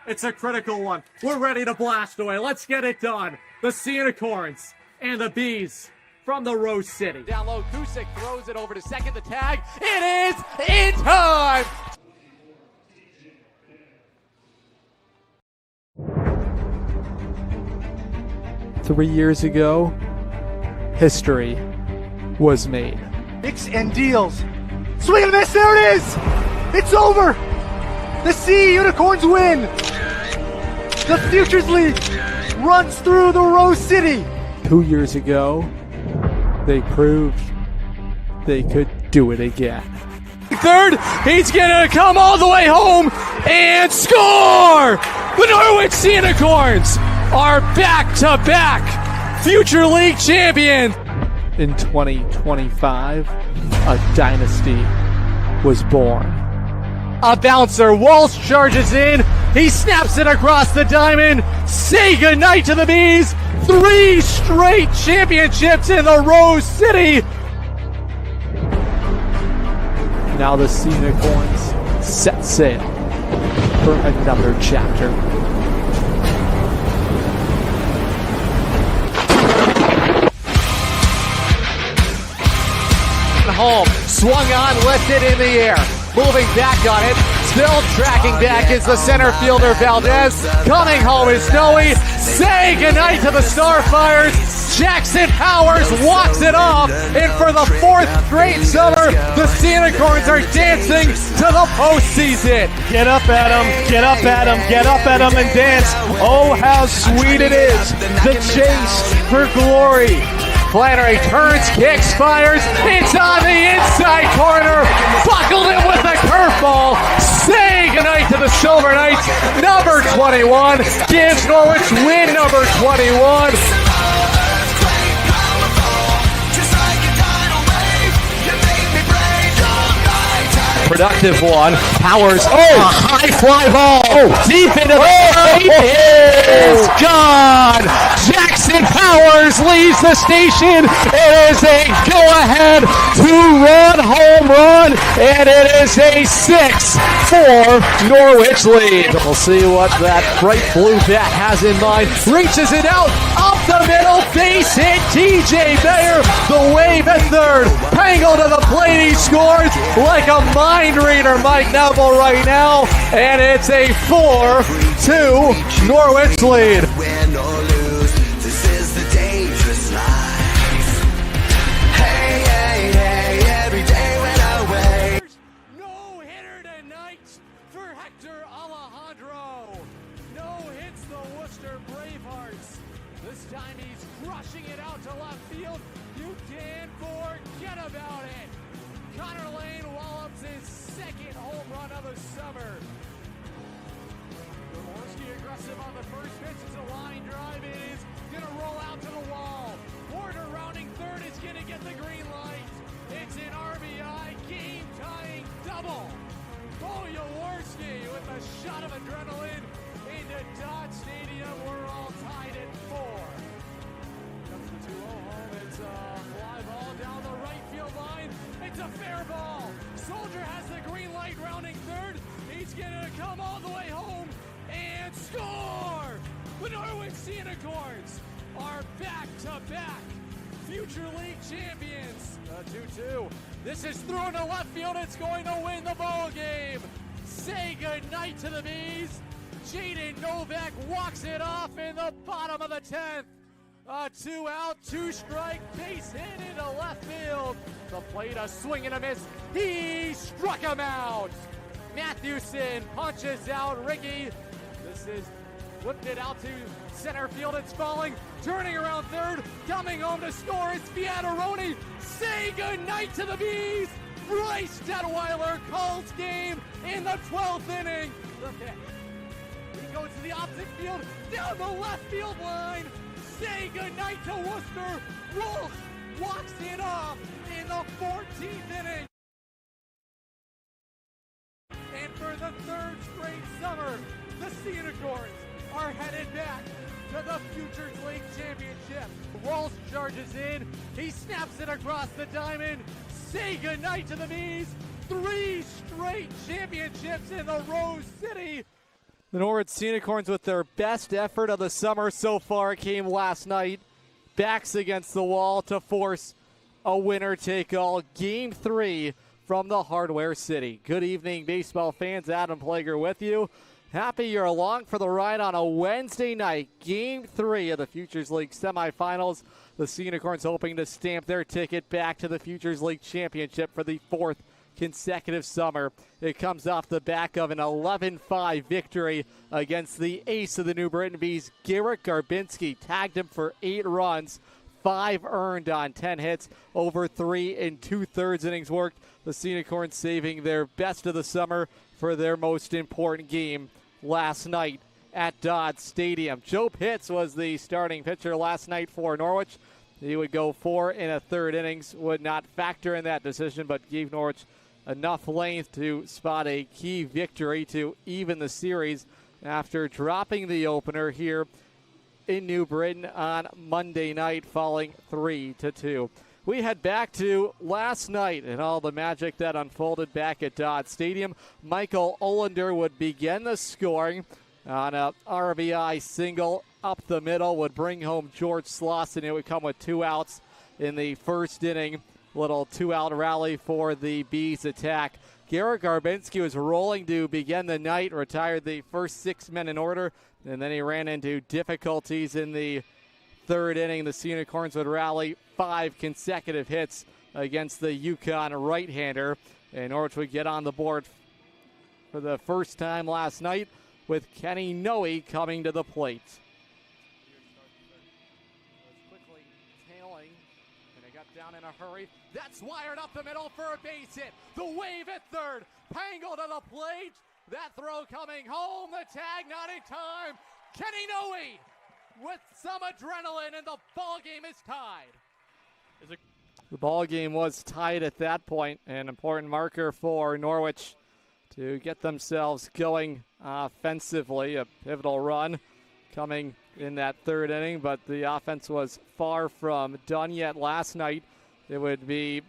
It's a critical one. We're ready to blast away. Let's get it done. The Unicorns and the Bees from the Rose City. Down low, Kusick throws it over to second. The tag. It is in time. Three years ago, history was made. Mix and deals. Swing and a miss. There it is. It's over. The Sea Unicorns win. The Futures League runs through the Rose City. 2 years ago, they proved they could do it again. Third, he's gonna come all the way home and score! The Norwich Unicorns are back-to-back Future League champions. In 2025, a dynasty was born. A bouncer, Walsh charges in, he snaps it across the diamond. Say goodnight to the Bees. 3 straight championships in the Rose City. Now the Unicorns set sail for another chapter. Home, swung on, lifted in the air. Moving back on it, still tracking back is the center fielder Valdez. Coming home is Snowy. Say goodnight to the Starfires. Jackson Powers walks it off, and for the 4th straight summer, the Unicorns are dancing to the postseason. Get up at 'em, get up at 'em, get up at 'em and dance. Oh, how sweet it is. The chase for glory. Flannery turns, kicks, fires. It's on the inside corner. Buckled it with a curveball. Say goodnight to the Silver Knights. Number 21 gives Norwich win number 21. Productive one. Powers. A high fly ball. Deep into the plate. It's gone. Jackson Powers leaves the station. It is a go-ahead 2-run home run, and it is a 6-4 Norwich lead. We'll see what that bright blue bat has in mind. Reaches it out. Up the middle. Base hit. TJ Bayer. The wave at third. Pangle to the plate. He scores like a mind reader, Mike Neville, right now, and it's a 4-2 Norwich lead. Win or lose, this is the dangerous life. Hey, hey, hey, every day when I wake. No hitter tonight for Hector Alejandro. No hits the Worcester Bravehearts. This time he's crushing it out to left field. You can't forget about it. Connor Lane wallops his 2nd home run of the summer. Jaworski aggressive on the first pitch. It's a line drive. It is going to roll out to the wall. Porter rounding third is going to get the green light. It's an RBI game-tying double. Bo Jaworski with a shot of adrenaline into Dodge Stadium. We're all tied at 4. Comes the 2-0 home. It's a fly ball down the right field line. It's a fair ball. Soldier has the green light rounding third. He's going to come all the way home and score! The Norwich Unicorns are back-to-back Future League champions. 2-2. This is thrown to left field. It's going to win the ball game. Say goodnight to the Bees. Jaden Novak walks it off in the bottom of the 10th. 2 out, 2 strike, base hit into left field. The plate, a swing and a miss. He struck him out. Matthewson punches out Ricky. This is whipped it out to center field. It's falling, turning around third, coming home to score. It's Viataroni. Say goodnight to the Bees. Bryce Detweiler calls game in the 12th inning. Okay. He goes to the opposite field, down the left field line. Say goodnight to Worcester. Wolf walks it off in the 14th inning. And for the 3rd straight summer, the Unicorns are headed back to the Futures League Championship. Walsh charges in. He snaps it across the diamond. Say goodnight to the Bees. 3 straight championships in the Rose City. The Norwich Unicorns, with their best effort of the summer so far, came last night. Backs against the wall to force a winner-take-all Game 3 from the Hardware City. Good evening, baseball fans. Adam Plager with you. Happy you're along for the ride on a Wednesday night. Game 3 of the Futures League Semifinals. The Unicorns hoping to stamp their ticket back to the Futures League Championship for the 4th consecutive summer. It comes off the back of an 11-5 victory against the ace of the New Britain Bees, Garrett Garbinski. Tagged him for 8 runs, 5 earned on 10 hits, over 3 2/3 innings worked. The Unicorns saving their best of the summer for their most important game last night at Dodge Stadium. Joe Pitts was the starting pitcher last night for Norwich. He would go 4 1/3 innings, would not factor in that decision, but gave Norwich enough length to spot a key victory to even the series after dropping the opener here in New Britain on Monday night, falling 3-2. We head back to last night and all the magic that unfolded back at Dodge Stadium. Michael Olander would begin the scoring on a RBI single up the middle, would bring home George Slauson. It would come with 2 outs in the first inning. Little 2-out rally for the Bees attack. Garrett Garbinski was rolling to begin the night, retired the first 6 men in order, and then he ran into difficulties in the third inning. The Unicorns would rally 5 consecutive hits against the Yukon right-hander, and Norwich would get on the board for the first time last night with Kenny Noe coming to the plate. Quickly tailing, and they got down in a hurry. That's wired up the middle for a base hit. The wave at third. Pangle to the plate. That throw coming home. The tag not in time. Kenny Noe with some adrenaline, and the ball game is tied. The ball game was tied at that point. An important marker for Norwich to get themselves going offensively. A pivotal run coming in that third inning, but the offense was far from done yet last night. It would be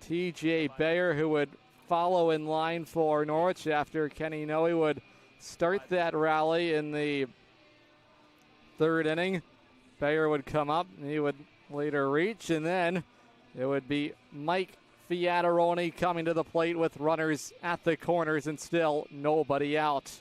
T.J. Bayer who would follow in line for Norwich after Kenny Noe would start that rally in the third inning. Bayer would come up, he would later reach, and then it would be Mike Fiataroni coming to the plate with runners at the corners and still nobody out.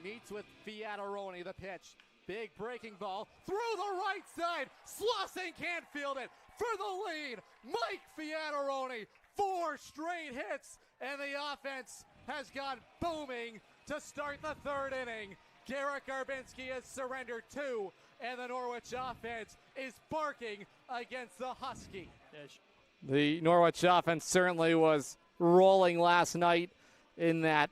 Meets with Fiataroni, the pitch. Big breaking ball through the right side. Slauson can't field it for the lead. Mike Fiataroni, 4 straight hits, and the offense has gone booming to start the third inning. Garrett Garbinski has surrendered 2, and the Norwich offense is barking against the Husky. The Norwich offense certainly was rolling last night in that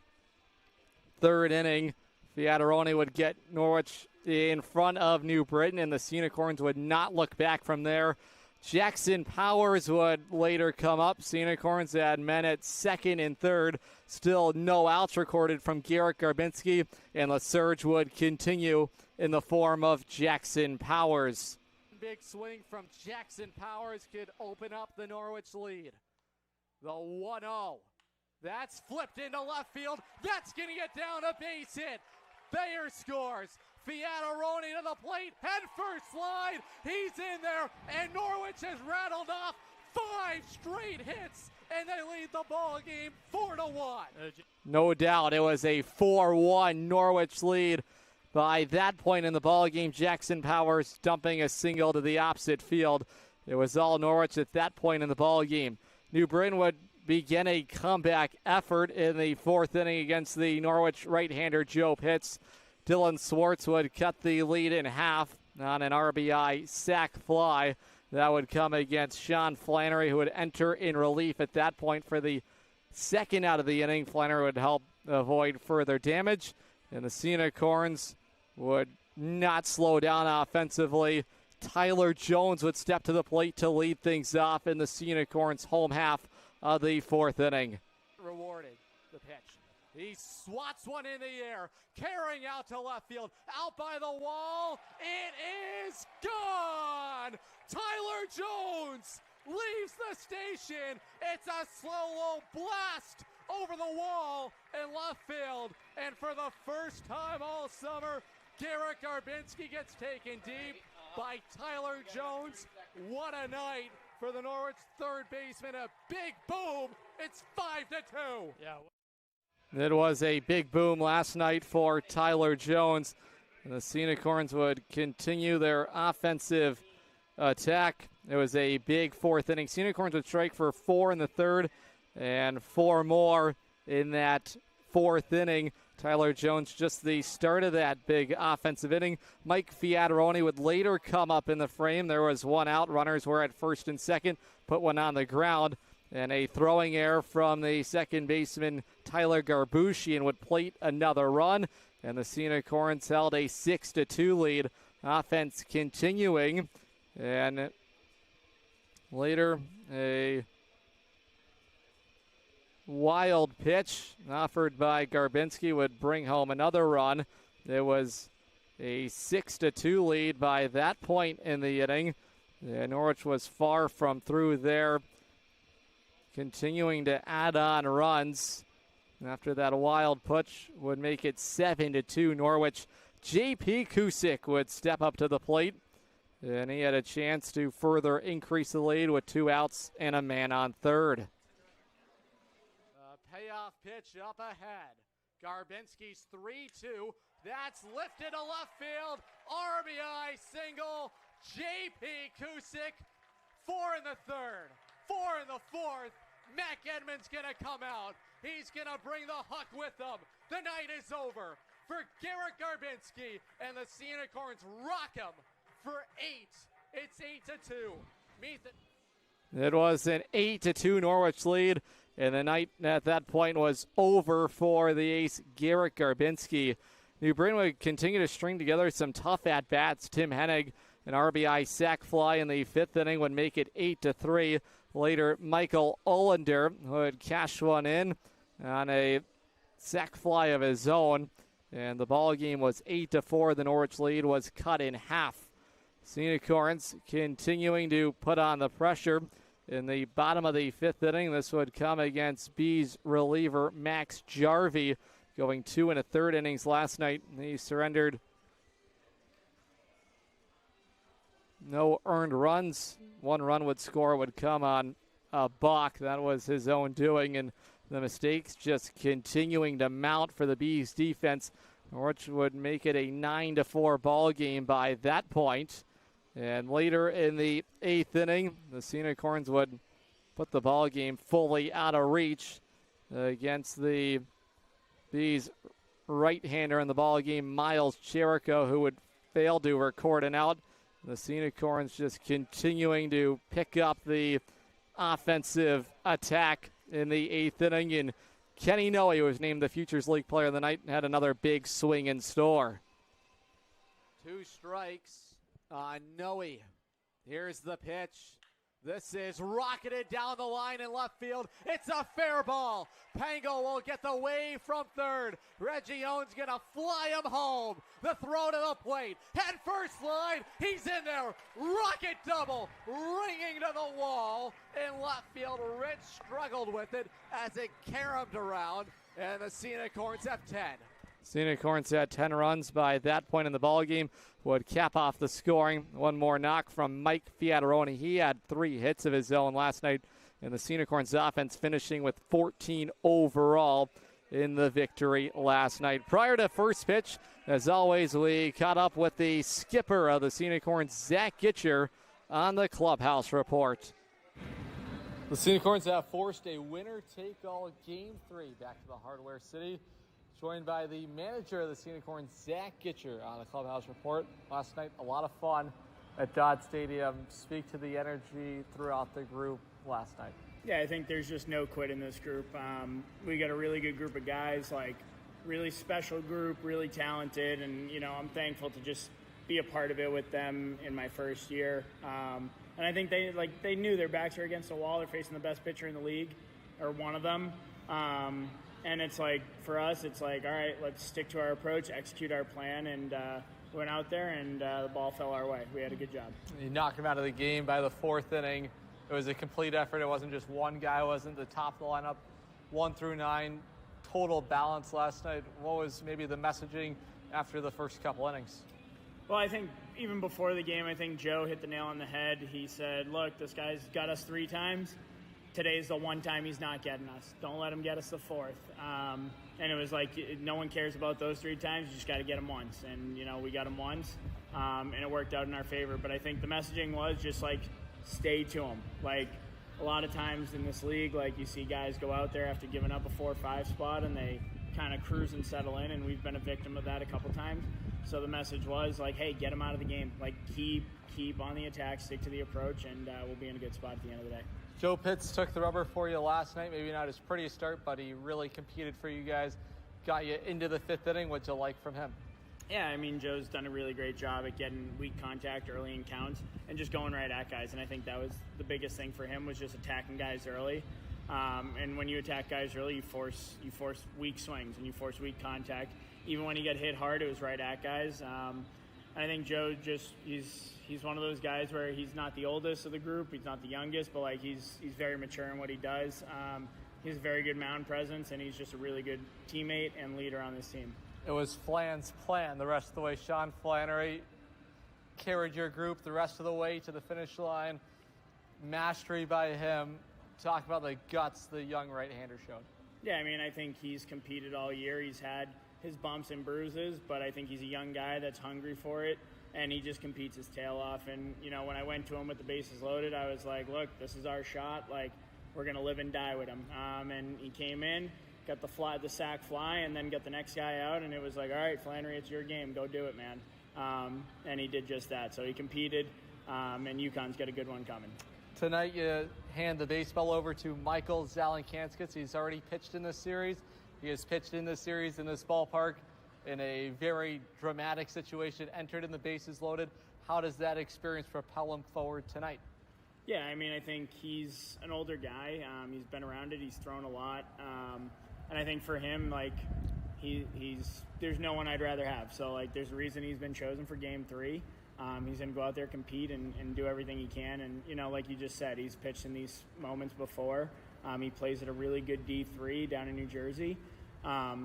third inning. Fiataroni would get Norwich in front of New Britain, and the Unicorns would not look back from there. Jackson Powers would later come up. Unicorns had men at second and third. Still no outs recorded from Garrett Garbinski, and the surge would continue in the form of Jackson Powers. Big swing from Jackson Powers could open up the Norwich lead. The 1-0. That's flipped into left field. That's going to get down a base hit. Bayer scores. Fiataroni to the plate, head first slide, he's in there, and Norwich has rattled off 5 straight hits, and they lead the ball game 4-1. No doubt, it was a 4-1 Norwich lead. By that point in the ball game, Jackson Powers dumping a single to the opposite field. It was all Norwich at that point in the ball game. New Britain would begin a comeback effort in the 4th inning against the Norwich right-hander Joe Pitts. Dylan Swartz would cut the lead in half on an RBI sac fly. That would come against Sean Flannery, who would enter in relief at that point for the second out of the inning. Flannery would help avoid further damage, and the Unicorns would not slow down offensively. Tyler Jones would step to the plate to lead things off in the Unicorns' home half of the 4th inning. Rewarded the pitch. He swats one in the air, carrying out to left field, out by the wall. It is gone! Tyler Jones leaves the station. It's a slow, low blast over the wall in left field. And for the first time all summer, Garrett Garbinski gets taken deep by Tyler Jones. What a night for the Norwich third baseman. A big boom. It's 5-2. It was a big boom last night for Tyler Jones. And the Unicorns would continue their offensive attack. It was a big fourth inning. Unicorns would strike for 4 in the third and 4 more in that fourth inning. Tyler Jones just the start of that big offensive inning. Mike Fiataroni would later come up in the frame. There was one out. Runners were at first and second. Put one on the ground. And a throwing error from the second baseman, Tyler Garbushian, would plate another run. And the Unicorns held a 6-2 lead. Offense continuing. And later, a wild pitch offered by Garbinski would bring home another run. There was a 6-2 lead by that point in the inning. Norwich was far from through there, continuing to add on runs. After that wild pitch would make it 7-2 Norwich. J.P. Kusick would step up to the plate, and he had a chance to further increase the lead with 2 outs and a man on third. Payoff pitch up ahead. Garbinski's 3-2. That's lifted to left field. RBI single. J.P. Kusick. 4 in the third. 4 in the fourth. Mac Edmonds gonna come out. He's gonna bring the Huck with him. The night is over for Garrett Garbinski, and the Unicorns rock him for 8. It's 8-2. It was an 8-2 Norwich lead, and the night at that point was over for the ace, Garrett Garbinski. New Britain would continue to string together some tough at-bats. Tim Hennig, an RBI sac fly in the 5th inning, would make it 8-3. Later, Michael Ullander would cash one in on a sac fly of his own, and the ball game was 8-4. The Norwich lead was cut in half. Unicorns continuing to put on the pressure in the bottom of the 5th inning. This would come against Bees reliever Max Jarvie, going 2 1/3 innings last night. He surrendered no earned runs. 1 run would come on a balk. That was his own doing, and the mistakes just continuing to mount for the Bees defense, which would make it a 9-4 ball game by that point. And later in the 8th inning, the Unicorns would put the ball game fully out of reach against the Bees right-hander in the ball game, Miles Cherico, who would fail to record an out. The Unicorns just continuing to pick up the offensive attack in the 8th inning, and Kenny Noe was named the Futures League Player of the Night and had another big swing in store. 2 strikes on Noe. Here's the pitch. This is rocketed down the line in left field. It's a fair ball. Pango will get the wave from third. Reggie Owens gonna fly him home. The throw to the plate. Head first line. He's in there. Rocket double. Ringing to the wall in left field. Rich struggled with it as it caromed around. And the Unicorns have 10. Unicorns had 10 runs by that point in the ballgame, would cap off the scoring. One more knock from Mike Fiataroni. He had 3 hits of his own last night, and the Unicorns offense finishing with 14 overall in the victory last night. Prior to first pitch, as always, we caught up with the skipper of the Unicorns, Zach Gitcher, on the Clubhouse Report. The Unicorns have forced a winner-take-all Game 3 back to the Hardware City. Joined by the manager of the Unicorns, Zach Gitcher, on the Clubhouse Report. Last night, a lot of fun at Dodd Stadium. Speak to the energy throughout the group last night. Yeah, I think there's just no quit in this group. We got a really good group of guys, like really special group, really talented, and I'm thankful to just be a part of it with them in my first year. And I think they knew their backs are against the wall. They're facing the best pitcher in the league, or one of them. And it's like, for us, it's like, all right, let's stick to our approach, execute our plan, and went out there, and the ball fell our way. We had a good job. You knocked him out of the game by the 4th inning. It was a complete effort. It wasn't just one guy, wasn't the top of the lineup. 1 through 9, total balance last night. What was maybe the messaging after the first couple innings? Well, I think even before the game, I think Joe hit the nail on the head. He said, look, this guy's got us 3 times. Today's the one time he's not getting us. Don't let him get us the 4th. And it was like, no one cares about those 3 times. You just got to get him once. And, we got him once, and it worked out in our favor. But I think the messaging was just, stay to him. A lot of times in this league, you see guys go out there after giving up a 4 or 5 spot, and they kind of cruise and settle in, and we've been a victim of that a couple times. So the message was, hey, get him out of the game. Keep on the attack, stick to the approach, and we'll be in a good spot at the end of the day. Joe Pitts took the rubber for you last night. Maybe not his prettiest start, but he really competed for you guys, got you into the 5th inning. What'd you like from him? Yeah, I mean, Joe's done a really great job at getting weak contact early in counts and just going right at guys. And I think that was the biggest thing for him, was just attacking guys early. And when you attack guys early, you force weak swings and you force weak contact. Even when he got hit hard, it was right at guys. I think Joe he's one of those guys where he's not the oldest of the group, he's not the youngest, but he's very mature in what he does. He has a very good mound presence, and he's just a really good teammate and leader on this team. It was Flan's plan the rest of the way. Sean Flannery carried your group the rest of the way to the finish line. Mastery by him. Talk about the guts the young right-hander showed. Yeah, I mean, I think he's competed all year. He's had his bumps and bruises, but I think he's a young guy that's hungry for it, and he just competes his tail off. And, when I went to him with the bases loaded, I was like, look, this is our shot. We're going to live and die with him. And he came in, got the sack fly, and then got the next guy out, and it was like, all right, Flannery, it's your game. Go do it, man. And he did just that. So he competed, and UConn's got a good one coming. Tonight you hand the baseball over to Michael Zalenkanskis. He's already pitched in this series. He has pitched in this series in this ballpark in a very dramatic situation, entered in the bases loaded. How does that experience propel him forward tonight? Yeah, I mean, I think he's an older guy. He's been around it. He's thrown a lot. And I think for him, there's no one I'd rather have. So, there's a reason he's been chosen for Game 3. He's going to go out there, compete, and do everything he can. And, like you just said, he's pitched in these moments before. He plays at a really good D3 down in New Jersey.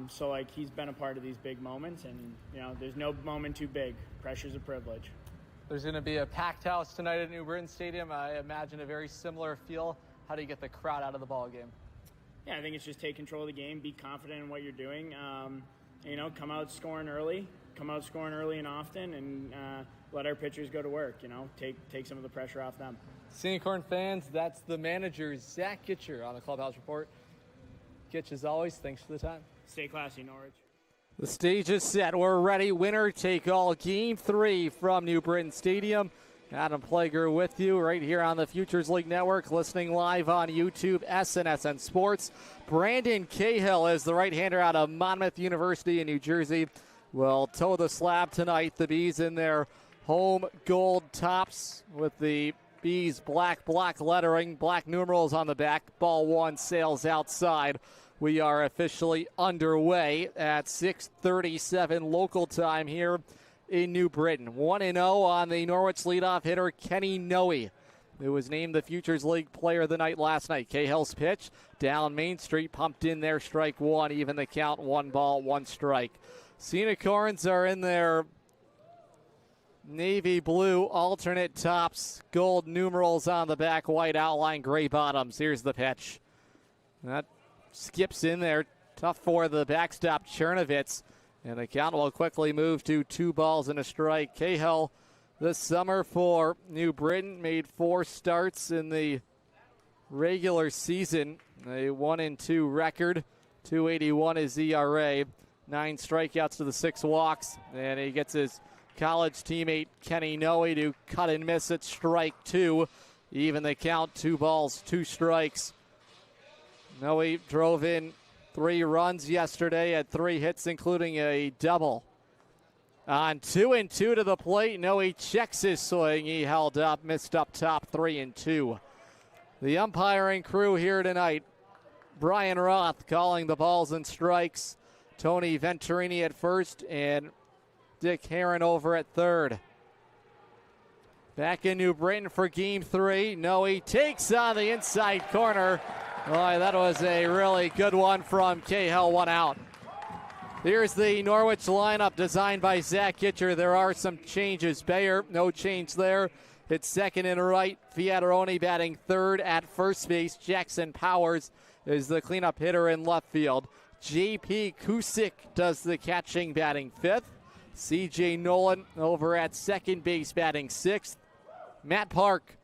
So, he's been a part of these big moments. And, there's no moment too big. Pressure's a privilege. There's going to be a packed house tonight at New Britain Stadium. I imagine a very similar feel. How do you get the crowd out of the ball game? Yeah, I think it's just take control of the game, be confident in what you're doing. Come out scoring early and often, and let our pitchers go to work. Take some of the pressure off them. Senior fans, that's the manager, Zach Gitcher, on the Clubhouse Report. Gitch, as always, thanks for the time. Stay classy, Norwich. The stage is set. We're ready. Winner take all. Game 3 from New Britain Stadium. Adam Plager with you right here on the Futures League Network, listening live on YouTube, SNSN Sports. Brandon Cahill is the right-hander out of Monmouth University in New Jersey. Will toe the slab tonight. The Bees in their home gold tops with the Bees black lettering, black numerals on the back. Ball 1 sails outside. We are officially underway at 6:37 local time here in New Britain. 1-0 on the Norwich leadoff hitter, Kenny Noe, who was named the Futures League Player of the Night last night. Cahill's pitch down Main Street, pumped in there, strike 1, even the count, 1 ball, 1 strike. Unicorns are in their navy blue alternate tops, gold numerals on the back, white outline, gray bottoms. Here's the pitch. That skips in there. Tough for the backstop Chernovitz. And the count will quickly move to 2 balls and a strike. Cahill this summer for New Britain made 4 starts in the regular season. A 1-2 record. 2.81 is ERA. 9 strikeouts to the 6 walks. And he gets his college teammate Kenny Noe to cut and miss at strike 2. Even the count, 2 balls, 2 strikes. Noe drove in 3 runs yesterday, had 3 hits, including a double. On 2-2 to the plate, Noe checks his swing. He held up, missed up top, 3-2. The umpiring crew here tonight, Brian Roth calling the balls and strikes. Tony Venturini at first, and Dick Heron over at third. Back in New Britain for Game 3. Noe takes on the inside corner. Boy, that was a really good one from Cahill, one out. Here's the Norwich lineup designed by Zach Kitcher. There are some changes. Bayer, no change there. Hits second and right. Fiataroni batting third at first base. Jackson Powers is the cleanup hitter in left field. J.P. Kusick does the catching, batting fifth. C.J. Nolan over at second base, batting sixth. Matt Park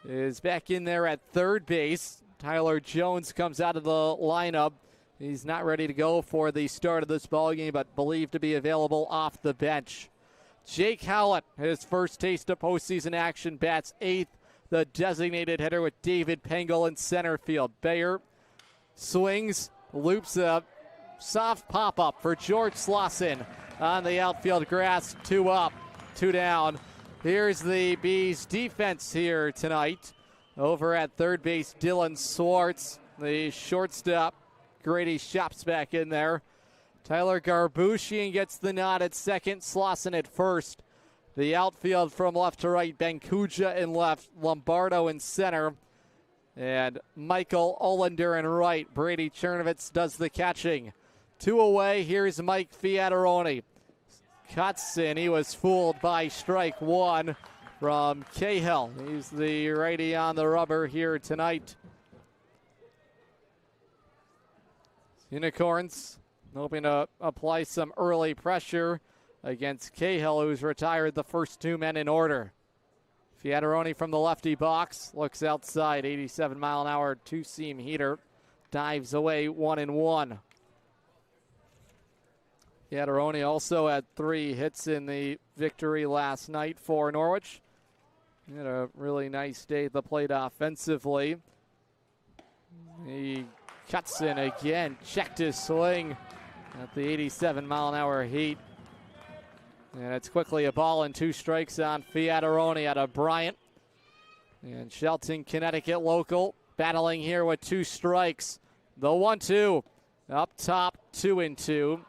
is back in there at third base. Tyler Jones comes out of the lineup. He's not ready to go for the start of this ballgame, but believed to be available off the bench. Jake Howlett, his first taste of postseason action, bats eighth, the designated hitter with David Pengel in center field. Bayer swings, loops a soft pop-up for George Slauson on the outfield grass. 2 up, 2 down. Here's the Bees defense here tonight. Over at third base, Dylan Swartz. The shortstop, Grady Shops, back in there. Tyler Garbushian gets the nod at second, Slauson at first. The outfield from left to right, Benkuja in left, Lombardo in center, and Michael Olander in right. Brady Chernovitz does the catching. 2 away, here's Mike Fiataroni. Cuts, and he was fooled by strike one from Cahill. He's the righty on the rubber here tonight. Unicorns hoping to apply some early pressure against Cahill, who's retired the first 2 men in order. Fiataroni from the lefty box looks outside, 87-mile-an-hour two-seam heater, dives away 1-1. Fiataroni also had 3 hits in the victory last night for Norwich. He had a really nice day at the plate offensively. He cuts in again, checked his swing at the 87-mile-an-hour heat. And it's quickly a ball and 2 strikes on Fiataroni out of Bryant. And Shelton, Connecticut local, battling here with 2 strikes. The 1-2 up top, 2-2.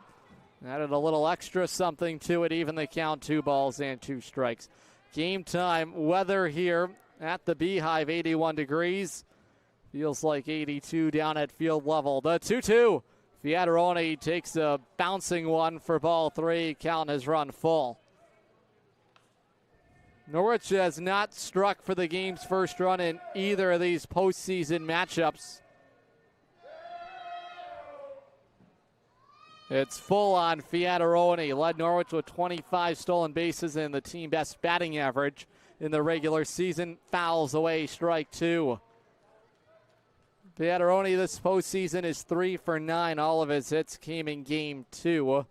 Added a little extra something to it, even the count, 2 balls and 2 strikes. Game time weather here at the Beehive, 81 degrees. Feels like 82 down at field level. The 2-2. Fiataroni takes a bouncing one for ball 3. Count has run full. Norwich has not struck for the game's first run in either of these postseason matchups. It's full on Fiataroni. Led Norwich with 25 stolen bases and the team best batting average in the regular season. Fouls away, strike 2. Fiataroni this postseason is 3 for 9. All of his hits came in game 2.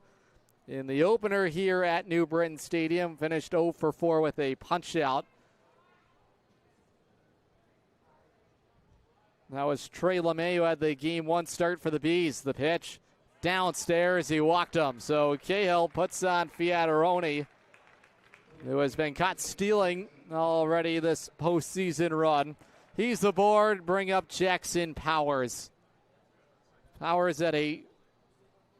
In the opener here at New Britain Stadium, finished 0 for 4 with a punch-out. That was Trey LeMay who had the game 1 start for the Bees. The pitch downstairs, he walked him. So Cahill puts on Fiataroni, who has been caught stealing already this postseason run. He's aboard, bring up Jackson Powers. Powers at a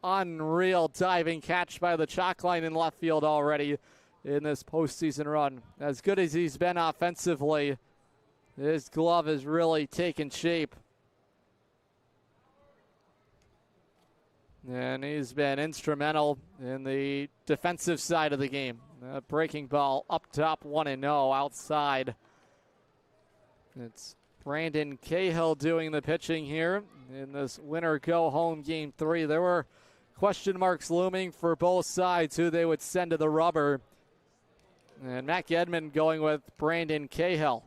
unreal diving catch by the chalk line in left field already in this postseason run. As good as he's been offensively, his glove has really taken shape. And he's been instrumental in the defensive side of the game. Breaking ball up top, 1-0 outside. It's Brandon Cahill doing the pitching here in this winner go home game 3. There were question marks looming for both sides who they would send to the rubber. And Mac Edmond going with Brandon Cahill.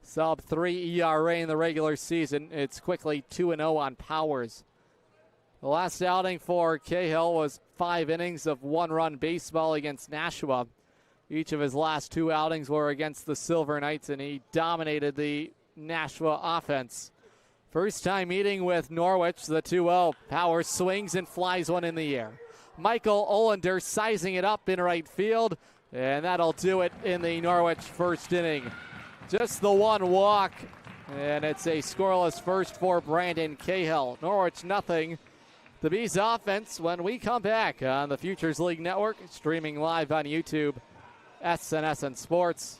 Sub 3 ERA in the regular season. It's quickly 2-0 on Powers. The last outing for Cahill was 5 innings of 1-run baseball against Nashua. Each of his last 2 outings were against the Silver Knights, and he dominated the Nashua offense. First time meeting with Norwich, the 2-0. Powers swings and flies one in the air. Michael Olander sizing it up in right field, and that'll do it in the Norwich first inning. Just the 1 walk, and it's a scoreless first for Brandon Cahill. Norwich nothing. The Bees offense when we come back on the Futures League Network, streaming live on YouTube, SNSN Sports.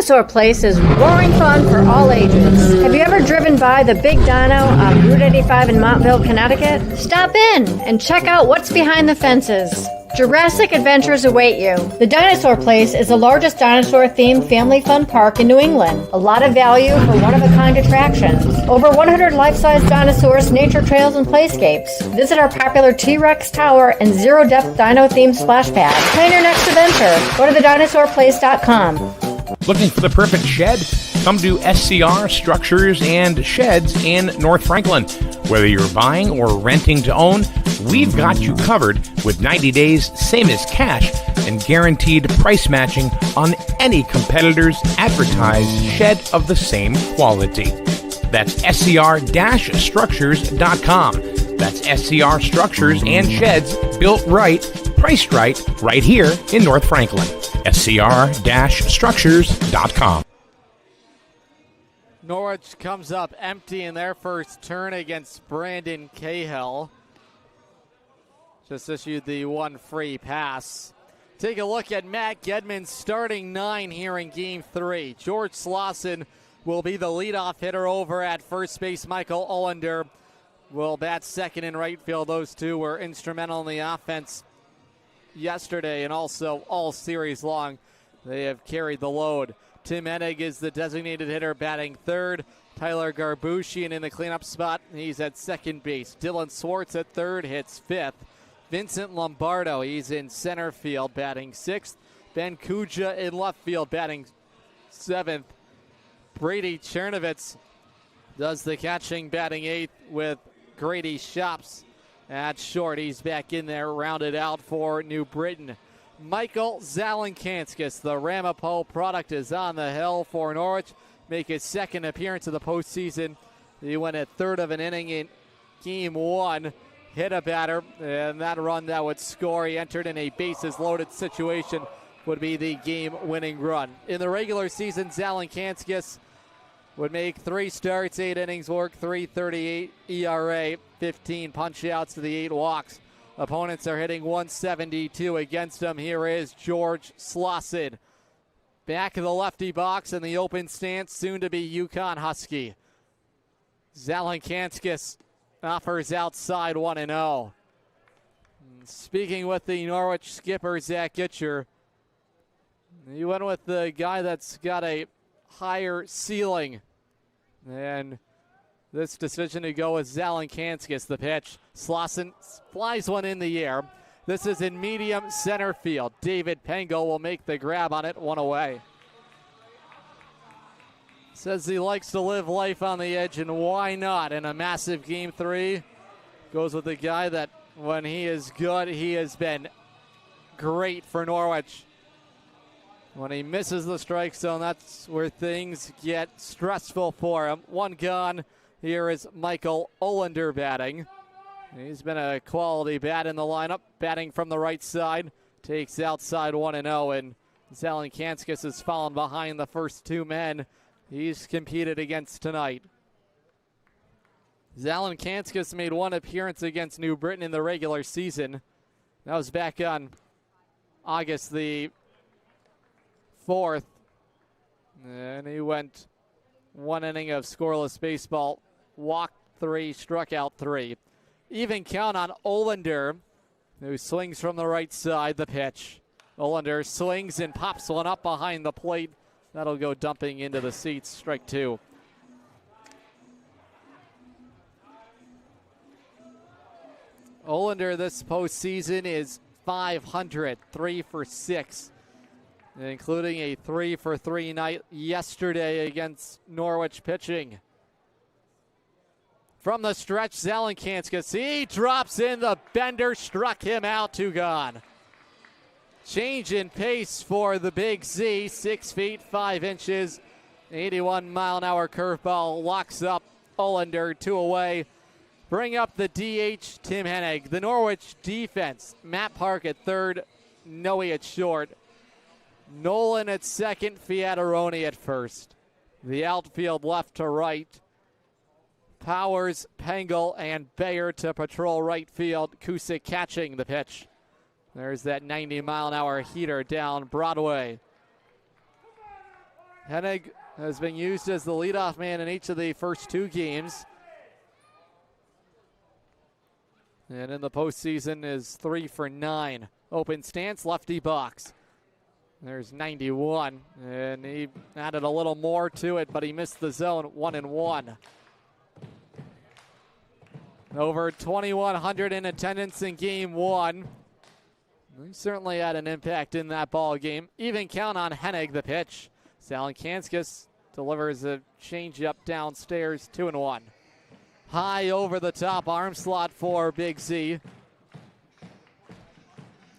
Dinosaur Place is roaring fun for all ages. Have you ever driven by the Big Dino on Route 85 in Montville, Connecticut? Stop in and check out what's behind the fences. Jurassic adventures await you. The Dinosaur Place is the largest dinosaur-themed family fun park in New England. A lot of value for one-of-a-kind attractions. Over 100 life-size dinosaurs, nature trails, and playscapes. Visit our popular T-Rex Tower and zero-depth dino-themed splash pad. Plan your next adventure. Go to thedinosaurplace.com. Looking for the perfect shed? Come to SCR Structures and Sheds in North Franklin. Whether you're buying or renting to own, we've got you covered with 90 days, same as cash, and guaranteed price matching on any competitor's advertised shed of the same quality. That's scr-structures.com. That's SCR Structures and Sheds, built right, priced right here in North Franklin. scr-structures.com. Norwich comes up empty in their first turn against Brandon Cahill. Just issued the one free pass. Take a look at Matt Gedman's starting 9 here in Game 3. George Slauson will be the leadoff hitter over at first base. Michael Ollender will bat second in right field. Those two were instrumental in the offense yesterday and also all series long. They have carried the load. Tim Hennig is the designated hitter batting third. Tyler Garbushian in the cleanup spot. He's at second base. Dylan Swartz at third, hits fifth. Vincent Lombardo, he's in center field batting sixth. Ben Kuja in left field batting seventh. Brady Chernovitz does the catching, batting eighth, with Grady Shops at short. He's back in there, rounded out for New Britain. Michael Zalenkanskis, the Ramapo product, is on the hill for Norwich. Make his second appearance of the postseason. He went at third of an inning in Game 1. Hit a batter, and that run that would score, he entered in a bases-loaded situation, would be the game-winning run. In the regular season, Zalenkanskis would make 3 starts, 8 innings work, .338 ERA, 15 punch-outs to the 8 walks. Opponents are hitting 172 against him. Here is George Slauson. Back of the lefty box in the open stance, soon to be Yukon Husky. Zalenkanskis offers outside 1-0. Speaking with the Norwich skipper, Zach Gitcher, he went with the guy that's got a higher ceiling. And this decision to go with Zalenkanskis, the pitch. Slauson flies one in the air. This is in medium center field. David Pengel will make the grab on it, 1 away. Says he likes to live life on the edge, and why not? In a massive Game 3, goes with the guy that when he is good, he has been great for Norwich. When he misses the strike zone, that's where things get stressful for him. One gone. Here is Michael Ollender batting. He's been a quality bat in the lineup, batting from the right side. Takes outside 1-0, and Zalenkanskis has fallen behind the first 2 men he's competed against tonight. Zalenkanskis made 1 appearance against New Britain in the regular season. That was back on August the 4th. And he went 1 inning of scoreless baseball, walked 3, struck out 3. Even count on Ollender, who swings from the right side. The pitch. Ollender swings and pops one up behind the plate. That'll go dumping into the seats. Strike 2. Ollender this postseason is .500, 3 for 6, including a 3 for 3 night yesterday against Norwich pitching. From the stretch, Zalenkanskis, he drops in the bender, struck him out, 2 gone. Change in pace for the Big Z, 6 feet 5 inches, 81-mile-an-hour curveball locks up Ollender, 2 away. Bring up the DH, Tim Hennig. The Norwich defense, Matt Park at third, Noe at short. Nolan at second, Fiataroni at first. The outfield left to right. Powers, Pengel, and Bayer to patrol right field. Kusick catching the pitch. There's that 90-mile-an-hour heater down Broadway. Hennig has been used as the leadoff man in each of the first 2 games. And in the postseason is 3 for 9. Open stance, lefty box. There's 91, and he added a little more to it, but he missed the zone, 1-1. Over 2,100 in attendance in game 1. He certainly had an impact in that ball game. Even count on Hennig, the pitch. Zalenkanskis delivers a changeup downstairs, 2-1. High over the top arm slot for Big Z.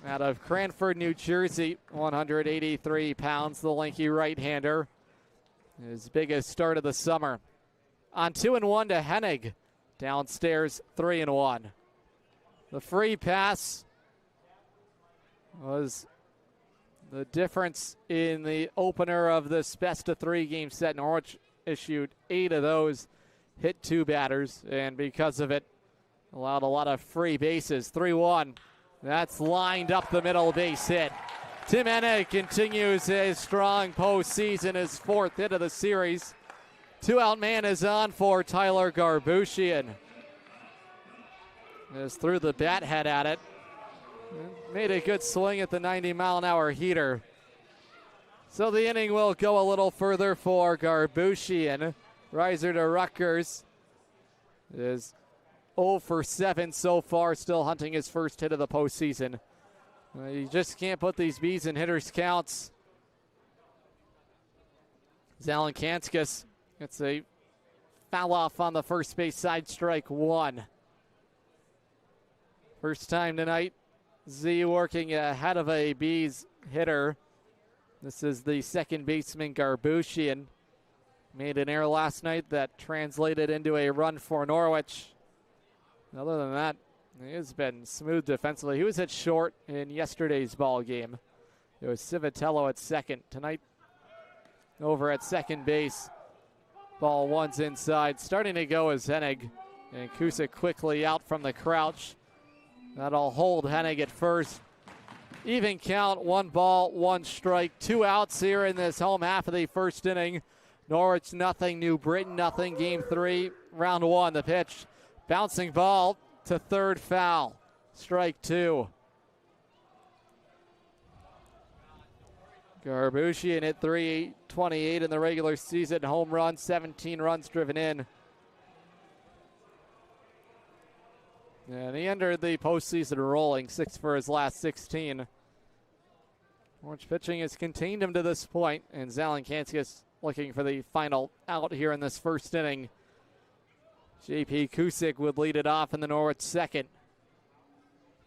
Out of Cranford, New Jersey, 183 pounds, the lanky right-hander. His biggest start of the summer. On 2-1 to Hennig. Downstairs, 3-1. The free pass was the difference in the opener of this best-of-3 game set. Norwich issued 8 of those, hit 2 batters, and because of it, allowed a lot of free bases. 3-1. That's lined up the middle base hit. Tim Hennig continues his strong postseason, his 4th hit of the series. 2-out man is on for Tyler Garbushian. Just threw the bat head at it. Made a good swing at the 90-mile-an-hour heater. So the inning will go a little further for Garbushian. Riser to Rutgers is 0 for 7 so far, still hunting his first hit of the postseason. You just can't put these bees in hitters' counts. Zalenkanskis gets a foul off on the first base side, strike 1. First time tonight, Z working ahead of a Bees hitter. This is the second baseman, Garbushian. Made an error last night that translated into a run for Norwich. Other than that, he has been smooth defensively. He was hit short in yesterday's ball game. It was Civitello at second. Tonight, over at second base. Ball 1's inside. Starting to go is Hennig. And Kusick quickly out from the crouch. That'll hold Hennig at first. Even count, 1 ball, 1 strike. 2 outs here in this home half of the first inning. Norwich nothing, New Britain nothing. Game 3, round 1. The pitch. Bouncing ball to third, foul. Strike 2. Garbushian hit .328 in the regular season. Home run, 17 runs driven in. And he entered the postseason rolling, 6 for his last 16. Orange pitching has contained him to this point, and Zalenkanskis looking for the final out here in this first inning. J.P. Kusick would lead it off in the Norwich second.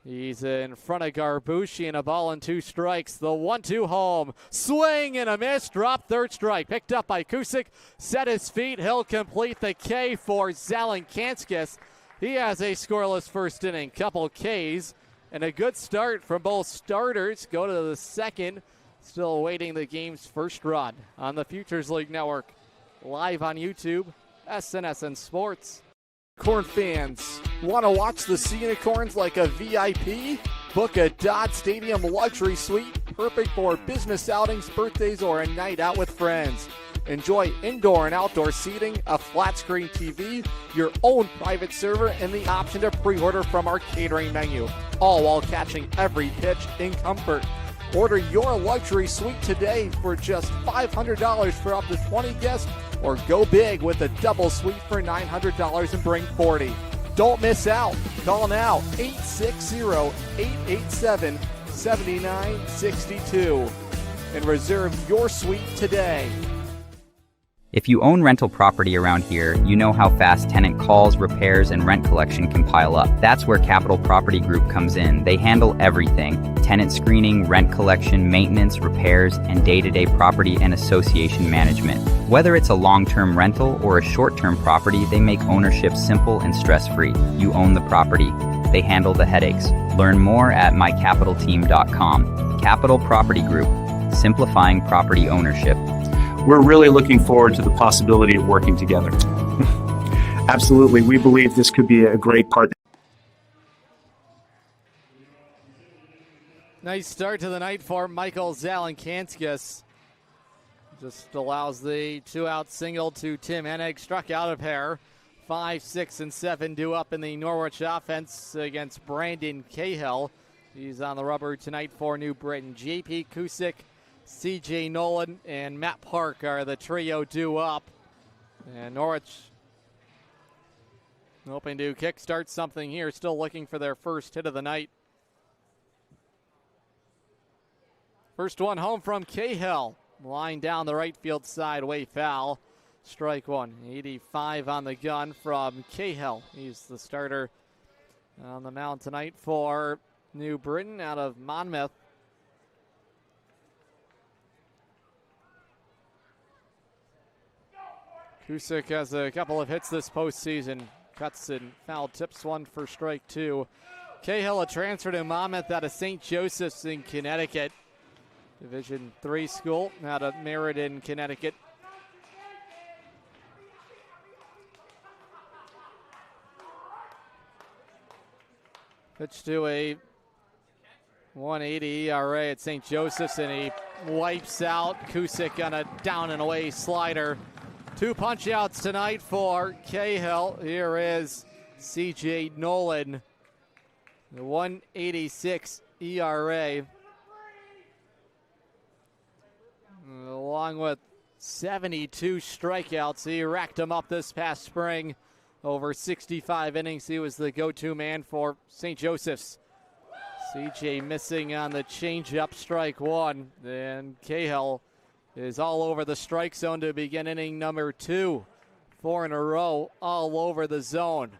He's in front of Garbushian, a ball and 2 strikes. The 1-2 home. Swing and a miss. Drop, third strike. Picked up by Kusick. Set his feet. He'll complete the K for Zalenkanskis. He has a scoreless first inning. Couple Ks and a good start from both starters. Go to the second. Still awaiting the game's first run on the Futures League Network. Live on YouTube, SNSN Sports. Corn fans, want to watch the Sea Unicorns like a VIP? Book a Dodd Stadium luxury suite, perfect for business outings, birthdays, or a night out with friends. Enjoy indoor and outdoor seating, a flat screen TV, your own private server, and the option to pre-order from our catering menu, all while catching every pitch in comfort. Order your luxury suite today for just $500 for up to 20 guests, or go big with a double suite for $900 and bring 40. Don't miss out. Call now, 860-887-7962, and reserve your suite today. If you own rental property around here, you know how fast tenant calls, repairs, and rent collection can pile up. That's where Capital Property Group comes in. They handle everything: tenant screening, rent collection, maintenance, repairs, and day-to-day property and association management. Whether it's a long-term rental or a short-term property, they make ownership simple and stress-free. You own the property. They handle the headaches. Learn more at mycapitalteam.com. Capital Property Group, simplifying property ownership. We're really looking forward to the possibility of working together. Absolutely. We believe this could be a great partner. Nice start to the night for Michael Zalenkanskis. Just allows the 2-out single to Tim Hennig. Struck out a pair. 5, 6, and 7 due up in the Norwich offense against Brandon Cahill. He's on the rubber tonight for New Britain. JP Kusick, CJ Nolan, and Matt Park are the trio due up. And Norwich hoping to kickstart something here. Still looking for their first hit of the night. First one home from Cahill. Line down the right field side, way foul. Strike one. 85 on the gun from Cahill. He's the starter on the mound tonight for New Britain out of Monmouth. Kusick has a couple of hits this postseason. Cuts and foul tips, one for strike two. Cahill, a transfer to Monmouth out of St. Joseph's in Connecticut. Division III school out of Meriden, Connecticut. Pitch to a 180 ERA at St. Joseph's, and he wipes out Kusick on a down and away slider. 2 punch outs tonight for Cahill. Here is CJ Nolan. The 186 ERA. Along with 72 strikeouts. He racked them up this past spring. Over 65 innings, he was the go-to man for St. Joseph's. CJ missing on the changeup, strike one. And Cahill is all over the strike zone to begin inning number 2. 4 in a row, all over the zone.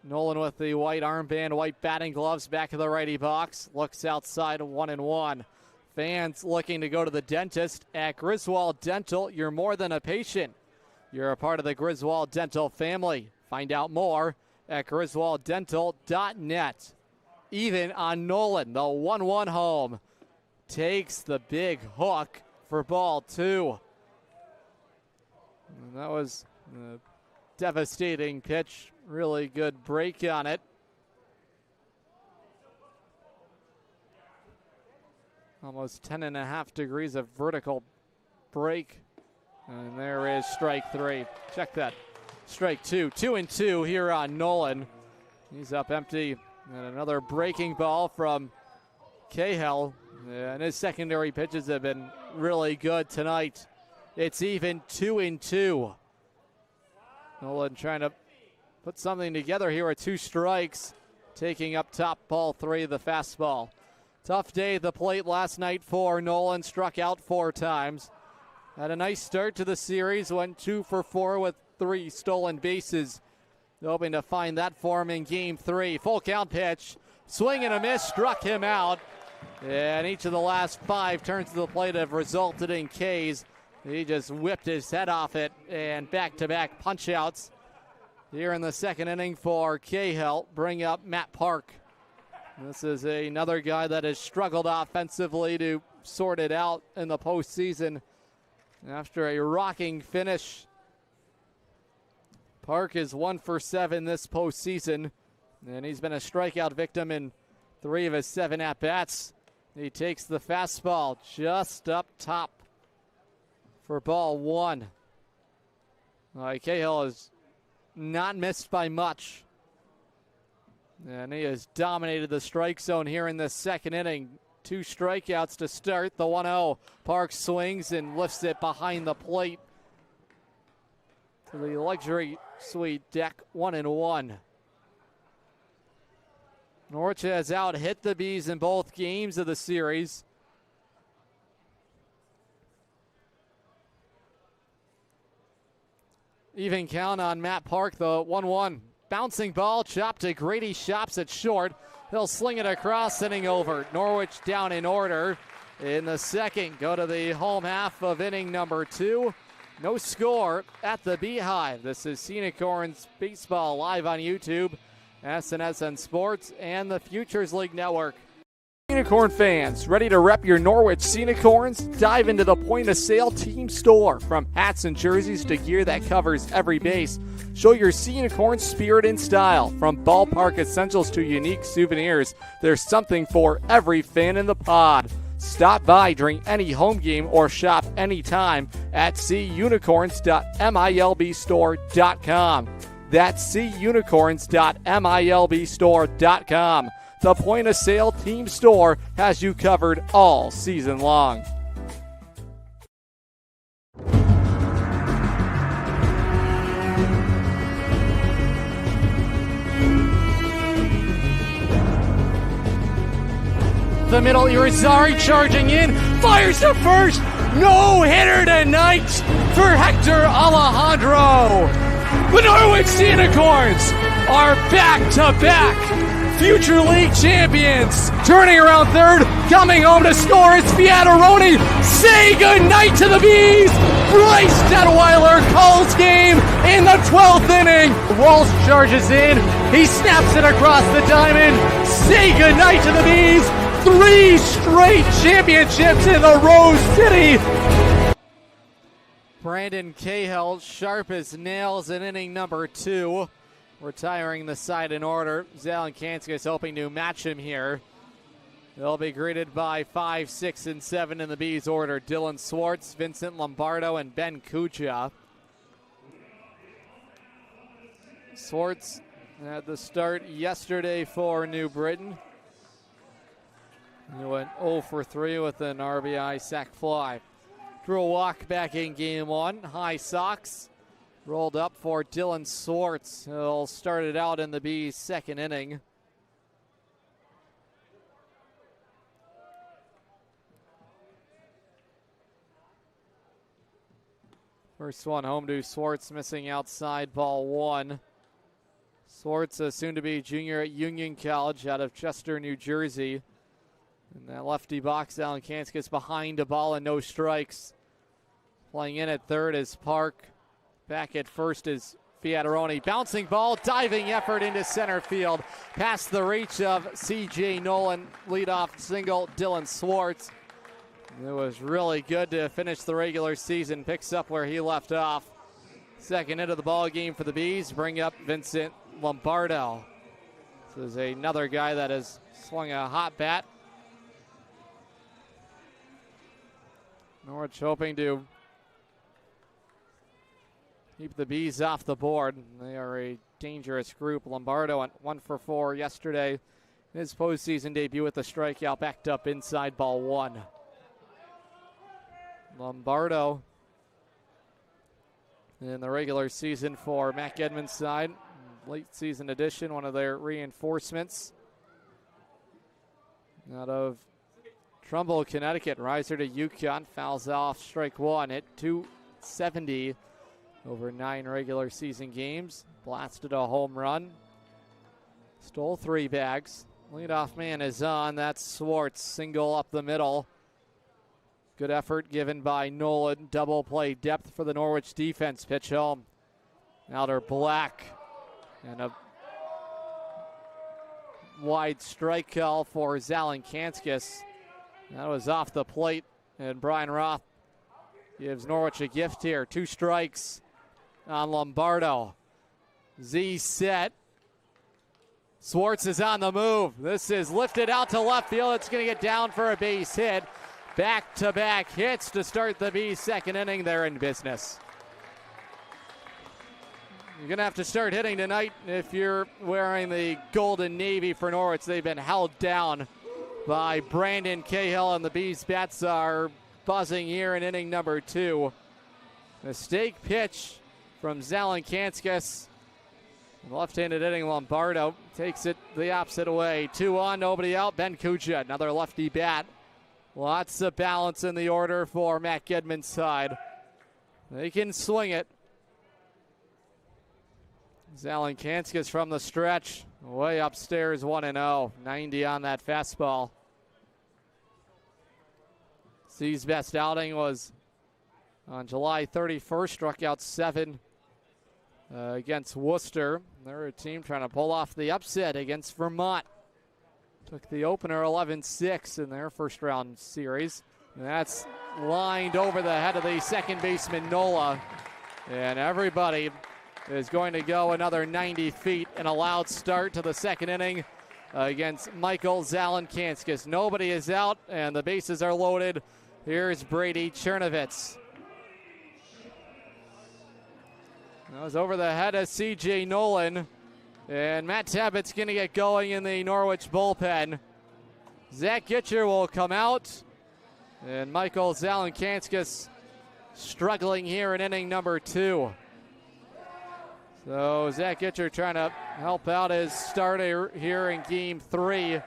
Nolan with the white armband, white batting gloves, back of the righty box. Looks outside, 1-1. Fans looking to go to the dentist at Griswold Dental. You're more than a patient. You're a part of the Griswold Dental family. Find out more at griswolddental.net. Even on Nolan, the 1-1 home. Takes the big hook for ball 2. And that was a devastating pitch. Really good break on it. Almost 10.5 degrees of vertical break. And there is strike 3. Check that. Strike 2. 2-2 here on Nolan. He's up empty. And another breaking ball from Cahill. And his secondary pitches have been really good tonight. It's even 2-2. Nolan trying to put something together here with 2 strikes. Taking up top, ball 3, the fastball. Tough day at the plate last night for Nolan. Struck out 4 times. Had a nice start to the series. Went 2 for 4 with 3 stolen bases. Hoping to find that for him in game 3. Full count pitch. Swing and a miss. Struck him out. And each of the last 5 turns to the plate have resulted in Ks. He just whipped his head off it. And back-to-back punch-outs here in the second inning for Cahill. Bring up Matt Park. This is another guy that has struggled offensively to sort it out in the postseason. After a rocking finish, Park is 1 for 7 this postseason, and he's been a strikeout victim in 3 of his 7 at-bats. He takes the fastball just up top for ball 1. Cahill is not missed by much. And he has dominated the strike zone here in the second inning. 2 strikeouts to start. The 1-0. Park swings and lifts it behind the plate to the luxury suite deck. 1-1. Norwich has out-hit the Bees in both games of the series. Even count on Matt Park, though. 1-1. Bouncing ball, chopped to Grady Shops at short. He'll sling it across, inning over. Norwich down in order in the second. Go to the home half of inning number 2. No score at the Beehive. This is Unicorns Baseball live on YouTube, SNSN Sports, and the Futures League Network. Unicorn fans, ready to rep your Norwich Unicorns? Dive into the point-of-sale team store. From hats and jerseys to gear that covers every base, show your Unicorn spirit and style. From ballpark essentials to unique souvenirs, there's something for every fan in the pod. Stop by during any home game or shop anytime at cunicorns.milbstore.com. That's cunicorns.milbstore.com. The point-of-sale team store has you covered all season long. The middle, Irizarry charging in, fires to first, no hitter tonight for Hector Alejandro. The Norwich Unicorns are back-to-back Future League champions. Turning around third, coming home to score is Fiataroni. Say goodnight to the Bees. Bryce Detweiler calls game in the 12th inning. Walsh charges in. He snaps it across the diamond. Say goodnight to the Bees. 3 straight championships in the Rose City. Brandon Cahill, sharp as nails in inning number 2. Retiring the side in order. Zalenkanska is hoping to match him here. They'll be greeted by 5, 6, and 7 in the Bees order. Dylan Swartz, Vincent Lombardo, and Ben Kuja. Swartz had the start yesterday for New Britain. He went 0 for 3 with an RBI sac fly. Drew a walk back in game 1. High Sox rolled up for Dylan Swartz. He'll start it out in the Bees' second inning. First one home to Swartz, missing outside, ball 1. Swartz, soon to be junior at Union College out of Chester, New Jersey. In that lefty box, Zalenkanska is behind a ball and no strikes. Playing in at third is Park. Back at first is Fiataroni. Bouncing ball, diving effort into center field. Past the reach of C.J. Nolan. Leadoff single, Dylan Swartz. It was really good to finish the regular season. Picks up where he left off. Second into the ball game for the Bees. Bring up Vincent Lombardo. This is another guy that has swung a hot bat. Norwich hoping to keep the Bees off the board. They are a dangerous group. Lombardo went 1 for 4 yesterday. His postseason debut with the strikeout, backed up inside, ball 1. Lombardo in the regular season for Mac Edmonds' side. Late season addition, one of their reinforcements. Out of Trumbull, Connecticut, riser to UConn, fouls off, strike 1, hit .270 over 9 regular season games. Blasted a home run. Stole 3 bags. Leadoff man is on. That's Swartz. Single up the middle. Good effort given by Nolan. Double play depth for the Norwich defense. Pitch home. Outer Black. And a wide strike call for Zalenkanskis. That was off the plate. And Brian Roth gives Norwich a gift here. 2 strikes on Lombardo. Z set. Swartz is on the move. This is lifted out to left field. It's going to get down for a base hit. Back-to-back hits to start the Bees' second inning. They're in business. You're going to have to start hitting tonight if you're wearing the golden navy for Norwich. They've been held down by Brandon Cahill, and the Bees' bats are buzzing here in inning number 2. Mistake pitch from Zalenkanskis. Left-handed hitting Lombardo takes it the opposite way. 2 on, nobody out. Ben Kuja, another lefty bat. Lots of balance in the order for Matt Gedman's side. They can swing it. Zalenkanskis from the stretch, way upstairs, 1-0. 90 on that fastball. C's best outing was on July 31st, struck out 7 against Worcester. They're a team trying to pull off the upset against Vermont. Took the opener 11-6 in their first round series. And that's lined over the head of the second baseman, Nola. And everybody is going to go another 90 feet. An allowed start to the second inning against Michael Zalenkanskis. Nobody is out, and the bases are loaded. Here's Brady Chernovitz. That was over the head of C.J. Nolan. And Matt Tabbitt's going to get going in the Norwich bullpen. Zach Gitcher will come out. And Michael Zalenkanskis struggling here in inning number 2. So Zach Gitcher trying to help out his starter here in game 3. And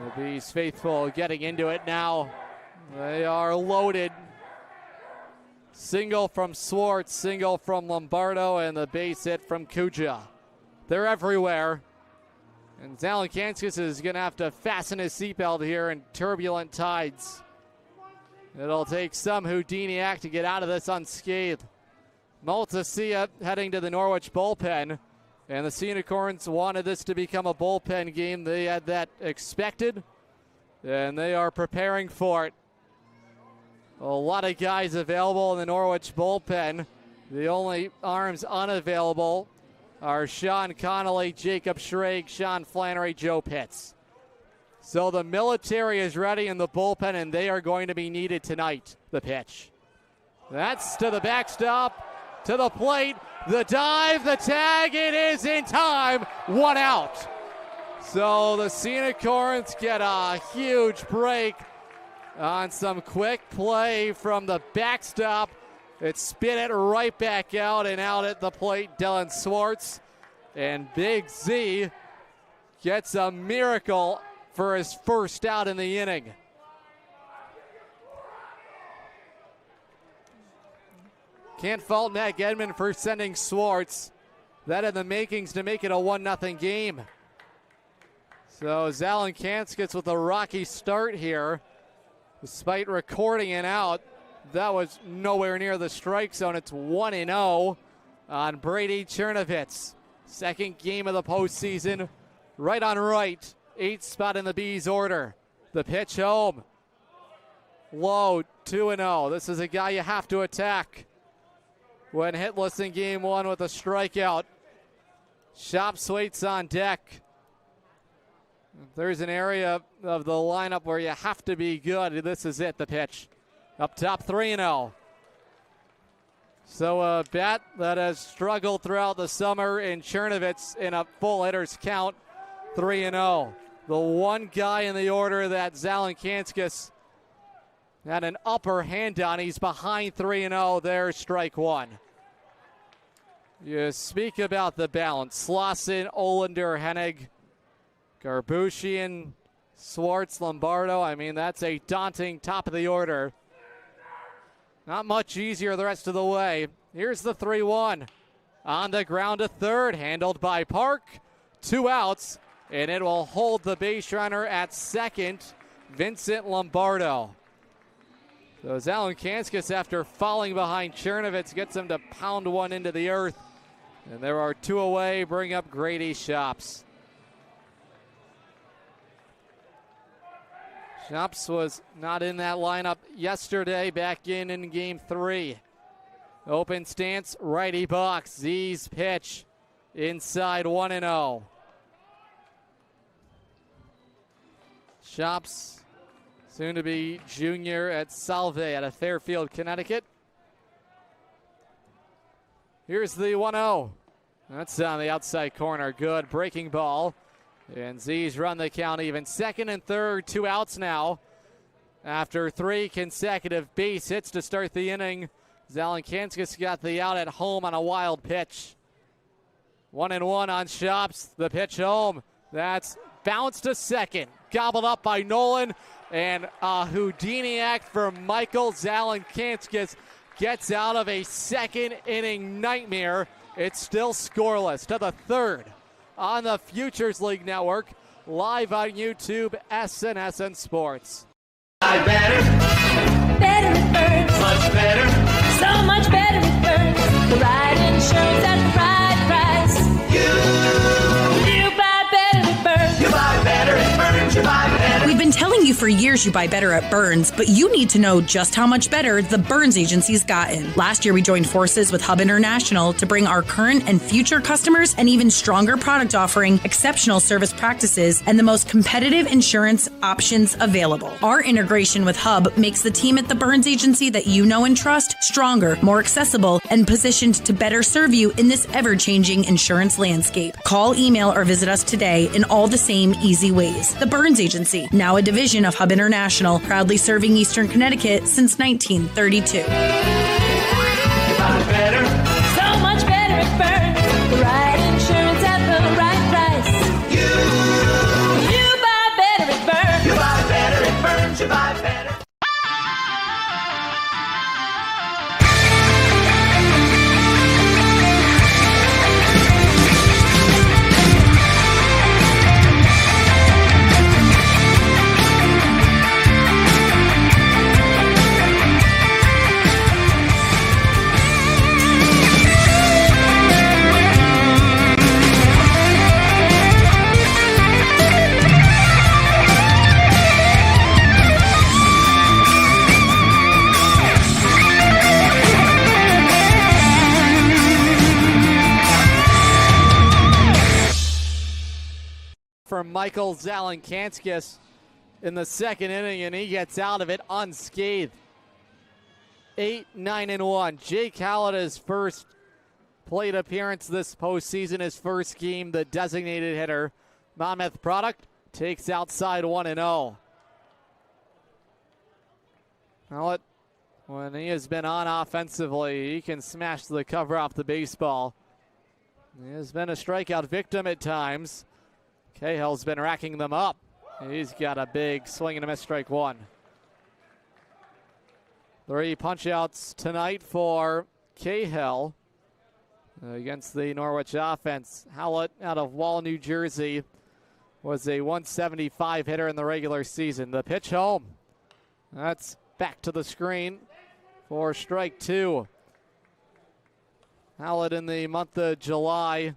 the Bees faithful getting into it now. They are loaded. Single from Swartz, single from Lombardo, and the base hit from Kuja. They're everywhere. And Zalenkanskis is going to have to fasten his seatbelt here in turbulent tides. It'll take some Houdiniac to get out of this unscathed. Maltasia heading to the Norwich bullpen. And the Unicorns wanted this to become a bullpen game. They had that expected. And they are preparing for it. A lot of guys available in the Norwich bullpen. The only arms unavailable are Sean Connolly, Jacob Schrage, Sean Flannery, Joe Pitts. So the military is ready in the bullpen, and they are going to be needed tonight. The pitch. That's to the backstop, to the plate, the dive, the tag. It is in time. 1 out. So the Unicorns get a huge break on some quick play from the backstop. It spit it right back out, and out at the plate, Dylan Swartz. And Big Z gets a miracle for his first out in the inning. Can't fault Matt Edmond for sending Swartz. That had the makings to make it a 1-0 game. So Zalenkanskis with a rocky start here. Despite recording an out, that was nowhere near the strike zone. It's 1-0 on Brady Chernovitz. Second game of the postseason. Right on right. 8th spot in the Bees order. The pitch home. Low, 2-0. This is a guy you have to attack. When hitless in game 1 with a strikeout. Shops waits on deck. There's an area of the lineup where you have to be good. This is it, the pitch. Up top, 3-0. So a bat that has struggled throughout the summer in Chernovitz in a full hitters count, 3-0. The one guy in the order that Zalenkanskis had an upper hand on. He's behind 3-0. There's strike 1. You speak about the balance. Slauson, Olander, Hennig, Garbushian, Swartz, Lombardo. I mean, that's a daunting top of the order. Not much easier the rest of the way. Here's the 3-1. On the ground to third, handled by Park. 2 outs, and it will hold the base runner at second, Vincent Lombardo. So Zalenkanskis, after falling behind Chernovitz, gets him to pound one into the earth. And there are 2 away, bring up Grady Shops. Shops was not in that lineup yesterday, back in game 3. Open stance, righty box. Z's pitch inside 1-0. Shops, soon to be junior at Salve out of Fairfield, Connecticut. Here's the 1-0. That's on the outside corner. Good breaking ball. And Z's run the count even. Second and third, 2 outs now. After 3 consecutive base hits to start the inning, Zalenkanskis got the out at home on a wild pitch. 1-1 on Shops. The pitch home. That's bounced to second. Gobbled up by Nolan. And a Houdiniac for Michael Zalenkanskis gets out of a second inning nightmare. It's still scoreless to the third. On the Futures League Network, live on YouTube, SNSN Sports. Better it burns. Much better. So much better it burns. The right insurance at the right price. You buy better it burns. You buy better it burns. You buy better. We've been telling you for years you buy better at Burns, but you need to know just how much better the Burns Agency's gotten. Last year, we joined forces with Hub International to bring our current and future customers an even stronger product offering, exceptional service practices, and the most competitive insurance options available. Our integration with Hub makes the team at the Burns Agency that you know and trust stronger, more accessible, and positioned to better serve you in this ever-changing insurance landscape. Call, email, or visit us today in all the same easy ways. The Burns Agency, now a division of Hub International, proudly serving Eastern Connecticut since 1932. Better. So much better at Burns. The right insurance at the right price. You buy better at Burns. You buy better at Burns. You buy better. For Michael Zalenkanskis in the second inning, and he gets out of it unscathed. 8-9-1. Jake Hallett, his first plate appearance this postseason, his first game, the designated hitter. Monmouth product takes outside 1-0. Hallett, when he has been on offensively, he can smash the cover off the baseball. He has been a strikeout victim at times. Cahill's been racking them up. He's got a big swing and a miss, strike one. 3 punch-outs tonight for Cahill against the Norwich offense. Hallett out of Wall, New Jersey, was a 175 hitter in the regular season. The pitch home. That's back to the screen for strike 2. Hallett in the month of July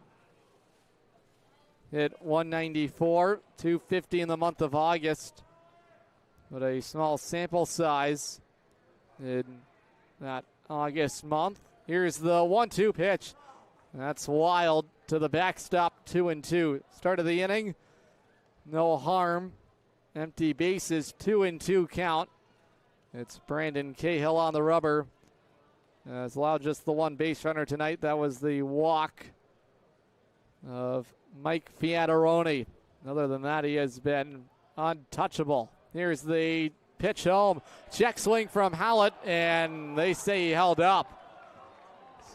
hit 194, 250 in the month of August, but a small sample size in that August month. Here's the 1-2 pitch. That's wild to the backstop, 2-2. Start of the inning, no harm. Empty bases, 2-2 count. It's Brandon Cahill on the rubber. Has allowed just the one base runner tonight. That was the walk of Mike Fiataroni. Other than that, he has been untouchable. Here's the pitch home. Check swing from Hallett, and they say he held up.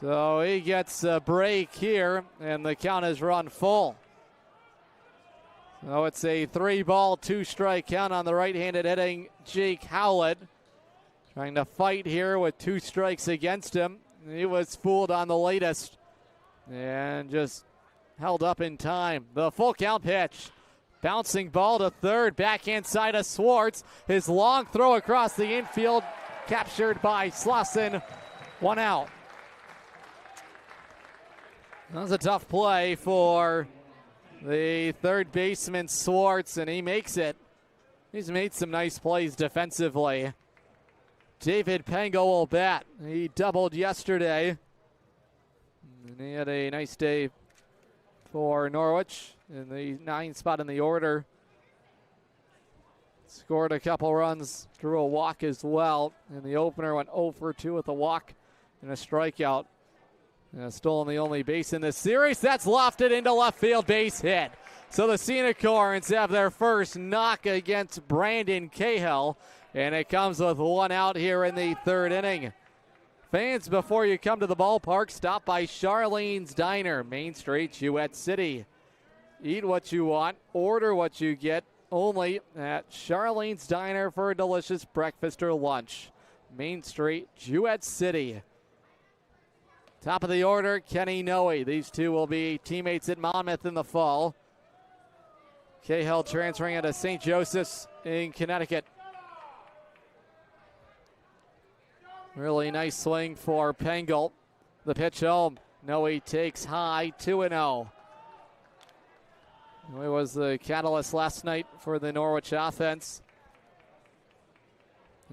So he gets a break here, and the count is run full. So it's a 3-ball, 2-strike count on the right-handed hitting Jake Howlett. Trying to fight here with 2 strikes against him. He was fooled on the latest and just held up in time. The full count pitch. Bouncing ball to third, backhand side of Swartz. His long throw across the infield, captured by Slauson. 1 out. That was a tough play for the third baseman Swartz, and he makes it. He's made some nice plays defensively. David Pango will bat. He doubled yesterday, and he had a nice day for Norwich in the 9th spot in the order. Scored a couple runs, drew a walk as well. In the opener, went 0 for 2 with a walk and a strikeout. Stolen the only base in this series. That's lofted into left field, base hit. So the Scenicorns have their first knock against Brandon Cahill, and it comes with 1 out here in the 3rd inning. Fans, before you come to the ballpark, stop by Charlene's Diner, Main Street, Jewett City. Eat what you want, order what you get, only at Charlene's Diner for a delicious breakfast or lunch. Main Street, Jewett City. Top of the order, Kenny Noe. These two will be teammates at Monmouth in the fall. Cahill transferring into St. Joseph's in Connecticut. Really nice swing for Pengel. The pitch home. Noe takes high, 2-0. Noe was the catalyst last night for the Norwich offense.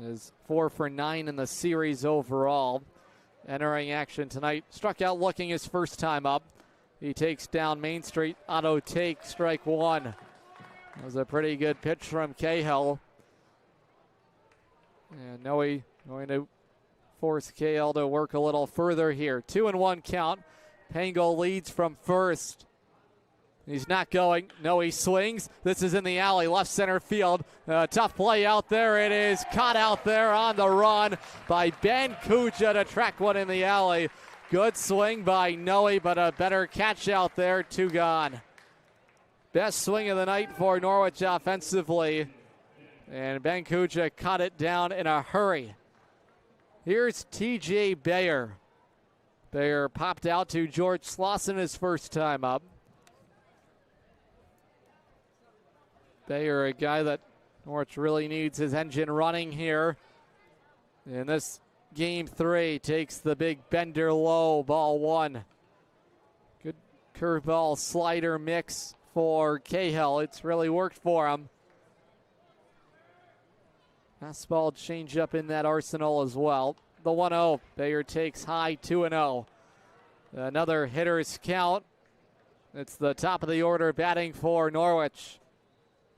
is 4 for 9 in the series overall. Entering action tonight, struck out looking his first time up. He takes down Main Street. Auto take, strike one. That was a pretty good pitch from Cahill. And Noe going to force Cahill to work a little further here. 2-1 count. Pango leads from first. He's not going. No, he swings. This is in the alley, left center field. Tough play out there. It is caught out there on the run by Ben Kuja to track one in the alley. Good swing by Noe, but a better catch out there. 2 gone. Best swing of the night for Norwich offensively. And Ben Kuja caught it down in a hurry. Here's TJ Bayer. Bayer popped out to George Slauson his first time up. Bayer, a guy that Norwich really needs his engine running here. In this game 3, takes the big bender low, ball 1. Good curveball slider mix for Cahill. It's really worked for him. Fastball changeup in that arsenal as well. The 1-0. Bayer takes high, 2-0. Another hitter's count. It's the top of the order batting for Norwich.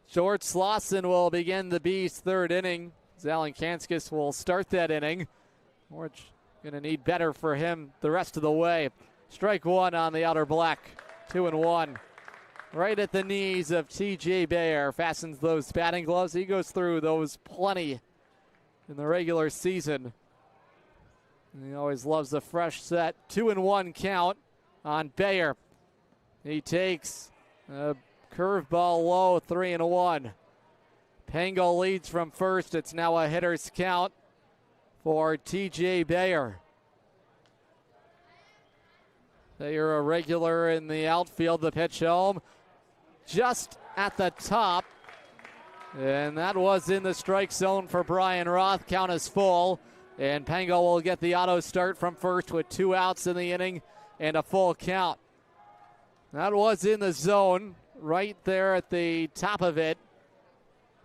George Slauson will begin the Bees' third inning. Zalin Kanskis will start that inning. Norwich going to need better for him the rest of the way. Strike one on the outer black. 2-1. Right at the knees of TJ Bayer. Fastens those batting gloves. He goes through those plenty in the regular season. And he always loves a fresh set. 2-1 count on Bayer. He takes a curveball low, 3-1. Pango leads from first. It's now a hitter's count for TJ Bayer. Bayer a regular in the outfield. The pitch home just at the top. And that was in the strike zone for Brian Roth. Count is full. And Pango will get the auto start from first with 2 outs in the inning and a full count. That was in the zone right there at the top of it.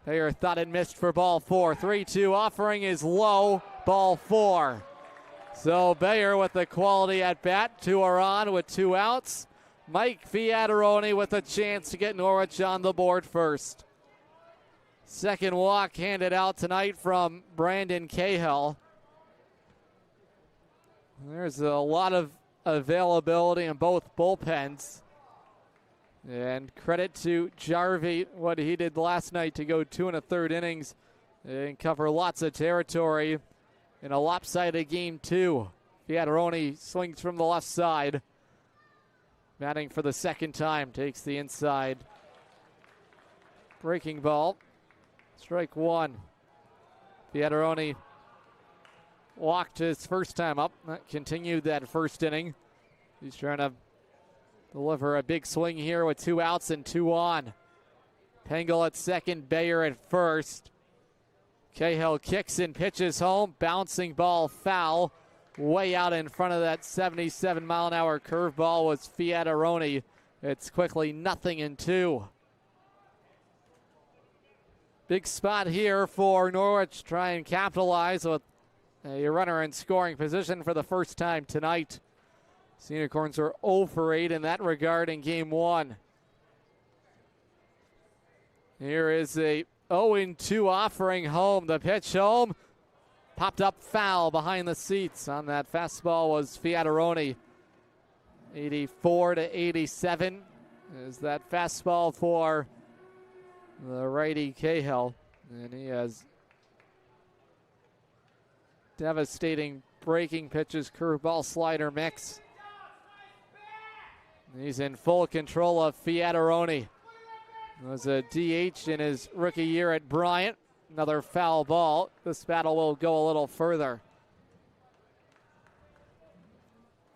Bayer thought it missed for ball 4. 3-2 offering is low, ball 4. So Bayer with the quality at bat. 2 are on with 2 outs. Mike Fiataroni with a chance to get Norwich on the board first. Second walk handed out tonight from Brandon Cahill. There's a lot of availability in both bullpens. And credit to Jarvie, what he did last night to go 2 1/3 innings and cover lots of territory in a lopsided game 2. Fiataroni swings from the left side. Batting for the second time, takes the inside. Breaking ball. Strike 1. Fiataroni walked his first time up. Continued that first inning. He's trying to deliver a big swing here with 2 outs and 2 on. Pango at second, Bayer at first. Cahill kicks and pitches home. Bouncing ball foul. Way out in front of that 77-mile-an-hour curveball was Fiataroni. It's quickly 0-2. Big spot here for Norwich. Try and capitalize with a runner in scoring position for the first time tonight. Unicorns are 0 for 8 in that regard in game 1. Here is a 0-2 offering home. The pitch home. Popped up foul behind the seats on that fastball was Fiataroni. 84-87 is that fastball for the righty Cahill. And he has devastating breaking pitches, curveball slider mix. He's in full control of Fiataroni. Was a DH in his rookie year at Bryant. Another foul ball. This battle will go a little further.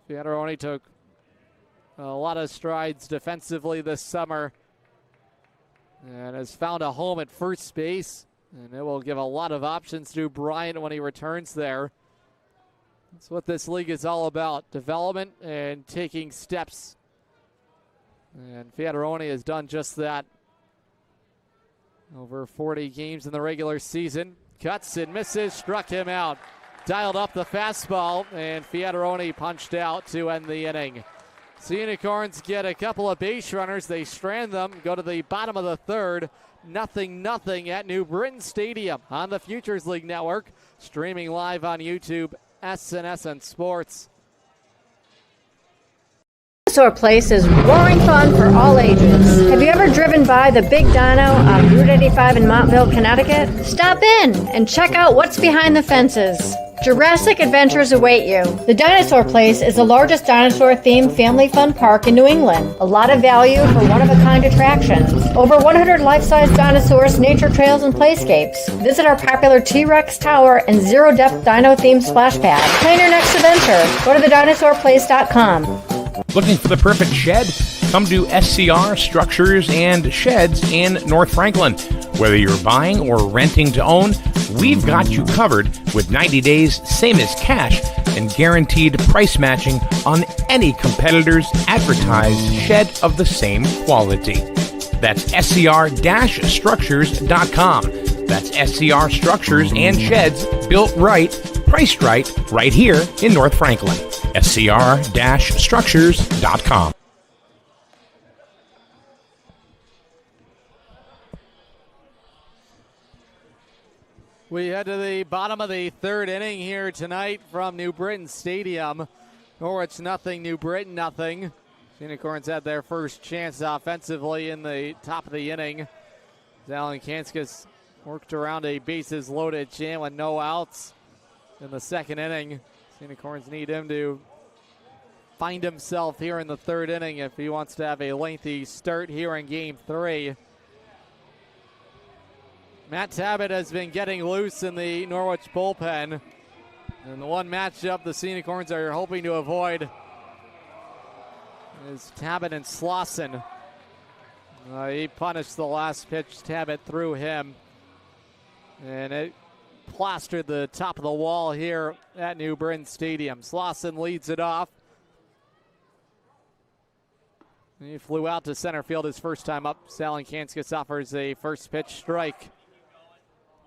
Fiataroni took a lot of strides defensively this summer and has found a home at first base. And it will give a lot of options to Bryant when he returns there. That's what this league is all about, development and taking steps. And Fiataroni has done just that. Over 40 games in the regular season. cuts and misses, struck him out. Dialed up the fastball, and Fiataroni punched out to end the inning. So Unicorns get a couple of base runners. They strand them, go to the bottom of the third. 0-0 at New Britain Stadium on the Futures League Network. Streaming live on YouTube, SNSN Sports. Dinosaur Place is roaring fun for all ages. Have you ever driven by the Big Dino on Route 85 in Montville, Connecticut? Stop in and check out what's behind the fences. Jurassic adventures await you. The Dinosaur Place is the largest dinosaur-themed family fun park in New England. A lot of value for one-of-a-kind attractions. Over 100 life-size dinosaurs, nature trails, and playscapes. Visit our popular T-Rex Tower and zero-depth dino-themed splash pad. Plan your next adventure. Go to thedinosaurplace.com. Looking for the perfect shed? Come to SCR Structures and Sheds in North Franklin. Whether you're buying or renting to own, we've got you covered with 90 days, same as cash, and guaranteed price matching on any competitor's advertised shed of the same quality. That's scr-structures.com. That's SCR Structures and Sheds, built right, priced right here in North Franklin. scr-structures.com. We head to the bottom of the third inning here tonight from New Britain Stadium. Norwich 0, New Britain 0. Unicorns had their first chance offensively in the top of the inning. Alan Kanskis worked around a bases loaded jam with no outs in the second inning. Unicorns need him to find himself here in the third inning if he wants to have a lengthy start here in Game 3. Matt Tabbitt has been getting loose in the Norwich bullpen. And the one matchup the Unicorns are hoping to avoid is Tabbitt and Slauson. He punished the last pitch. Tabbitt threw him. And it plastered the top of the wall here at New Britain Stadium. Slauson leads it off. He flew out to center field his first time up. Alan Kanskis offers a first pitch strike.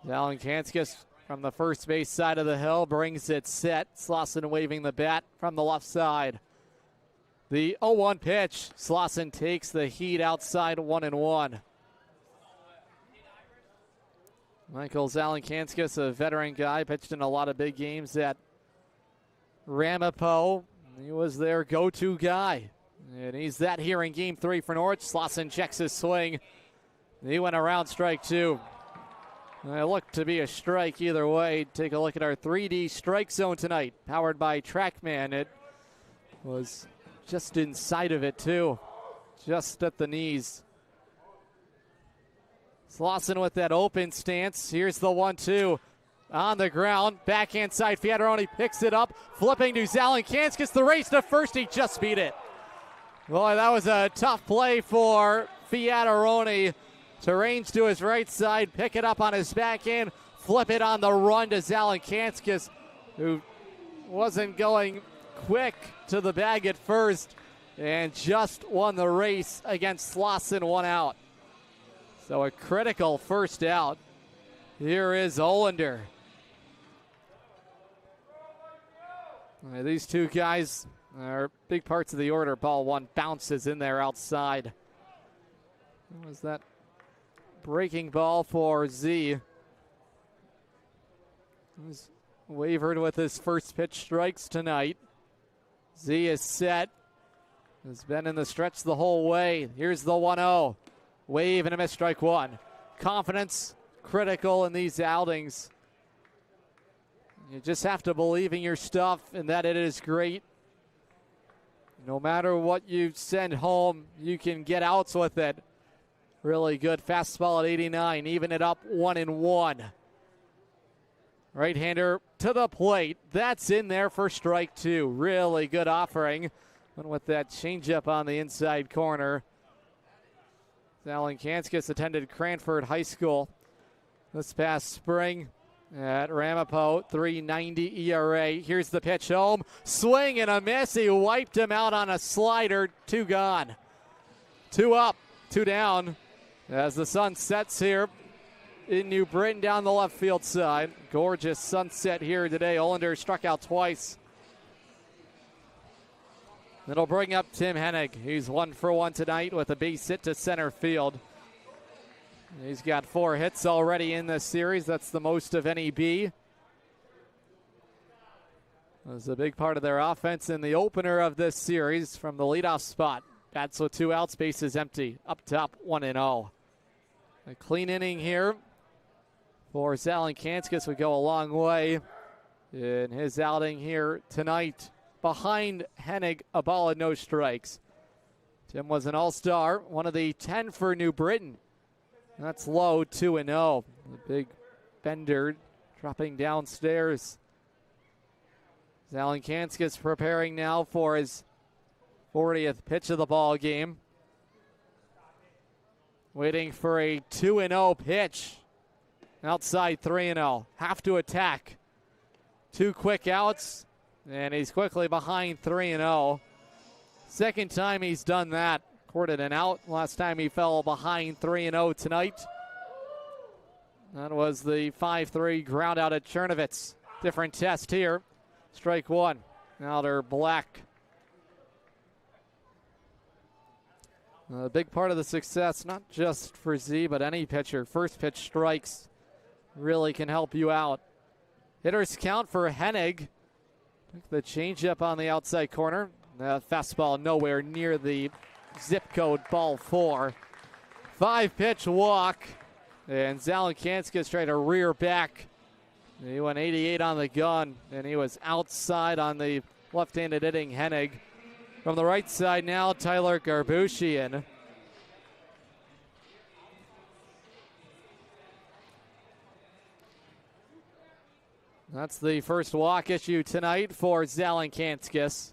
Alan Kanskis from the first base side of the hill brings it set. Slauson waving the bat from the left side. The 0-1 pitch. Slauson takes the heat outside 1-1. Michael Alan Kanskis, a veteran guy, pitched in a lot of big games at Ramapo. He was their go-to guy. And he's that here in Game 3 for Norwich. Slauson checks his swing. He went around strike 2. It looked to be a strike either way. Take a look at our 3D strike zone tonight, powered by TrackMan. It was just inside of it, too, just at the knees. Slauson with that open stance. Here's the 1-2 on the ground. Backhand side, Fiataroni picks it up, flipping to Alan Kanskis. The race to first, he just beat it. Boy, that was a tough play for Fiataroni to range to his right side, pick it up on his backhand, flip it on the run to Alan Kanskis, who wasn't going quick to the bag at first and just won the race against Slauson, 1 out. So a critical first out. Here is Olander. These two guys are big parts of the order. Ball 1 bounces in there outside. What was that? Breaking ball for Z. He's wavered with his first pitch strikes tonight. Z is set. Has been in the stretch the whole way. Here's the 1-0. Wave and a miss, strike 1. Confidence critical in these outings. You just have to believe in your stuff and that it is great. No matter what you send home, you can get outs with it. Really good fastball at 89, even it up 1-1. Right-hander to the plate. That's in there for strike 2. Really good offering. And with that changeup on the inside corner. Alan Kanskis attended Cranford High School this past spring at Ramapo. 3.90 ERA. Here's the pitch home. Swing and a miss. He wiped him out on a slider. 2 gone. 2 up, 2 down. As the sun sets here in New Britain down the left field side. Gorgeous sunset here today. Olander struck out twice. It'll bring up Tim Hennig. He's 1 for 1 tonight with a base hit to center field. He's got 4 hits already in this series. That's the most of NEB. Was a big part of their offense in the opener of this series from the leadoff spot. Bats with 2 outs, bases empty. Up top, 1-0. A clean inning here for Zalenkanskis would go a long way in his outing here tonight. Behind Hennig, a ball and no strikes. Tim was an all-star, one of the 10 for New Britain. That's low, 2-0. The big bender dropping downstairs. Zalenkanskis preparing now for his 40th pitch of the ball game. Waiting for a 2-0 pitch. Outside 3-0. Have to attack. 2 quick outs, and he's quickly behind 3-0. Second time he's done that. Recorded an out. Last time he fell behind 3-0 tonight. That was the 5-3 ground out at Chernovitz. Different test here. Strike 1. Outer Black. A big part of the success, not just for Z, but any pitcher. First pitch strikes really can help you out. Hitters count for Hennig. Took the changeup on the outside corner. Fastball nowhere near the zip code, ball 4. 5-pitch walk. And Zalenkanskis tried to rear back. He went 88 on the gun, and he was outside on the left-handed hitting Hennig. From the right side now, Tyler Garbushian. That's the first walk issue tonight for Zalenkanskis.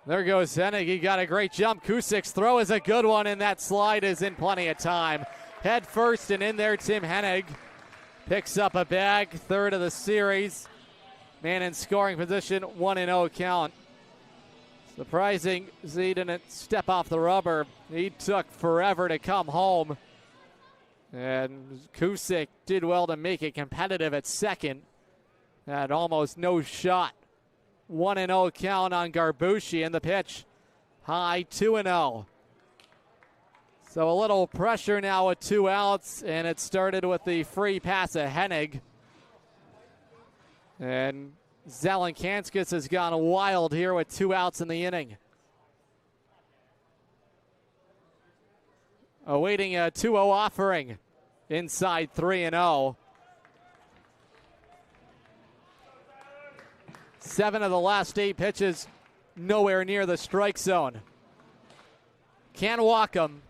There goes Hennig. He got a great jump. Kusik's throw is a good one, and that slide is in plenty of time. Head first, and in there, Tim Hennig picks up a bag. Third of the series. Man in scoring position, 1-0 count. Surprising, Z didn't step off the rubber. He took forever to come home. And Kusik did well to make it competitive at second. Had almost no shot. 1-0 count on Garbushi, and the pitch high, 2-0. So a little pressure now with 2 outs, and it started with the free pass of Hennig. And Zalenkanskis has gone wild here with 2 outs in the inning. Awaiting a 2-0 offering inside 3-0. 7 of the last 8 pitches nowhere near the strike zone. Can't walk him.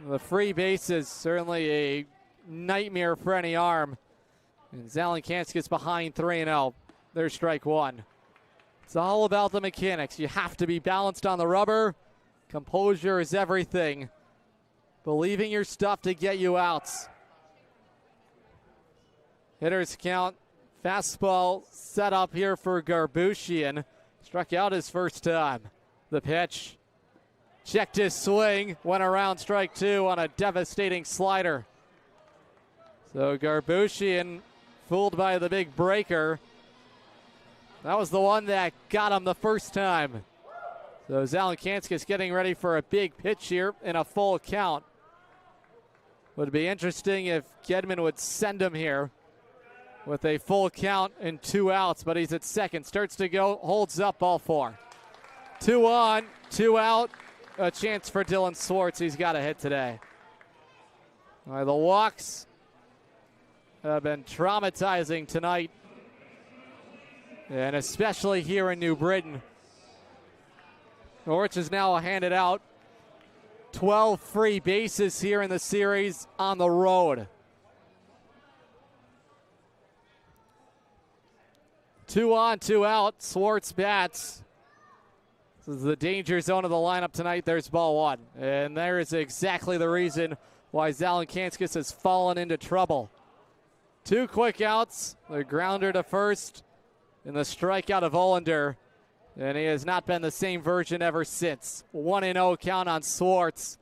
The free base is certainly a nightmare for any arm. And Zalenkanskis behind 3-0. There's strike 1. It's all about the mechanics. You have to be balanced on the rubber. Composure is everything. Believing your stuff to get you outs. Hitters count. Fastball set up here for Garbushian. Struck out his first time. The pitch. Checked his swing. Went around strike 2 on a devastating slider. So Garbushian fooled by the big breaker. That was the one that got him the first time. So Zalenkanskis getting ready for a big pitch here in a full count. Would be interesting if Gedman would send him here with a full count and 2 outs, but he's at second. Starts to go, holds up, ball 4. 2 on, 2 out. A chance for Dylan Swartz. He's got a hit today. All right, the walks have been traumatizing tonight, and especially here in New Britain. Norwich is now handed out 12 free bases here in the series on the road. 2 on, 2 out. Swartz bats. This is the danger zone of the lineup tonight. There's ball 1. And there is exactly the reason why Zalenkanskis has fallen into trouble. 2 quick outs. The grounder to first. And the strikeout of Olander. And he has not been the same version ever since. 1-0 count on Swartz.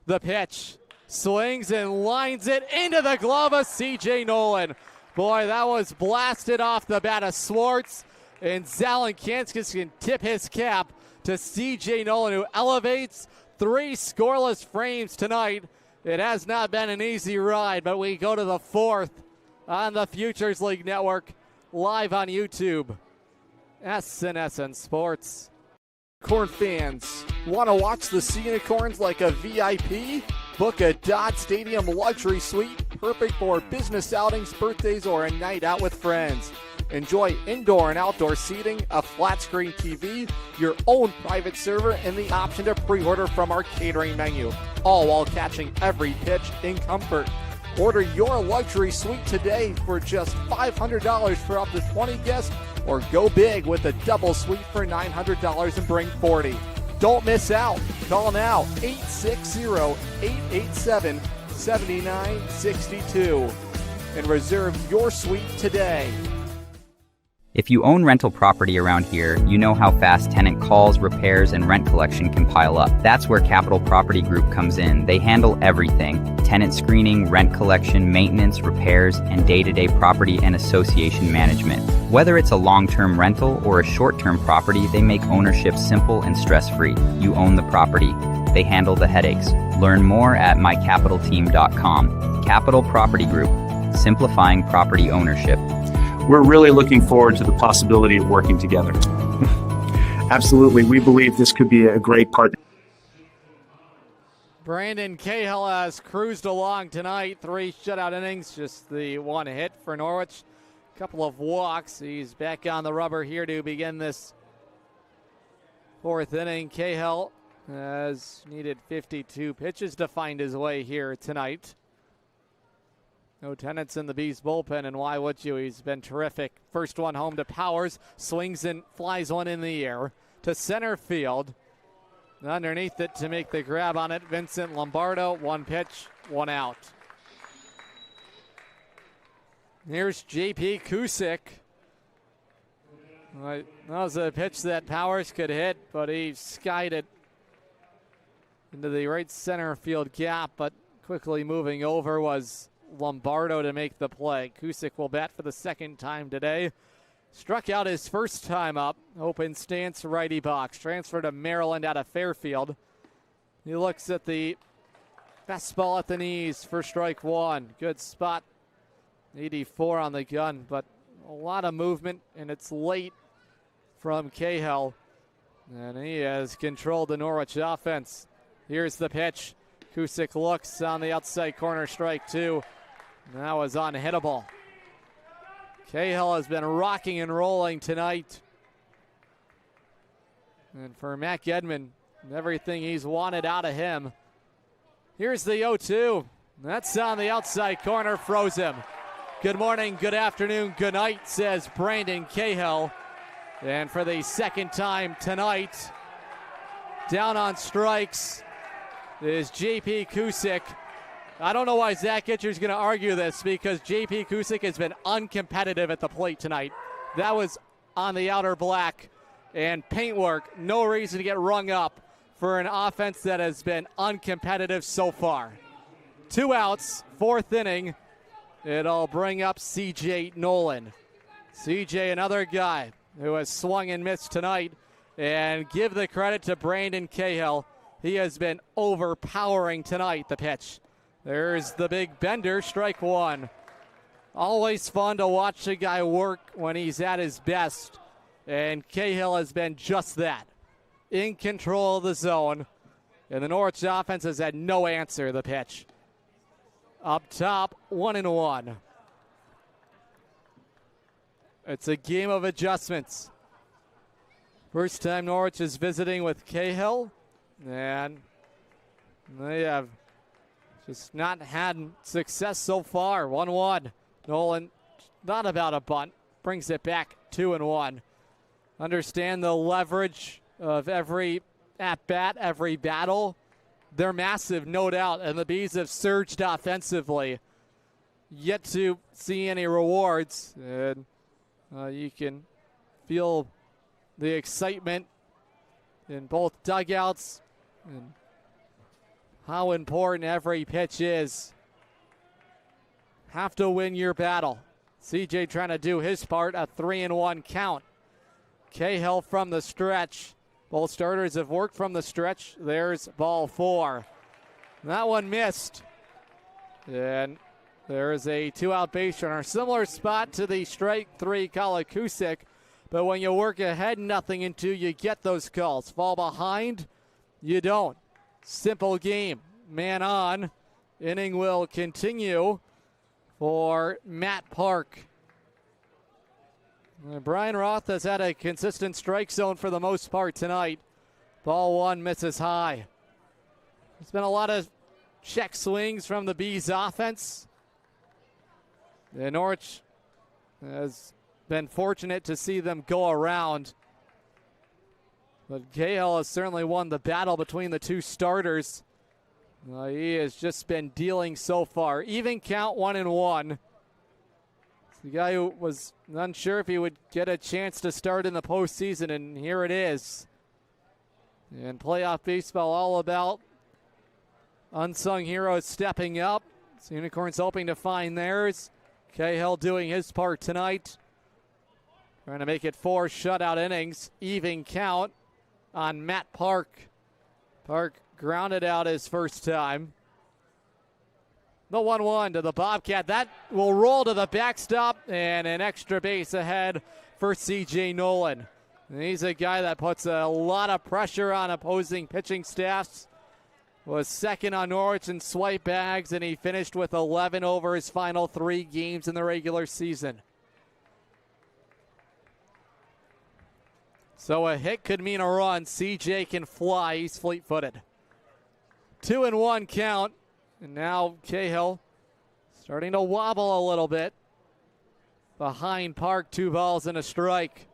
The pitch. swings and lines it into the glove of C.J. Nolan. Boy, that was blasted off the bat of Swartz, and Zalenkanskis can tip his cap to C.J. Nolan, who elevates 3 scoreless frames tonight. It has not been an easy ride, but we go to the 4th on the Futures League Network, live on YouTube. SNSN Sports. Corn fans, want to watch the Unicorns like a VIP? Book a Dodd Stadium luxury suite, perfect for business outings, birthdays, or a night out with friends. Enjoy indoor and outdoor seating, a flat screen TV, your own private server, and the option to pre-order from our catering menu, all while catching every pitch in comfort. Order your luxury suite today for just $500 for up to 20 guests, or go big with a double suite for $900 and bring 40. Don't miss out. Call now, 860-887-7962, and reserve your suite today. If you own rental property around here, you know how fast tenant calls, repairs, and rent collection can pile up. That's where Capital Property Group comes in. They handle everything: tenant screening, rent collection, maintenance, repairs, and day-to-day property and association management. Whether it's a long-term rental or a short-term property, they make ownership simple and stress-free. You own the property. They handle the headaches. Learn more at mycapitalteam.com. Capital Property Group, simplifying property ownership. We're really looking forward to the possibility of working together. Absolutely. We believe this could be a great partner. Brandon Cahill has cruised along tonight. 3 shutout innings, just the 1 hit for Norwich. A couple of walks. He's back on the rubber here to begin this 4th inning. Cahill has needed 52 pitches to find his way here tonight. No tenants in the Bees bullpen, and why would you? He's been terrific. First one home to Powers, swings and flies one in the air to center field. Underneath it to make the grab on it, Vincent Lombardo. 1 pitch, 1 out. Here's J.P. Kusick. That was a pitch that Powers could hit, but he skied it into the right center field gap, but quickly moving over was Lombardo to make the play. Kusick will bat for the 2nd time today. Struck out his first time up. Open stance righty box. Transfer to Maryland out of Fairfield. He looks at the fastball at the knees for strike 1. Good spot. 84 on the gun, but a lot of movement, and it's late from Cahill. And he has controlled the Norwich offense. Here's the pitch. Kusick looks on the outside corner, strike 2. That was unhittable. Cahill has been rocking and rolling tonight. And for Mac Edmond, everything he's wanted out of him. Here's the 0-2. That's on the outside corner, froze him. Good morning, good afternoon, good night, says Brandon Cahill. And for the 2nd time tonight, down on strikes is J.P. Kusick. I don't know why Zach Itcher's going to argue this, because J.P. Kusick has been uncompetitive at the plate tonight. That was on the outer black, and paintwork, no reason to get rung up for an offense that has been uncompetitive so far. 2 outs, 4th inning. It'll bring up C.J. Nolan. C.J., another guy who has swung and missed tonight, and give the credit to Brandon Cahill. He has been overpowering tonight, the pitch. There's the big bender, strike 1. Always fun to watch a guy work when he's at his best. And Cahill has been just that. In control of the zone. And the Norwich offense has had no answer, the pitch. Up top, 1-1. It's a game of adjustments. First time Norwich is visiting with Cahill. And they have just not had success so far. 1-1. Nolan, not about a bunt. Brings it back 2-1. Understand the leverage of every at-bat, every battle. They're massive, no doubt, and the Bees have surged offensively. Yet to see any rewards. And you can feel the excitement in both dugouts and how important every pitch is. Have to win your battle. CJ trying to do his part, a 3-1 count. Cahill from the stretch. Both starters have worked from the stretch. There's ball 4. That one missed. And there's a 2-out base runner. Similar spot to the strike 3 Kalakusik. But when you work ahead, 0-2, you get those calls. Fall behind, you don't. Simple game. Man on. Inning will continue for Matt Park. Brian Roth has had a consistent strike zone for the most part tonight. Ball 1 misses high. There's been a lot of check swings from the Bees offense. And Norwich has been fortunate to see them go around. But Cahill has certainly won the battle between the two starters. He has just been dealing so far. Even count, 1-1. The guy who was unsure if he would get a chance to start in the postseason, and here it is. And playoff baseball all about unsung heroes stepping up. So Unicorns hoping to find theirs. Cahill doing his part tonight. Trying to make it 4 shutout innings. Even count on Matt Park. Park grounded out his first time. The 1-1 to the Bobcat. That will roll to the backstop, and an extra base ahead for C.J. Nolan. And he's a guy that puts a lot of pressure on opposing pitching staffs. Was second on Norwich in swipe bags, and he finished with 11 over his final 3 games in the regular season. So a hit could mean a run. C.J. can fly. He's fleet-footed. 2-1 count. And now Cahill starting to wobble a little bit. Behind Park, 2 balls and a strike.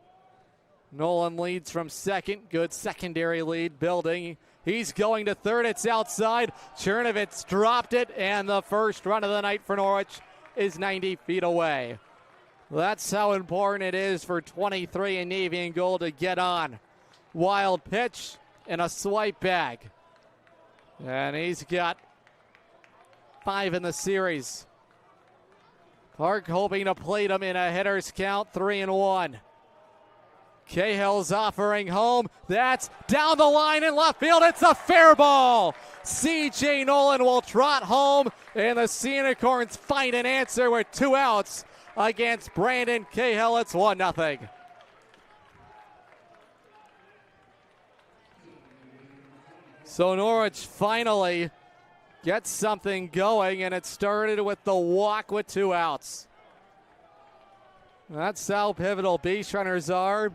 Nolan leads from second. Good secondary lead building. He's going to third. It's outside. Chernovitz dropped it, and the first run of the night for Norwich is 90 feet away. That's how important it is for 23 in Navy and Gold to get on. Wild pitch and a swipe bag. And he's got 5 in the series. Park hoping to plate him in a hitter's count, 3-1. Cahill's offering home. That's down the line in left field. It's a fair ball. C.J. Nolan will trot home, and the Unicorns find an answer with 2 outs against Brandon Cahill. It's 1-0. So Norwich finally gets something going, and it started with the walk with 2 outs. That's how pivotal base runners are,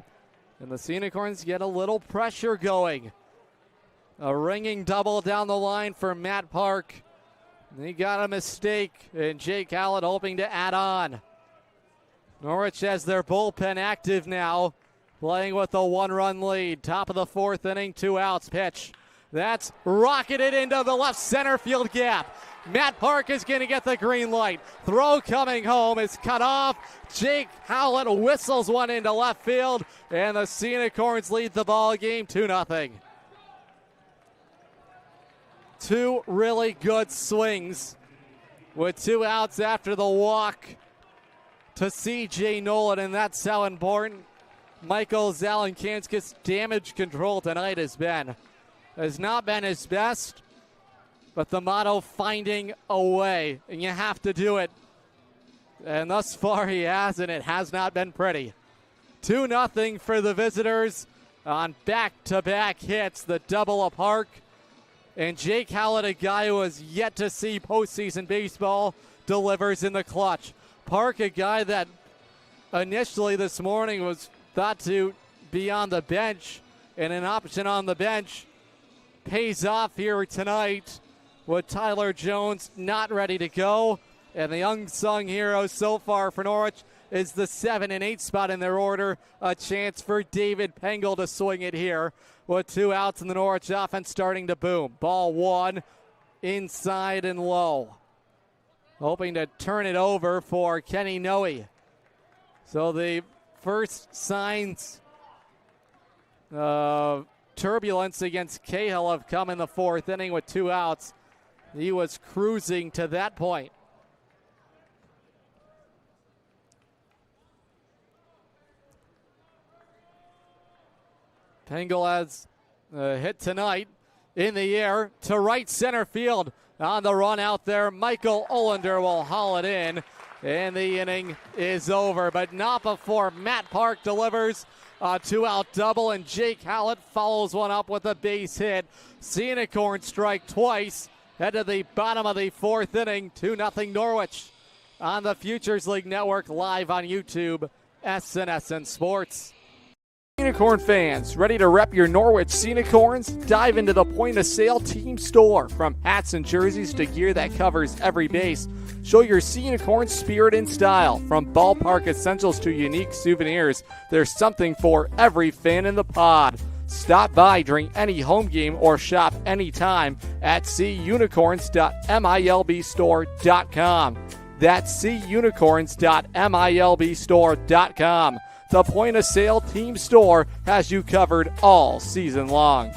and the Unicorns get a little pressure going. A ringing double down the line for Matt Park. He got a mistake, and Jake Hallett hoping to add on. Norwich has their bullpen active now, playing with a 1-run lead. Top of the 4th inning, 2 outs. Pitch. That's rocketed into the left center field gap. Matt Park is going to get the green light. Throw coming home is cut off. Jake Howlett whistles one into left field, and the Unicorns lead the ball game 2-0. 2 really good swings with 2 outs after the walk to C.J. Nolan, and that's how important Michael Zalenkanskis' damage control tonight has been. Has not been his best, but the motto, finding a way, and you have to do it. And thus far he has, and it has not been pretty. 2-0 for the visitors on back-to-back hits, the double of Park. And Jake Hallett, a guy who has yet to see postseason baseball, delivers in the clutch. Park, a guy that initially this morning was thought to be on the bench, and an option on the bench pays off here tonight with Tyler Jones not ready to go. And the unsung hero so far for Norwich is the 7 and 8 spot in their order. A chance for David Pengel to swing it here with 2 outs, and the Norwich offense starting to boom. Ball 1, inside and low. Hoping to turn it over for Kenny Noe. So the first signs of turbulence against Cahill have come in the 4th inning with 2 outs. he was cruising to that point. Pengel has a hit tonight in the air to right center field. On the run out there, Michael Olander will haul it in, and the inning is over. But not before Matt Park delivers a 2-out double, and Jake Hallett follows one up with a base hit. Unicorns strike twice. Head to the bottom of the fourth inning, 2-0 Norwich. On the Futures League Network, live on YouTube, SNSN Sports. Unicorn fans, ready to rep your Norwich Unicorns? Dive into the point-of-sale team store. From hats and jerseys to gear that covers every base, show your Unicorn spirit and style. From ballpark essentials to unique souvenirs, there's something for every fan in the pod. Stop by during any home game or shop anytime at cunicorns.milbstore.com. That's cunicorns.milbstore.com. The point-of-sale team store has you covered all season long.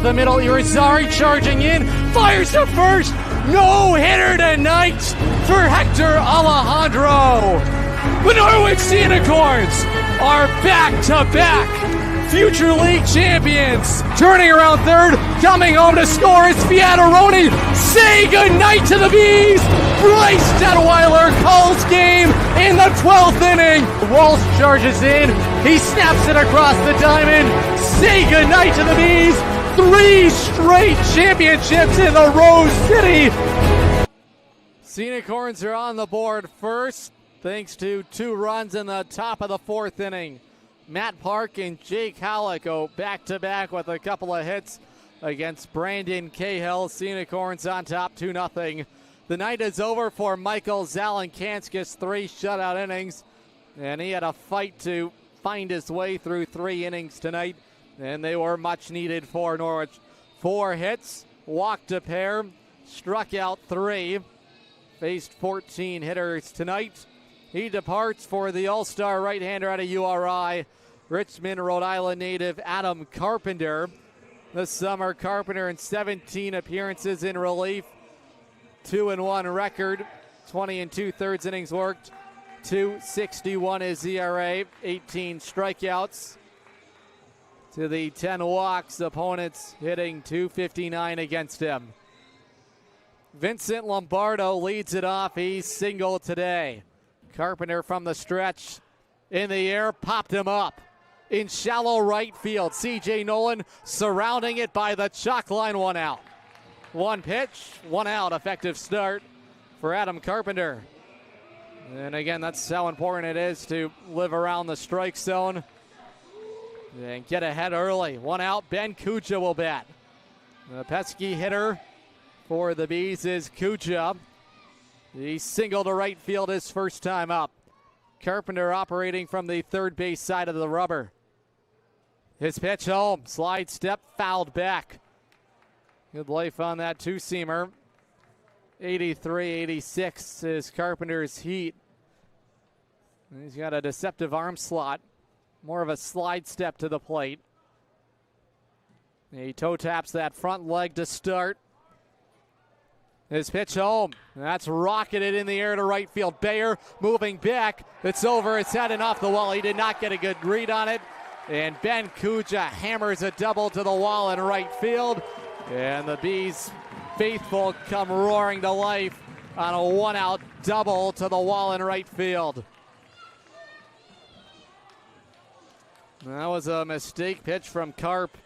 The middle, Irizarry charging in, fires to first, no hitter tonight for Hector Alejandro. The Norwich Unicorns are back-to-back Future League champions. Turning around third, coming home to score is Fiataroni. Say goodnight to the Bees. Bryce Detweiler calls game in the 12th inning. Walsh charges in. He snaps it across the diamond. Say goodnight to the Bees. 3 straight championships in the Rose City. Unicorns are on the board first, thanks to 2 runs in the top of the 4th inning. Matt Park and Jake Hallett go back-to-back with a couple of hits against Brandon Cahill. Unicorns on top 2-0. The night is over for Michael Zalenkanskis, 3 shutout innings, and he had a fight to find his way through 3 innings tonight, and they were much needed for Norwich. 4 hits, walked a pair, struck out 3, faced 14 hitters tonight. He departs for the All-Star right-hander out of URI, Richmond, Rhode Island native Adam Carpenter. This summer, Carpenter in 17 appearances in relief, 2-1 record, 20 2/3 innings worked, 2.61 is ERA, 18 strikeouts to the 10 walks. Opponents hitting .259 against him. Vincent Lombardo leads it off. He's single today. Carpenter from the stretch in the air, popped him up in shallow right field. C.J. Nolan surrounding it by the chalk line, 1 out. 1 pitch, 1 out, effective start for Adam Carpenter. And again, that's how important it is to live around the strike zone and get ahead early. 1 out, Ben Kuja will bat. The pesky hitter for the Bees is Kuja. He singled to right field his first time up. Carpenter operating from the third base side of the rubber. His pitch home, slide step, fouled back. Good life on that 2-seamer. 83-86 is Carpenter's heat. He's got a deceptive arm slot, more of a slide step to the plate. He toe taps that front leg to start. His pitch home. That's rocketed in the air to right field. Bayer moving back. It's over his head and off the wall. He did not get a good read on it. And Ben Kuja hammers a double to the wall in right field. And the Bees faithful come roaring to life on a 1-out double to the wall in right field. That was a mistake pitch from Carp,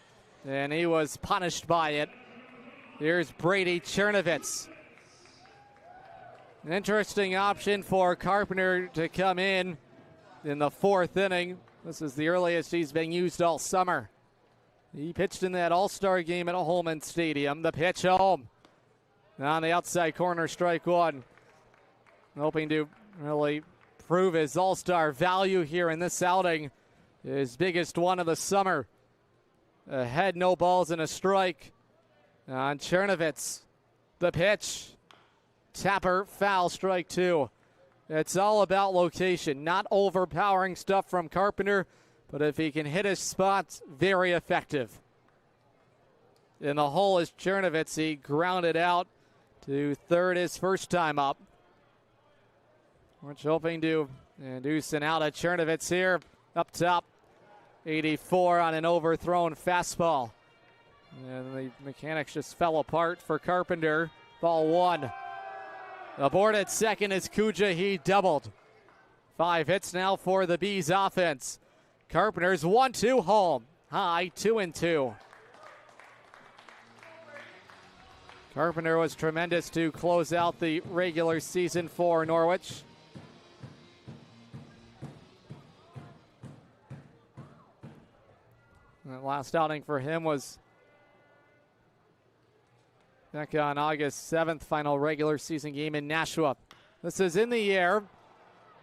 and he was punished by it. Here's Brady Chernovitz. An interesting option for Carpenter to come in the 4th inning. This is the earliest he's been used all summer. He pitched in that All-Star game at Holman Stadium. The pitch home. On the outside corner, strike 1. Hoping to really prove his All-Star value here in this outing. His biggest one of the summer. Ahead, no balls and a strike on Chernovitz. The pitch. Tapper foul, strike 2. It's all about location, not overpowering stuff from Carpenter, but if he can hit his spots, very effective. In the hole is Chernovitz. He grounded out to third his first time up. We're hoping to induce an out of Chernovitz here. Up top, 84 on an overthrown fastball. And the mechanics just fell apart for Carpenter. Ball 1. Aboard at second is Kuja. He doubled. 5 hits now for the Bees offense. Carpenter's 1-2 home. High 2-2. Carpenter was tremendous to close out the regular season for Norwich. That last outing for him was back on August 7th, final regular season game in Nashua. This is in the air.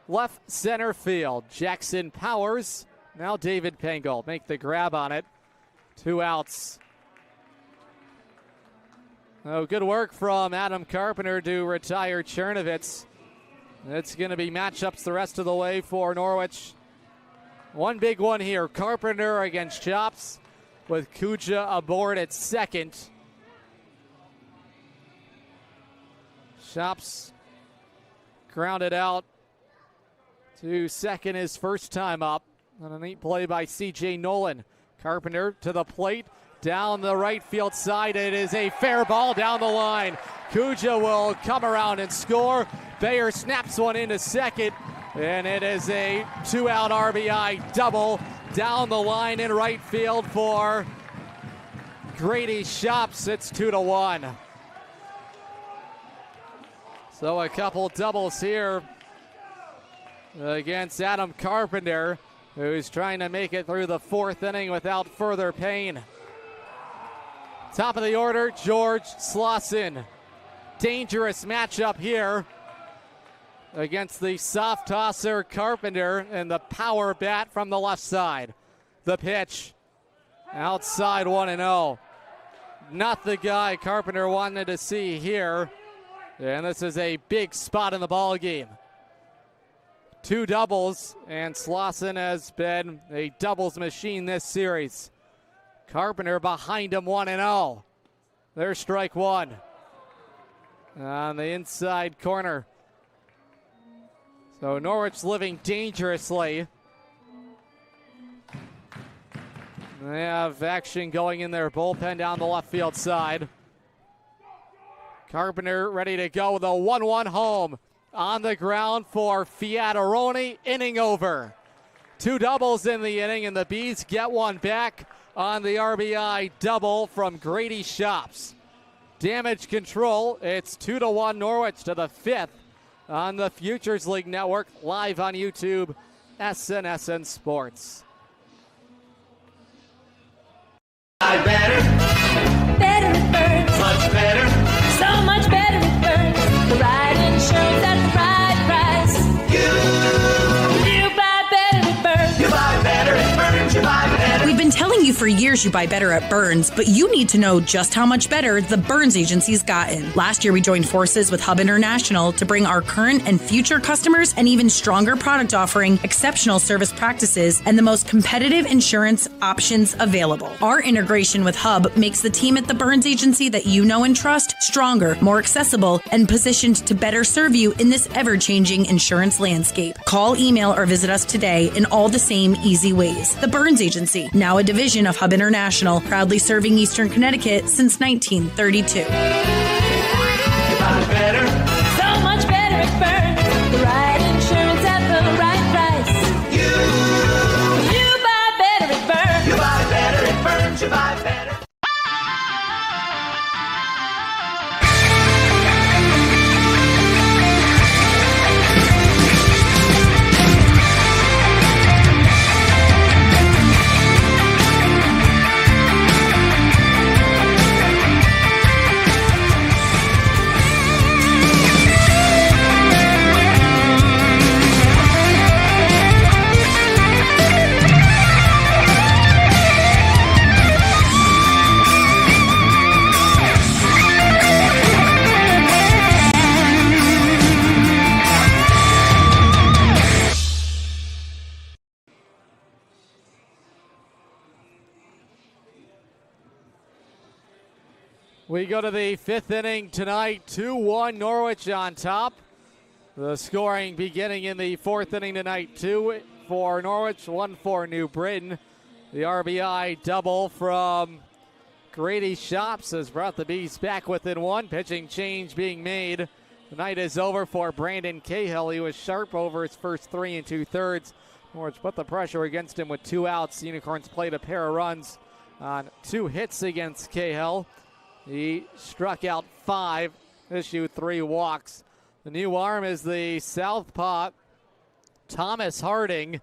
Left center field. Jackson Powers. Now David Pengel make the grab on it. 2 outs. Oh, good work from Adam Carpenter to retire Chernovitz. It's going to be matchups the rest of the way for Norwich. One big one here. Carpenter against Chops with Kuja aboard at second. Chops grounded out to second his first time up. On a neat play by C.J. Nolan. Carpenter to the plate. Down the right field side. It is a fair ball down the line. Kuja will come around and score. Bayer snaps one into second. And it is a 2-out RBI double down the line in right field for Grady Shops. It's 2-1. So a couple doubles here against Adam Carpenter, who's trying to make it through the 4th inning without further pain. Top of the order, George Slauson. Dangerous matchup here against the soft tosser Carpenter and the power bat from the left side. The pitch outside 1-0. Not the guy Carpenter wanted to see here. And this is a big spot in the ball game. 2 doubles, and Slauson has been a doubles machine this series. Carpenter behind him 1-0. There's strike 1. On the inside corner. So Norwich living dangerously. They have action going in their bullpen down the left field side. Carpenter ready to go with a 1-1 home. On the ground for Fiataroni, inning over. 2 doubles in the inning, and the Bees get one back on the RBI double from Grady Shops. Damage control, it's 2-1 Norwich to the 5th on the Futures League Network, live on YouTube, SNSN Sports. Better it burns. Much better. So much better it burns. The right insurance at the right price. You buy better it burns. You buy better, it burns. You buy better. We've been telling you for years you buy better at Burns, but you need to know just how much better the Burns Agency's gotten. Last year, we joined forces with Hub International to bring our current and future customers an even stronger product offering, exceptional service practices, and the most competitive insurance options available. Our integration with Hub makes the team at the Burns Agency that you know and trust stronger, more accessible, and positioned to better serve you in this ever-changing insurance landscape. Call, email, or visit us today in all the same easy ways. The Burns Agency, now a division of Hub International, proudly serving Eastern Connecticut since 1932. You buy better. So much better it burns. The right insurance at the right price. You buy better it burns. You buy better, it burns. You buy better. We go to the fifth inning tonight, 2-1 Norwich on top. The scoring beginning in the fourth inning tonight, 2 for Norwich, 1 for New Britain. The RBI double from Grady Shops has brought the Bees back within 1. Pitching change being made. The night is over for Brandon Cahill. He was sharp over his first 3 2/3. Norwich put the pressure against him with 2 outs. The Unicorns played a pair of runs on 2 hits against Cahill. He struck out 5, issued 3 walks. The new arm is the southpaw, Thomas Harding.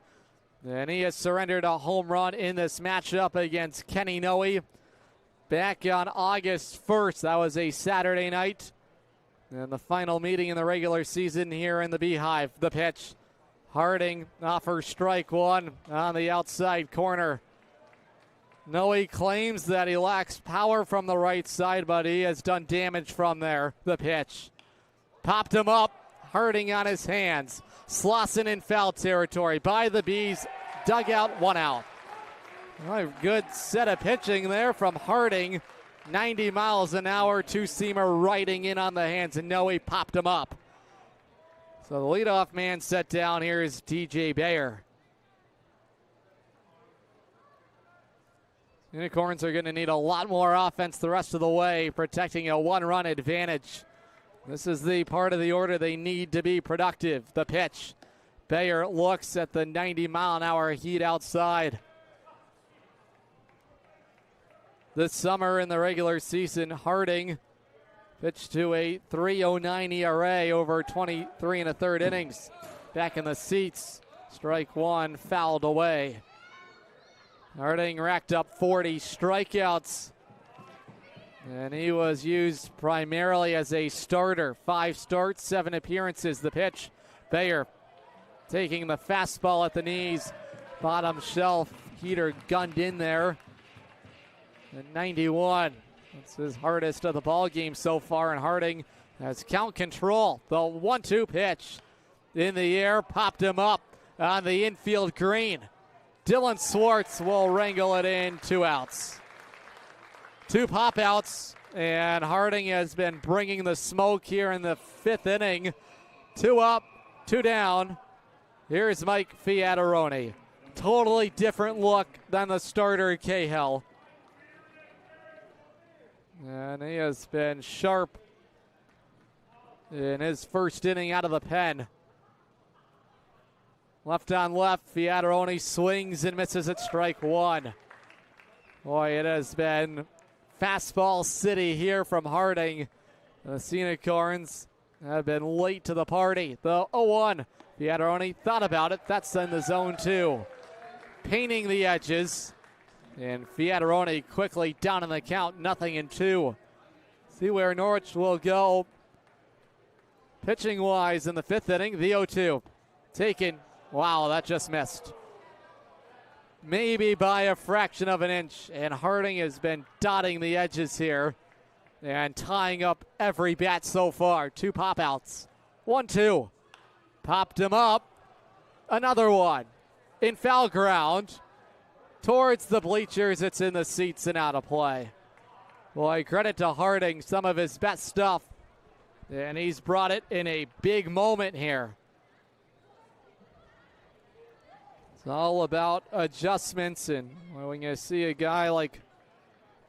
And he has surrendered a home run in this matchup against Kenny Noe back on August 1st. That was a Saturday night. And the final meeting in the regular season here in the Beehive. The pitch. Harding offers strike 1 on the outside corner. Noe claims that he lacks power from the right side, but he has done damage from there. The pitch. Popped him up. Harding on his hands. Slauson in foul territory by the Bees. Dugout, 1 out. Well, a good set of pitching there from Harding. 90 miles an hour, 2-seamer riding in on the hands, and Noe popped him up. So the leadoff man set down here is DJ Bayer. Unicorns are going to need a lot more offense the rest of the way, protecting a 1-run advantage. This is the part of the order they need to be productive. The pitch. Bayer looks at the 90-mile-an-hour heat outside. This summer in the regular season, Harding pitched to a 3.09 ERA over 23 1/3 innings. Back in the seats, strike 1 fouled away. Harding racked up 40 strikeouts, and he was used primarily as a starter. 5 starts, 7 appearances. The pitch, Bayer taking the fastball at the knees. Bottom shelf, heater gunned in there. And 91. That's his hardest of the ball game so far, and Harding has count control. The 1-2 pitch in the air, popped him up on the infield green. Dylan Swartz will wrangle it in, 2 outs. 2 pop outs, and Harding has been bringing the smoke here in the 5th inning. 2 up, 2 down. Here's Mike Fiataroni. Totally different look than the starter Cahill. And he has been sharp in his first inning out of the pen. Left on left, Fiataroni swings and misses at strike 1. Boy, it has been fastball city here from Harding. The Unicorns have been late to the party. The 0-1. Fiataroni thought about it. That's in the zone 2. Painting the edges. And Fiataroni quickly down in the count, 0-2. See where Norwich will go pitching-wise in the 5th inning. The 0-2. Taken. Wow, that just missed. Maybe by a fraction of an inch. And Harding has been dotting the edges here and tying up every bat so far. 2 pop-outs. 1-2. Popped him up. Another one. In foul ground. Towards the bleachers, it's in the seats and out of play. Boy, credit to Harding, some of his best stuff. And he's brought it in a big moment here. It's all about adjustments, and when you see a guy like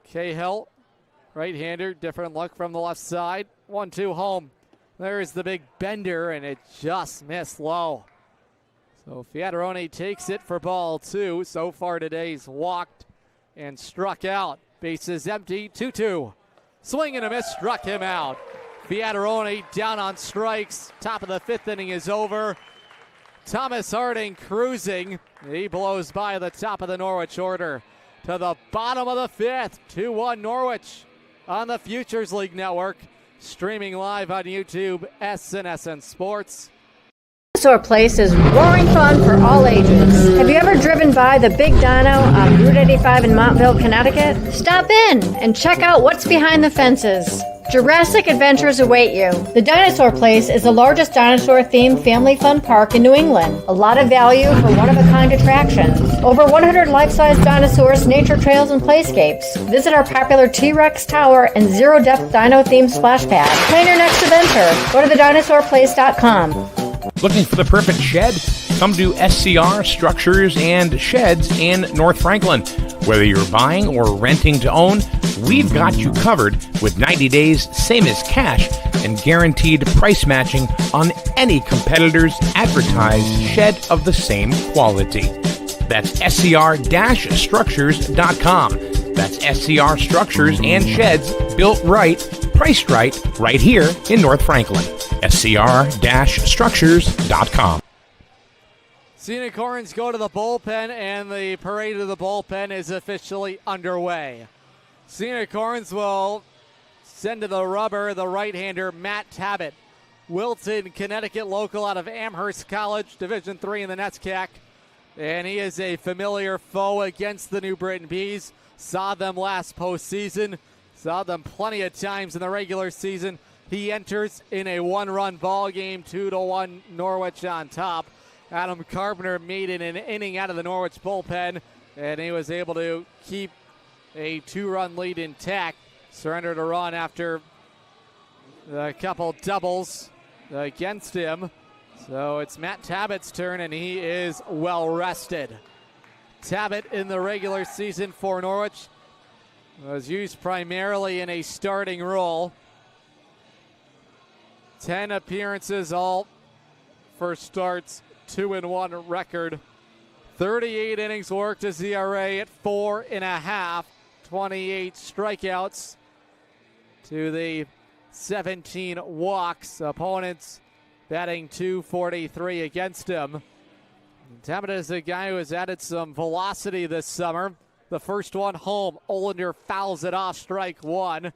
Cahill, right-hander, different look from the left side. 1-2 home. There's the big bender, and it just missed low. So Fiataroni takes it for ball 2. So far today, he's walked and struck out. Bases empty, 2-2. Swing and a miss, struck him out. Fiataroni down on strikes. Top of the 5th inning is over. Thomas Harding cruising. He blows by the top of the Norwich order. To the bottom of the 5th, 2-1 Norwich on the Futures League Network. Streaming live on YouTube, SNSN Sports. Dinosaur Place is roaring fun for all ages. Have you ever driven by the Big Dino on Route 85 in Montville, Connecticut? Stop in and check out what's behind the fences. Jurassic adventures await you. The Dinosaur Place is the largest dinosaur-themed family fun park in New England. A lot of value for one-of-a-kind attractions. Over 100 life-size dinosaurs, nature trails, and playscapes. Visit our popular T-Rex Tower and zero-depth dino-themed splash pad. Plan your next adventure. Go to thedinosaurplace.com. Looking for the perfect shed? Come to SCR Structures and Sheds in North Franklin. Whether you're buying or renting to own, we've got you covered with 90 days, same as cash, and guaranteed price matching on any competitor's advertised shed of the same quality. That's scr-structures.com. That's SCR Structures and Sheds, built right, priced right here in North Franklin. scr-structures.com. Scenic Horns go to the bullpen, and the parade of the bullpen is officially underway. Scenic Horns will send to the rubber the right-hander Matt Tabbitt. Wilton, Connecticut local out of Amherst College, Division III in the NESCAC. And he is a familiar foe against the New Britain Bees. Saw them last postseason. Saw them plenty of times in the regular season. He enters in a one-run ball game, 2-1 Norwich on top. Adam Carpenter made it an inning out of the Norwich bullpen, and he was able to keep a 2-run lead intact. Surrendered a run after a couple doubles against him. So it's Matt Tabbitt's turn, and he is well rested. Tabbitt in the regular season for Norwich was used primarily in a starting role. 10 appearances, all for starts, 2-1 record. 38 innings worked, a ERA at 4.5. 28 strikeouts to the 17 walks. Opponents batting .243 against him. Tabbitt is a guy who has added some velocity this summer. The first one home, Olander fouls it off, strike one.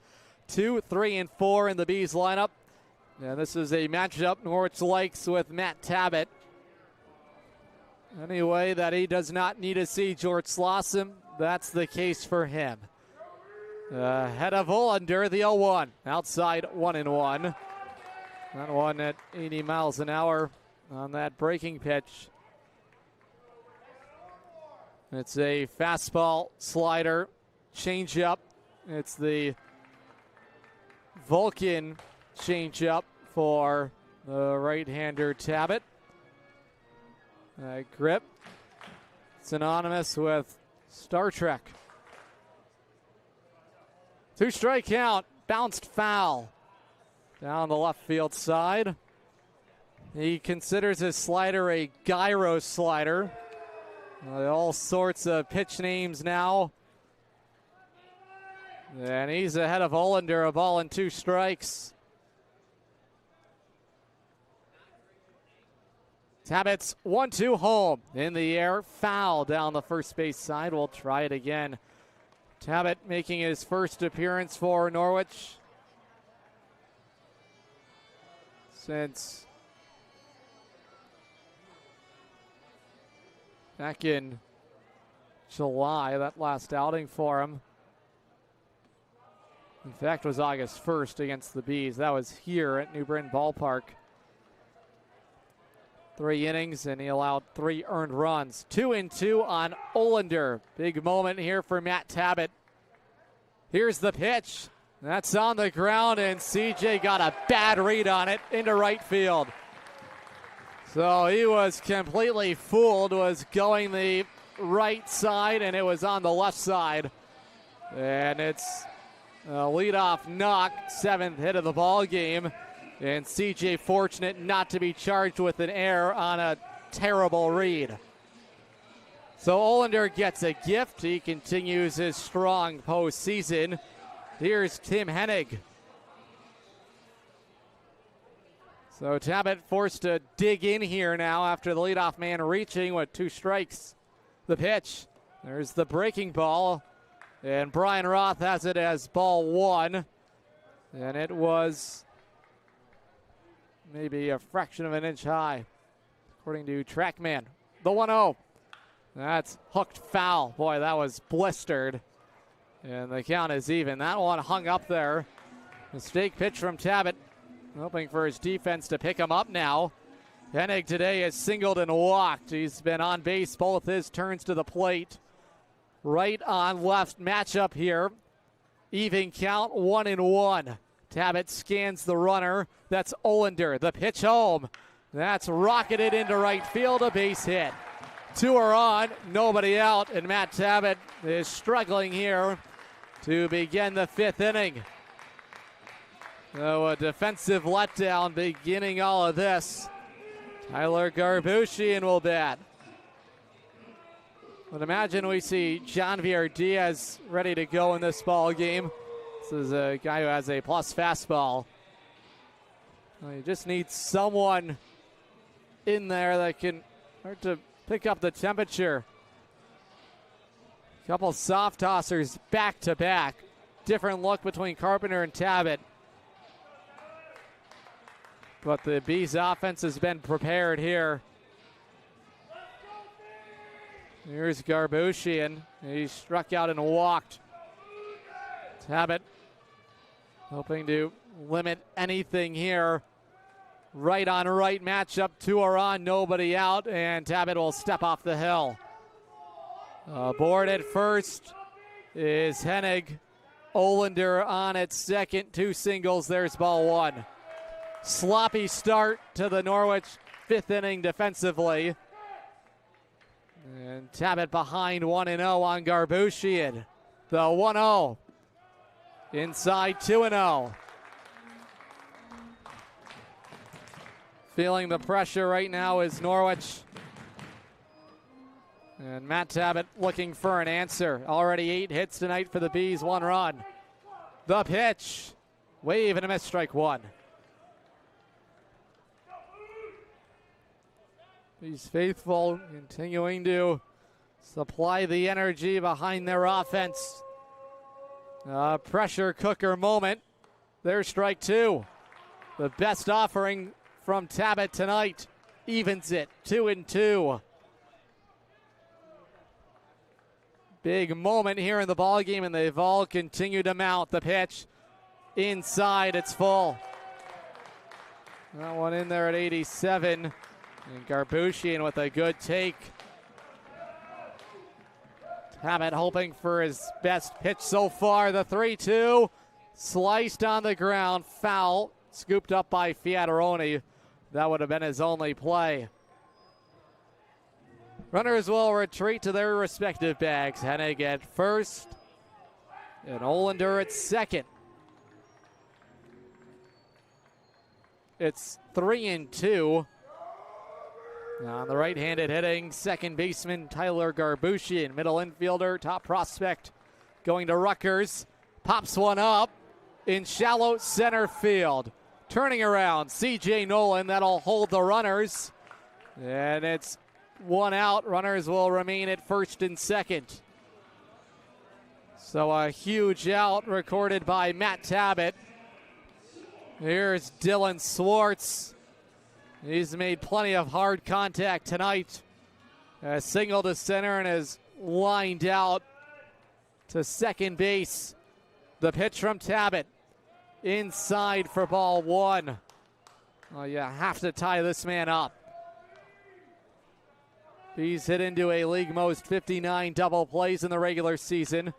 2, 3, and 4 in the Bees lineup. And this is a matchup Norwich likes with Matt Tabbitt. Anyway, that he does not need to see George Slauson. That's the case for him. Head of Olander, the 0-1. Outside 1-1. That one at 80 miles an hour on that breaking pitch. It's a fastball, slider, changeup. It's the Vulcan changeup for the right-hander Tabbitt. Grip, synonymous with Star Trek. 2-strike count, bounced foul down the left field side. He considers his slider a gyro slider. All sorts of pitch names now. And he's ahead of Olander, a ball and 2 strikes. Tabbitt's 1-2 home in the air. Foul down the first base side. We'll try it again. Tabbitt making his first appearance for Norwich since back in July, that last outing for him. In fact, was August 1st against the Bees. That was here at New Britain Ballpark. 3 innings, and he allowed 3 earned runs. 2-2 on Olander. Big moment here for Matt Tabbitt. Here's the pitch. That's on the ground, and CJ got a bad read on it into right field. So he was completely fooled, was going the right side, and it was on the left side. And it's a leadoff knock, 7th hit of the ball game. And CJ fortunate not to be charged with an error on a terrible read. So Olander gets a gift. He continues his strong postseason. Here's Tim Hennig. So Tabbitt forced to dig in here now after the leadoff man reaching with 2 strikes. The pitch. There's the breaking ball. And Brian Roth has it as ball 1. And it was maybe a fraction of an inch high, according to TrackMan. The 1-0. That's hooked foul. Boy, that was blistered. And the count is even. That one hung up there. Mistake pitch from Tabit. Hoping for his defense to pick him up now. Hennig today has singled and walked. He's been on base both his turns to the plate. Right on left matchup here. Even count 1-1. Tabit scans the runner. That's Olander. The pitch home. That's rocketed into right field. A base hit. 2 are on, nobody out, and Matt Tabit is struggling here to begin the 5th inning. So a defensive letdown beginning all of this. Tyler Garbushian will bat. But imagine we see John Diaz ready to go in this ball game. This is a guy who has a plus fastball. Well, you just need someone in there that can start to pick up the temperature. Couple soft tossers back to back. Different look between Carpenter and Tabit. But the Bees offense has been prepared here. Here's Garbushian. He struck out and walked. Tabit hoping to limit anything here. Right on right matchup. 2 are on, nobody out, and Tabit will step off the hill. Aboard at first is Hennig. Olander on at second. 2 singles. There's ball 1. Sloppy start to the Norwich 5th inning defensively. And Tabit behind 1-0 on Garbushian. The 1-0. Inside 2-0. Feeling the pressure right now is Norwich. And Matt Tabit looking for an answer. Already 8 hits tonight for the Bees, 1 run. The pitch. Wave and a miss, strike 1. Bees faithful, continuing to supply the energy behind their offense. Pressure cooker moment. There's strike 2. The best offering from Tabit tonight. Evens it, 2-2. Big moment here in the ballgame, and they've all continued to mount. The pitch inside, it's full. That one in there at 87. And Garbushian with a good take. Tabit hoping for his best pitch so far. The 3-2 sliced on the ground, foul, scooped up by Fiataroni. That would have been his only play. Runners will retreat to their respective bags. Hennig at first and Olander at second. It's 3-2. On the right-handed hitting, second baseman Tyler Garbushian, middle infielder, top prospect, going to Rutgers. Pops one up in shallow center field. Turning around, C.J. Nolan, that'll hold the runners. And it's 1 out. Runners will remain at first and second. So a huge out recorded by Matt Tabit. Here's Dylan Swartz. He's made plenty of hard contact tonight. A single to center and is lined out to second base. The pitch from Tabit. Inside for ball 1. Well, you have to tie this man up. He's hit into a league most 59 double plays in the regular season.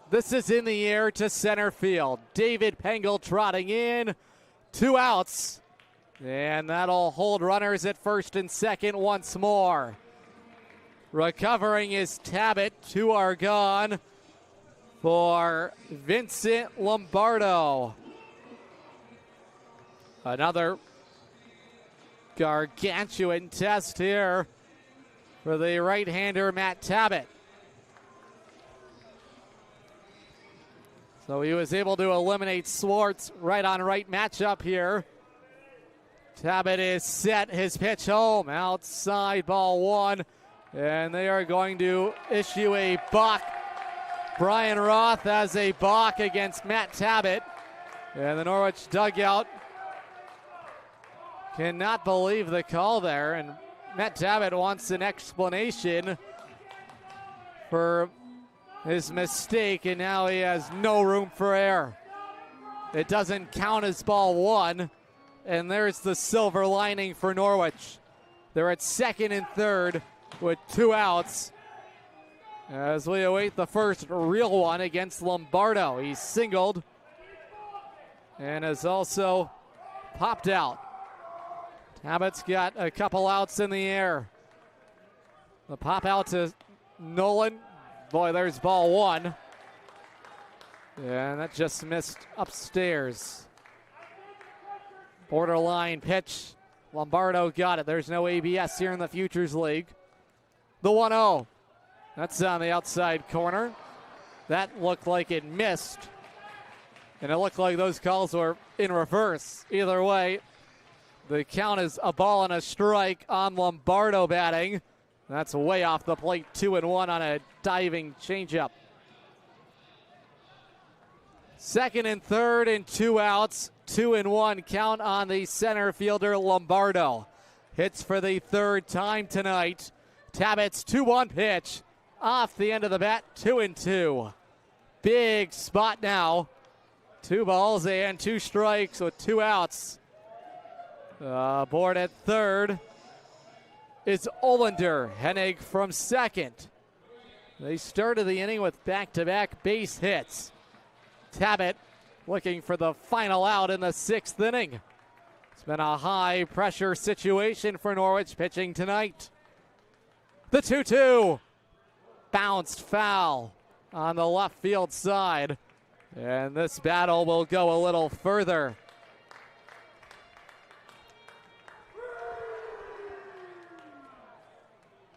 This is in the air to center field. David Pengel trotting in. 2 outs. And that'll hold runners at first and second once more. Recovering is Tabit. 2 are gone for Vincent Lombardo. Another gargantuan test here for the right-hander Matt Tabit. So he was able to eliminate Swartz right on right matchup here. Tabit is set, his pitch home, outside ball 1, and they are going to issue a balk. Brian Roth has a balk against Matt Tabit, and the Norwich dugout cannot believe the call there, and Matt Tabit wants an explanation for his mistake, and now he has no room for error. It doesn't count as ball one. And there's the silver lining for Norwich. They're at second and third with 2 outs as we await the first real one against Lombardo. He's singled and has also popped out. Tabbitt's got a couple outs in the air. The pop out to Nolan. Boy, there's ball one. And that just missed upstairs. Borderline pitch. Lombardo got it. There's no ABS here in the Futures League. The 1-0. That's on the outside corner. That looked like it missed. And it looked like those calls were in reverse. Either way, the count is a ball and a strike on Lombardo batting. That's way off the plate. 2-1 on a diving changeup. Second and third and 2 outs. 2-1 count on the center fielder Lombardo. Hits for the third time tonight. Tabbitt's 2-1 pitch off the end of the bat. 2-2. Big spot now. 2 balls and 2 strikes with 2 outs. Aboard at third is Olander. Hennig from second. They started the inning with back-to-back base hits. Tabbitt looking for the final out in the 6th inning. It's been a high-pressure situation for Norwich pitching tonight. The 2-2. Bounced foul on the left field side. And this battle will go a little further.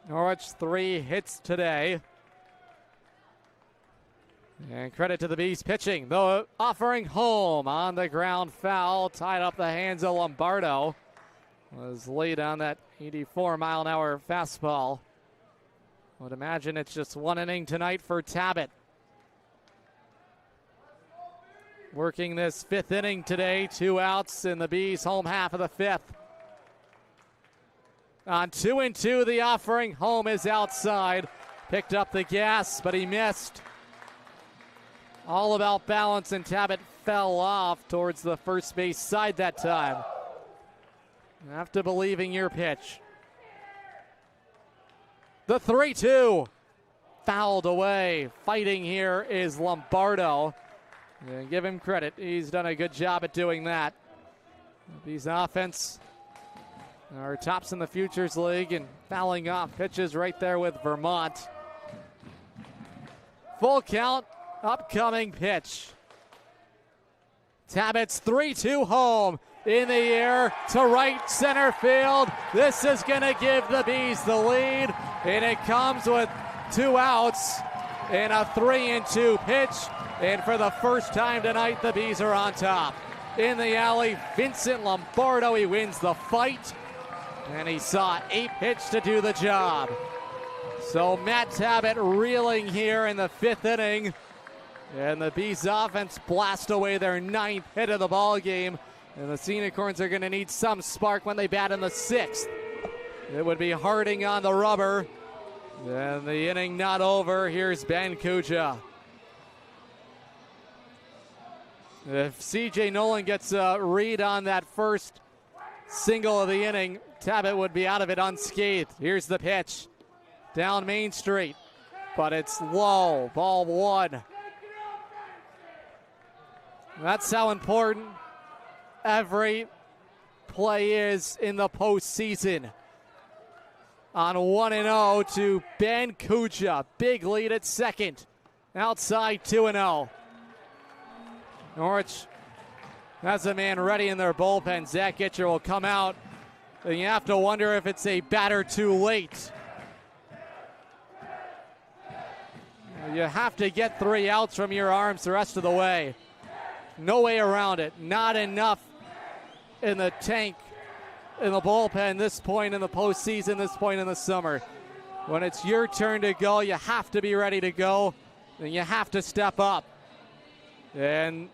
Norwich 3 hits today. And credit to the Bees pitching, though offering home on the ground foul. Tied up the hands of Lombardo. Was laid on that 84-mile-an-hour fastball. Would imagine it's just 1 inning tonight for Tabbitt. Working this 5th inning today. 2 outs in the Bees' home half of the 5th. On 2-2, the offering home is outside. Picked up the gas, but he missed. All about balance, and Tabbitt fell off towards the first base side that time. You have to believe in your pitch. The 3-2. Fouled away. Fighting here is Lombardo. And give him credit. He's done a good job at doing that. These offense are tops in the Futures League and fouling off pitches right there with Vermont. Full count. Upcoming pitch. Tabbitt's 3-2 home in the air to right center field. This is going to give the Bees the lead, and it comes with 2 outs and a 3-2 pitch. And for the first time tonight, the Bees are on top. In the alley, Vincent Lombardo, he wins the fight, and he saw a pitch to do the job. So Matt Tabbitt reeling here in the 5th inning. And the Bees offense blast away their 9th hit of the ball game. And the Unicorns are going to need some spark when they bat in the 6th. It would be Harding on the rubber. And the inning not over. Here's Ben Kuja. If C.J. Nolan gets a read on that first single of the inning, Tabbitt would be out of it unscathed. Here's the pitch. Down Main Street. But it's low. Ball 1. That's how important every play is in the postseason. On 1-0 to Ben Kuja. Big lead at second. Outside 2-0. Norwich has a man ready in their bullpen. Zach Gitcher will come out. And you have to wonder if it's a batter too late. You have to get 3 outs from your arms the rest of the way. No way around it. Not enough in the tank, in the bullpen this point in the postseason, this point in the summer. When it's your turn to go, you have to be ready to go, and you have to step up. And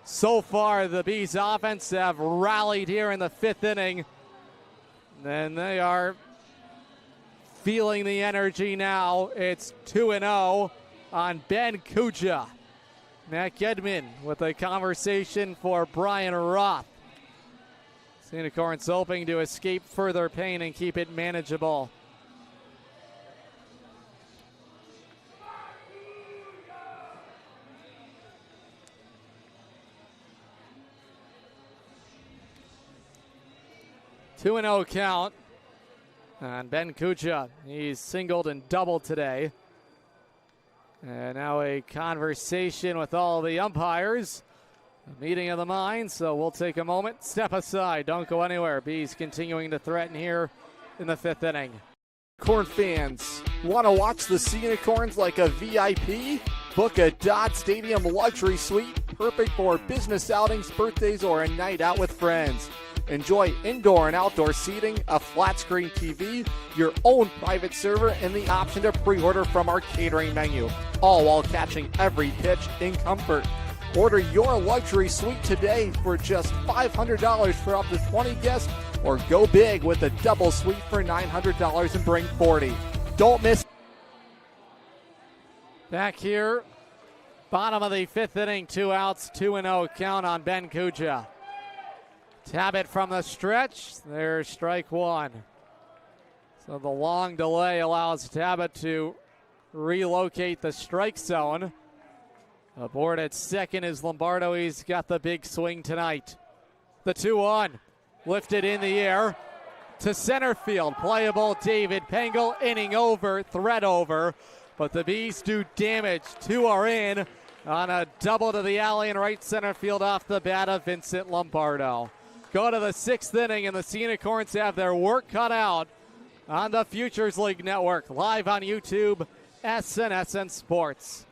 so far, the Bees offense have rallied here in the 5th inning. And they are feeling the energy now. It's 2-0 on Ben Kuja. Matt Gedman with a conversation for Brian Roth. Unicorns hoping to escape further pain and keep it manageable. Two and 0 count on Ben Kucha. He's singled and doubled today. And now a conversation with all the umpires. A meeting of the minds, so we'll take a moment. Step aside, don't go anywhere. Bees continuing to threaten here in the 5th inning. Corn fans, want to watch the Unicorns like a VIP? Book a Dodd Stadium luxury suite, perfect for business outings, birthdays, or a night out with friends. Enjoy indoor and outdoor seating, a flat screen TV, your own private server, and the option to pre-order from our catering menu, all while catching every pitch in comfort. Order your luxury suite today for just $500 for up to 20 guests, or go big with a double suite for $900 and bring 40. Don't miss. Back here, bottom of the 5th inning, 2 outs, 2 and 0 count on Ben Kuja. Tabit from the stretch, there's strike one. So the long delay allows Tabit to relocate the strike zone. Aboard at second is Lombardo. He's got the big swing tonight. The 2-1 lifted in the air to center field. Playable David Pengel, inning over, threat over. But the Bees do damage. 2 are in on a double to the alley in right center field off the bat of Vincent Lombardo. Go to the 6th inning, and the Unicorns have their work cut out on the Futures League Network. Live on YouTube, SNSN Sports.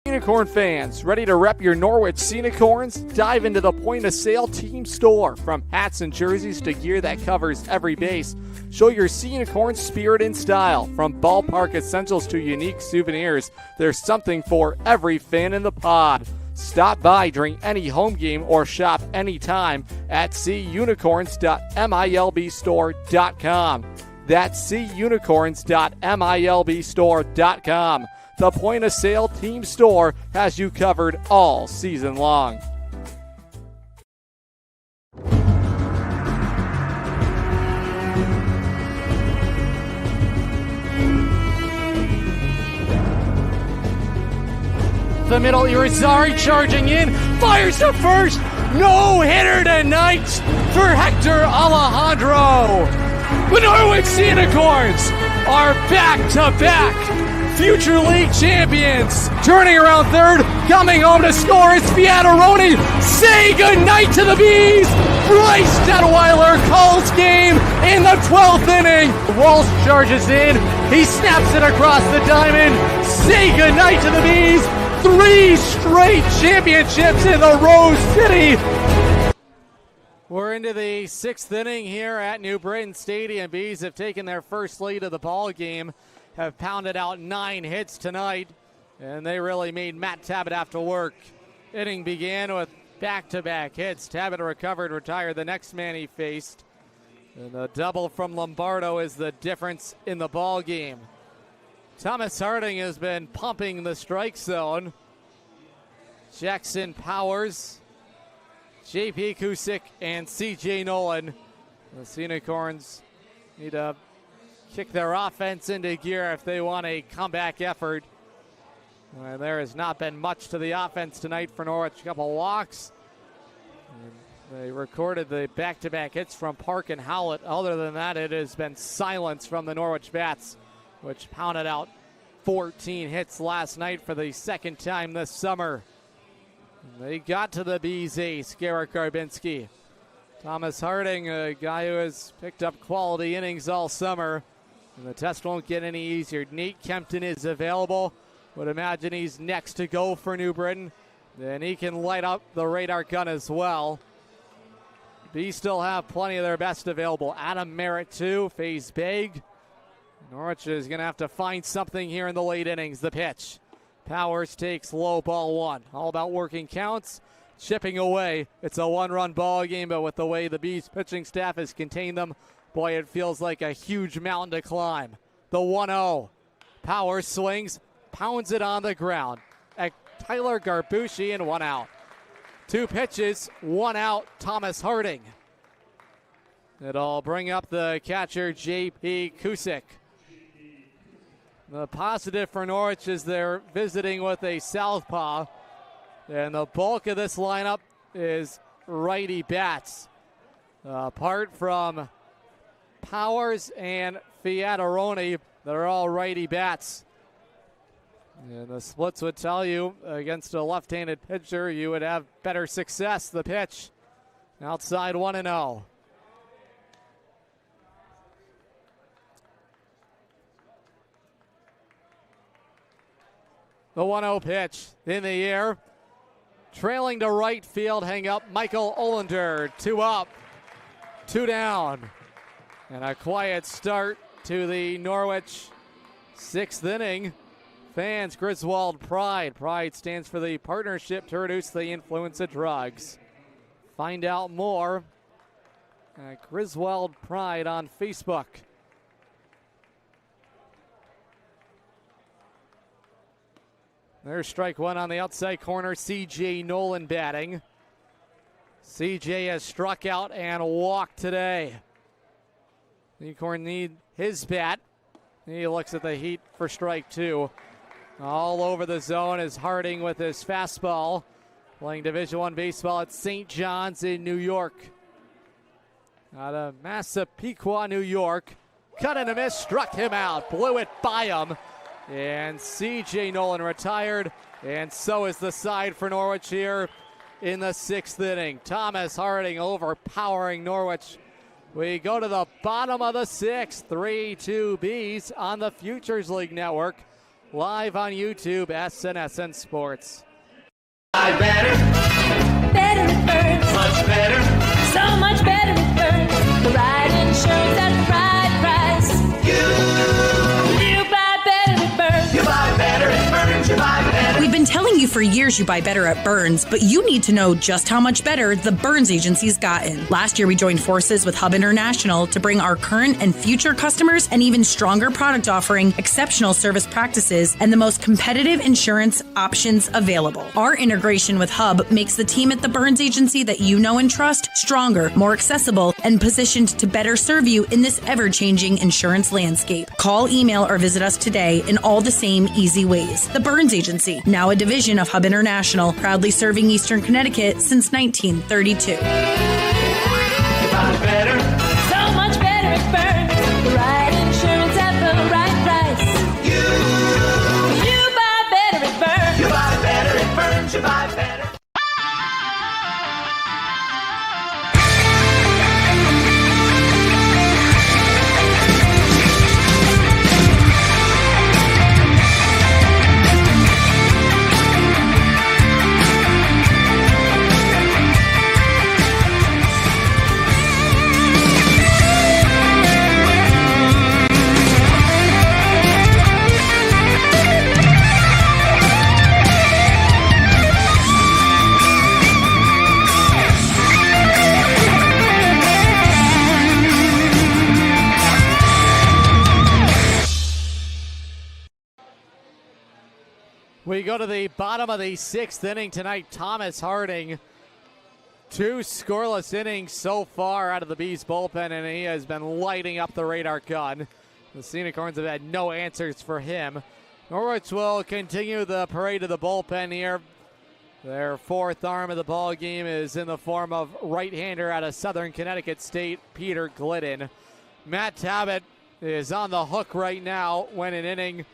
Unicorn fans, ready to rep your Norwich Unicorns? Dive into the point-of-sale team store. From hats and jerseys to gear that covers every base, show your Unicorn spirit and style. From ballpark essentials to unique souvenirs, there's something for every fan in the pod. Stop by during any home game or shop anytime at cunicorns.milbstore.com. That's cunicorns.milbstore.com. The point-of-sale team store has you covered all season long. The middle, Irizarry charging in, fires to first, no hitter tonight for Hector Alejandro. The Norwich Unicorns are back-to-back Future League champions. Turning around third, coming home to score is Fiataroni. Say goodnight to the Bees. Bryce Detweiler calls game in the 12th inning. Walsh charges in. He snaps it across the diamond. Say goodnight to the Bees. 3 straight championships in the Rose City. We're into the 6th inning here at New Britain Stadium. Bees have taken their first lead of the ball game, have pounded out 9 hits tonight, and they really made Matt Tabit have to work. Inning began with back-to-back hits. Tabit recovered, retired the next man he faced. And the double from Lombardo is the difference in the ball game. Thomas Harding has been pumping the strike zone. Jackson Powers, JP Kusick, and CJ Nolan. The Unicorns need to kick their offense into gear if they want a comeback effort. There has not been much to the offense tonight for Norwich. A couple walks. And they recorded the back-to-back hits from Park and Howlett. Other than that, it has been silence from the Norwich Bats, which pounded out 14 hits last night for the second time this summer. And they got to the Bees ace, Garrett Garbinski. Thomas Harding, a guy who has picked up quality innings all summer. And the test won't get any easier. Nate Kempton is available. Would imagine he's next to go for New Britain. Then he can light up the radar gun as well. Bees still have plenty of their best available. Adam Merritt too, Faze Beg. Norwich is going to have to find something here in the late innings. The pitch. Powers takes low, ball 1. All about working counts. Chipping away. It's a 1-run ball game, but with the way the Bees pitching staff has contained them, boy, it feels like a huge mountain to climb. The 1-0. Powers swings, pounds it on the ground. Tyler Garbucci, and 1 out. 2 pitches, 1 out, Thomas Harding. It'll bring up the catcher, J.P. Kusick. The positive for Norwich is they're visiting with a southpaw, and the bulk of this lineup is righty bats. Apart from Powers and Fiataroni, they're all righty bats. And the splits would tell you against a left-handed pitcher, you would have better success. The pitch outside 1-0. The 1-0 pitch in the air. Trailing to right field, hang up Michael Olander. 2 up, 2 down. And a quiet start to the Norwich 6th inning. Fans, Griswold Pride. Pride stands for the Partnership to Reduce the Influence of Drugs. Find out more at Griswold Pride on Facebook. There's strike 1 on the outside corner. C.J. Nolan batting. C.J. has struck out and walked today. Unicorn need his bat. He looks at the heat for strike 2. All over the zone is Harding with his fastball. Playing Division I baseball at St. John's in New York. Out of Massapequa, New York. Cut and a miss, struck him out. Blew it by him. And C.J. Nolan retired, and so is the side for Norwich here in the 6th inning. Thomas Harding overpowering Norwich. We go to the bottom of the 6th, 3-2 Bs on the Futures League Network. Live on YouTube, SNSN Sports. Better it burns. Much better. So much better it burns. The right insurance at the right price. You buy better it burns. You buy better it burns. You buy better. We've been telling you for years you buy better at Burns, but you need to know just how much better the Burns Agency's gotten. Last year, we joined forces with Hub International to bring our current and future customers an even stronger product offering, exceptional service practices, and the most competitive insurance options available. Our integration with Hub makes the team at the Burns Agency that you know and trust stronger, more accessible, and positioned to better serve you in this ever-changing insurance landscape. Call, email, or visit us today in all the same easy ways. The Burns Agency, now a division of Hub International, proudly serving Eastern Connecticut since 1932. You buy better. So much better it burns. The right insurance at the right price. You buy better it burns. You buy better it burns. You buy better. We go to the bottom of the 6th inning tonight. Thomas Harding, 2 scoreless innings so far out of the Bees bullpen, and he has been lighting up the radar gun. The Unicorns have had no answers for him. Norwich will continue the parade of the bullpen here. Their 4th arm of the ball game is in the form of right-hander out of Southern Connecticut State, Peter Glidden. Matt Tabbitt is on the hook right now when an inning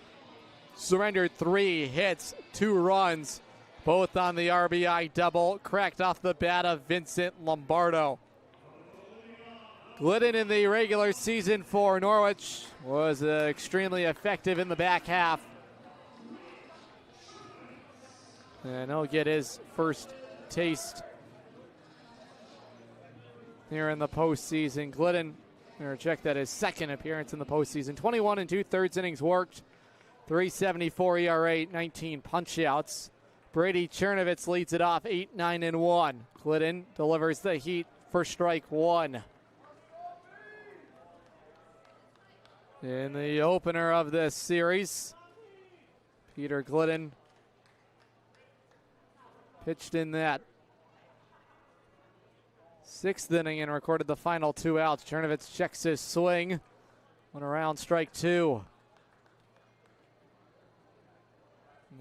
surrendered 3 hits, 2 runs, both on the RBI double, cracked off the bat of Vincent Lombardo. Glidden in the regular season for Norwich was extremely effective in the back half. And he'll get his first taste here in the postseason. Glidden, or check that, his 2nd appearance in the postseason. 21 2/3 innings worked. 3.74 ERA, 19 punch-outs. Brady Chernovitz leads it off 8-9-1. Glidden delivers the heat for strike 1. In the opener of this series, Peter Glidden pitched in that 6th inning and recorded the final 2 outs. Chernovitz checks his swing. 1 around, strike 2.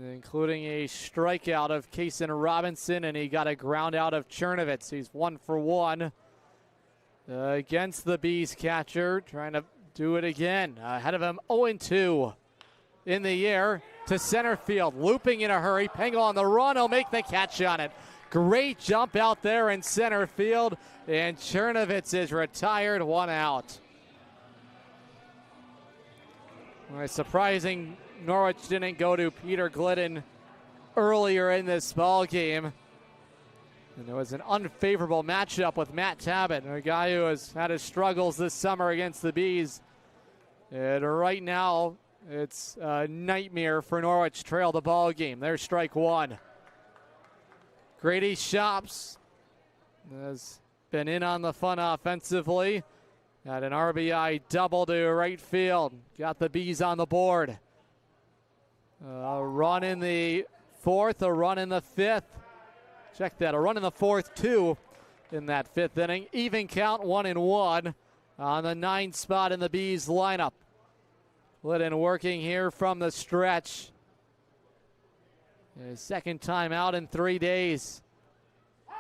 Including a strikeout of Kaysen Robinson, and he got a ground out of Chernovitz. He's 1 for 1 against the Bees catcher, trying to do it again. Ahead of him, 0-2 in the air to center field, looping in a hurry. Pengel on the run, he'll make the catch on it. Great jump out there in center field, and Chernovitz is retired, 1 out. Well, surprising Norwich didn't go to Peter Glidden earlier in this ball game. And it was an unfavorable matchup with Matt Tabbitt, a guy who has had his struggles this summer against the Bees. And right now, it's a nightmare for Norwich to trail the ball game. There's strike 1. Grady Shops has been in on the fun offensively. Had an RBI double to right field. Got the Bees on the board. A run in the 4th, a run in the 5th. Check that, a run in the 4th, 2 in that 5th inning. Even count, 1-1 on the 9th spot in the Bees lineup. Glidden working here from the stretch. His 2nd time out in 3 days.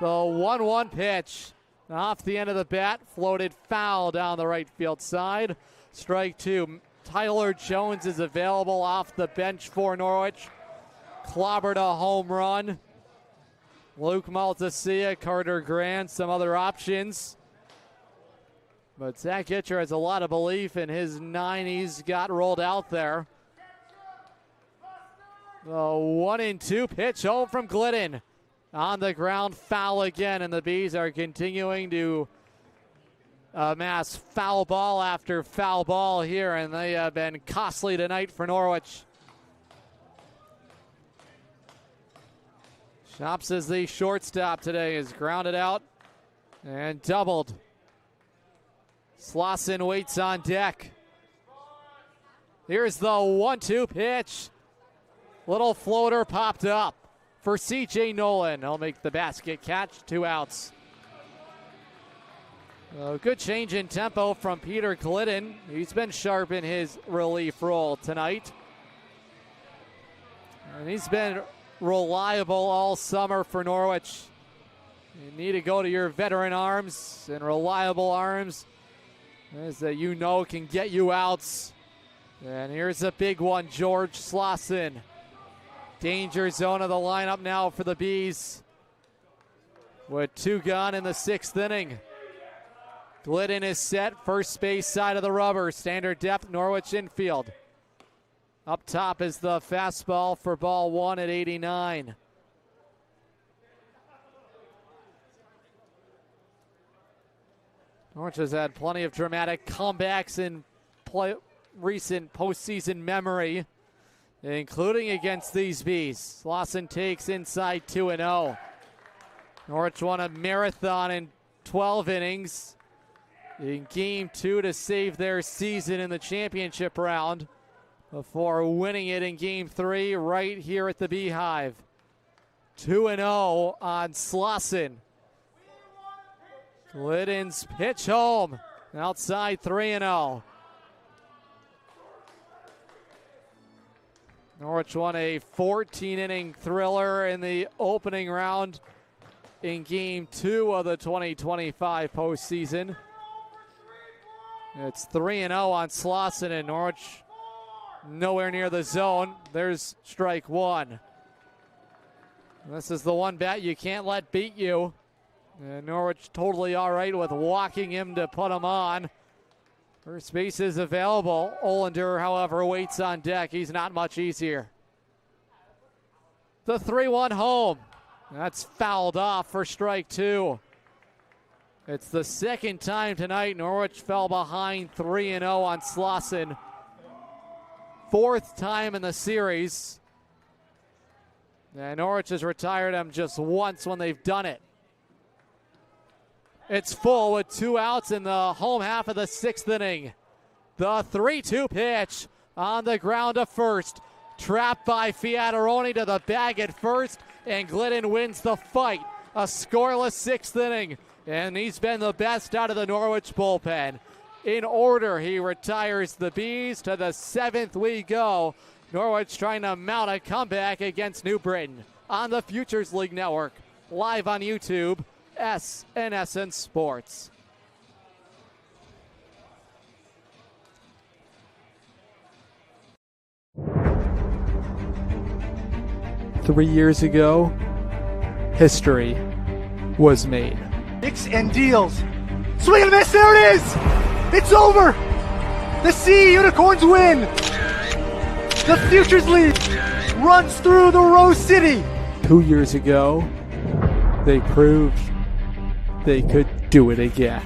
The 1-1 pitch off the end of the bat, floated foul down the right field side. Strike 2. Tyler Jones is available off the bench for Norwich. Clobbered a home run. Luke Maltasia, Carter Grant, some other options. But Zach Hitcher has a lot of belief in his 9 he's got rolled out there. The 1-2 pitch home from Glidden. On the ground, foul again, and the Bees are continuing to amass foul ball after foul ball here, and they have been costly tonight for Norwich. Shops is the shortstop today, is grounded out and doubled. Slauson waits on deck. Here's the 1-2 pitch. Little floater popped up for C.J. Nolan. He'll make the basket catch, 2 outs. Good change in tempo from Peter Glidden. He's been sharp in his relief role tonight. And he's been reliable all summer for Norwich. You need to go to your veteran arms and reliable arms as that you know can get you outs. And here's a big one, George Slauson. Danger zone of the lineup now for the Bees. With 2 gone in the 6th inning. Glidden is set, first base side of the rubber. Standard depth, Norwich infield. Up top is the fastball for ball 1 at 89. Norwich has had plenty of dramatic comebacks in recent postseason memory, including against these Bees. Slauson takes inside 2-0. Norwich won a marathon in 12 innings in Game 2 to save their season in the championship round before winning it in Game 3 right here at the Beehive. 2-0 on Slauson. Glidden's pitch home. Outside 3-0. Norwich won a 14-inning thriller in the opening round in Game 2 of the 2025 postseason. It's 3-0 on Slauson, and Norwich nowhere near the zone. There's strike 1. This is the one bat you can't let beat you. And Norwich totally all right with walking him to put him on. First base is available. Olander, however, waits on deck. He's not much easier. The 3-1 home. That's fouled off for strike 2. It's the 2nd time tonight Norwich fell behind 3-0 on Slauson. 4th time in the series. And Norwich has retired him just once when they've done it. It's full with 2 outs in the home half of the 6th inning. The 3-2 pitch on the ground to first. Trapped by Fiataroni to the bag at first. and Glidden wins the fight. A scoreless 6th inning, and he's been the best out of the Norwich bullpen. In order, he retires the Bees. To the 7th we go. Norwich trying to mount a comeback against New Britain on the Futures League Network. Live on YouTube, SNSN Sports. Three years ago, history was made. Picks and deals. Swing and a miss. There it is. It's over. The Sea Unicorns win. The Futures League runs through the Rose City. 2 years ago, they proved they could do it again.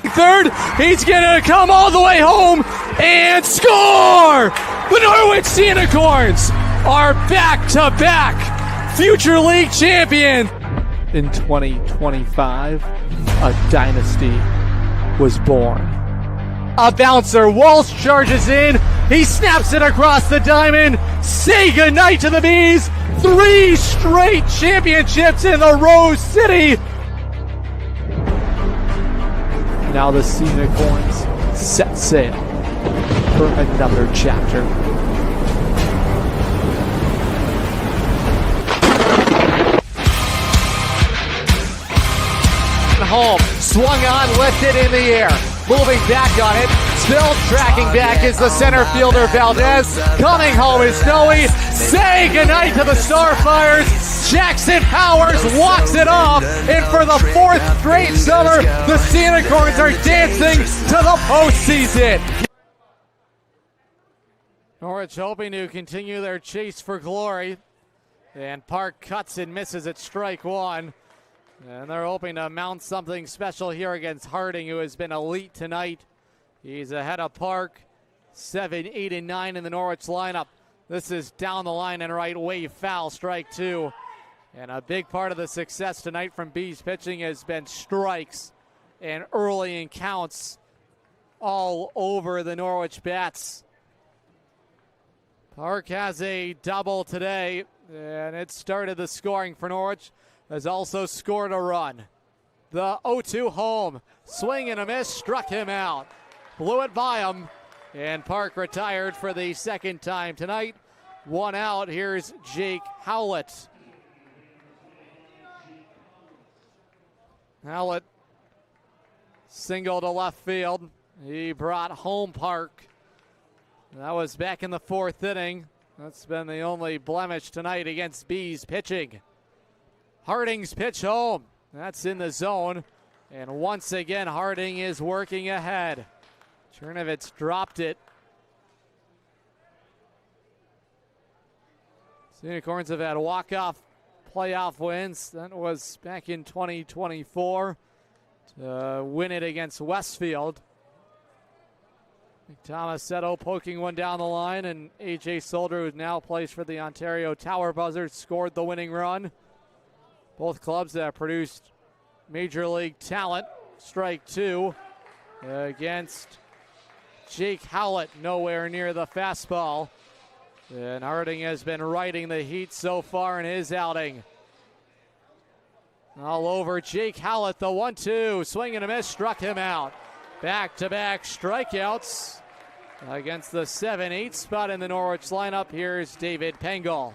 Third, he's gonna come all the way home and score! The Norwich Unicorns are back-to-back Future League champions. In 2025, a dynasty was born. A bouncer, Walsh charges in. He snaps it across the diamond. Say goodnight to the Bees. 3 straight championships in the Rose City. Now the Sea Unicorns set sail for another chapter. Home, swung on, lifted in the air. Moving back on it, still tracking back is the center fielder Valdez. Coming home is Snowy. Say goodnight to the Starfires. Jackson Powers walks it off, and for the 4th straight summer, the Unicorns are dancing to the postseason. Norwich hoping to continue their chase for glory, and Park cuts and misses at strike 1. And they're hoping to mount something special here against Harding, who has been elite tonight. He's ahead of Park, 7, 8, and 9 in the Norwich lineup. This is down the line and right, wave foul, strike 2. And a big part of the success tonight from Bees pitching has been strikes and early in counts all over the Norwich bats. Park has a double today, and it started the scoring for Norwich. Has also scored a run. The 0-2 home. Swing and a miss, struck him out. Blew it by him, and Park retired for the 2nd time tonight. 1 out, here's Jake Howlett. Howlett single to left field. He brought home Park. That was back in the 4th inning. That's been the only blemish tonight against Bees pitching. Harding's pitch home. That's in the zone. And once again, Harding is working ahead. Chernovitz dropped it. Unicorns have had walk-off playoff wins. That was back in 2024 to win it against Westfield. Tomasetto poking one down the line, and A.J. Solder, who now plays for the Ontario Tower Buzzards, scored the winning run. Both clubs that have produced major league talent. Strike 2 against Jake Howlett, nowhere near the fastball. And Harding has been riding the heat so far in his outing. All over Jake Howlett, the 1-2, swing and a miss, struck him out. Back-to-back strikeouts against the 7-8 spot in the Norwich lineup. Here's David Pengel.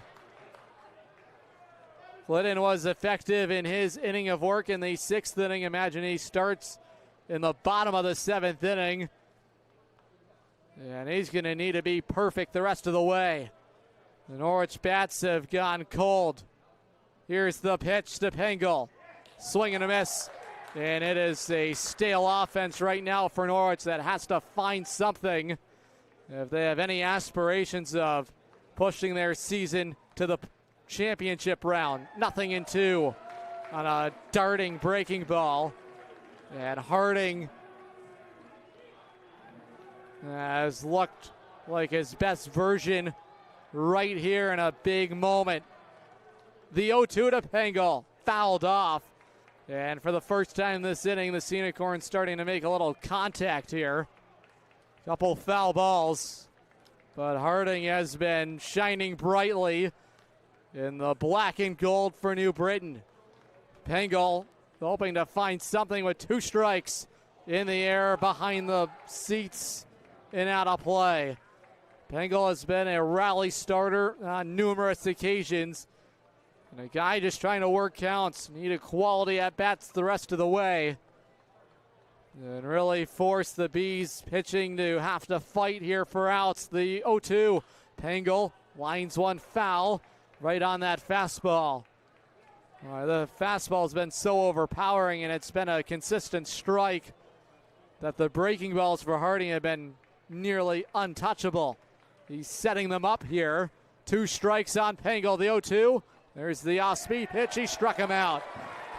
Glidden was effective in his inning of work in the 6th inning. Imagine he starts in the bottom of the 7th inning. And he's going to need to be perfect the rest of the way. The Norwich bats have gone cold. Here's the pitch to Pengel. Swing and a miss. And it is a stale offense right now for Norwich that has to find something if they have any aspirations of pushing their season to the championship round. 0-2 on a darting breaking ball. And Harding has looked like his best version right here in a big moment. The 0-2 to Pengel, fouled off. And for the first time this inning, the Unicorns starting to make a little contact here. Couple foul balls. But Harding has been shining brightly in the black and gold for New Britain. Pengel hoping to find something with 2 strikes in the air behind the seats and out of play. Pengel has been a rally starter on numerous occasions. And a guy just trying to work counts, needed quality at bats the rest of the way. And really forced the Bees pitching to have to fight here for outs. The 0-2. Pengel lines one foul right on that fastball. The fastball has been so overpowering, and it's been a consistent strike that the breaking balls for Harding have been nearly untouchable. He's setting them up here. 2 strikes on Pengel. The 0-2. There's the off-speed pitch. He struck him out.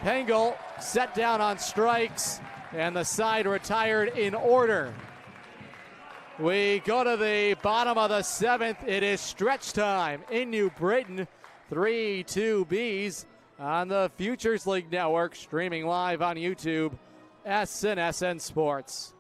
Pengel set down on strikes, and the side retired in order. We go to the bottom of the 7th. It is stretch time in New Britain. 3-2 Bees on the Futures League Network, streaming live on YouTube. SNSN Sports.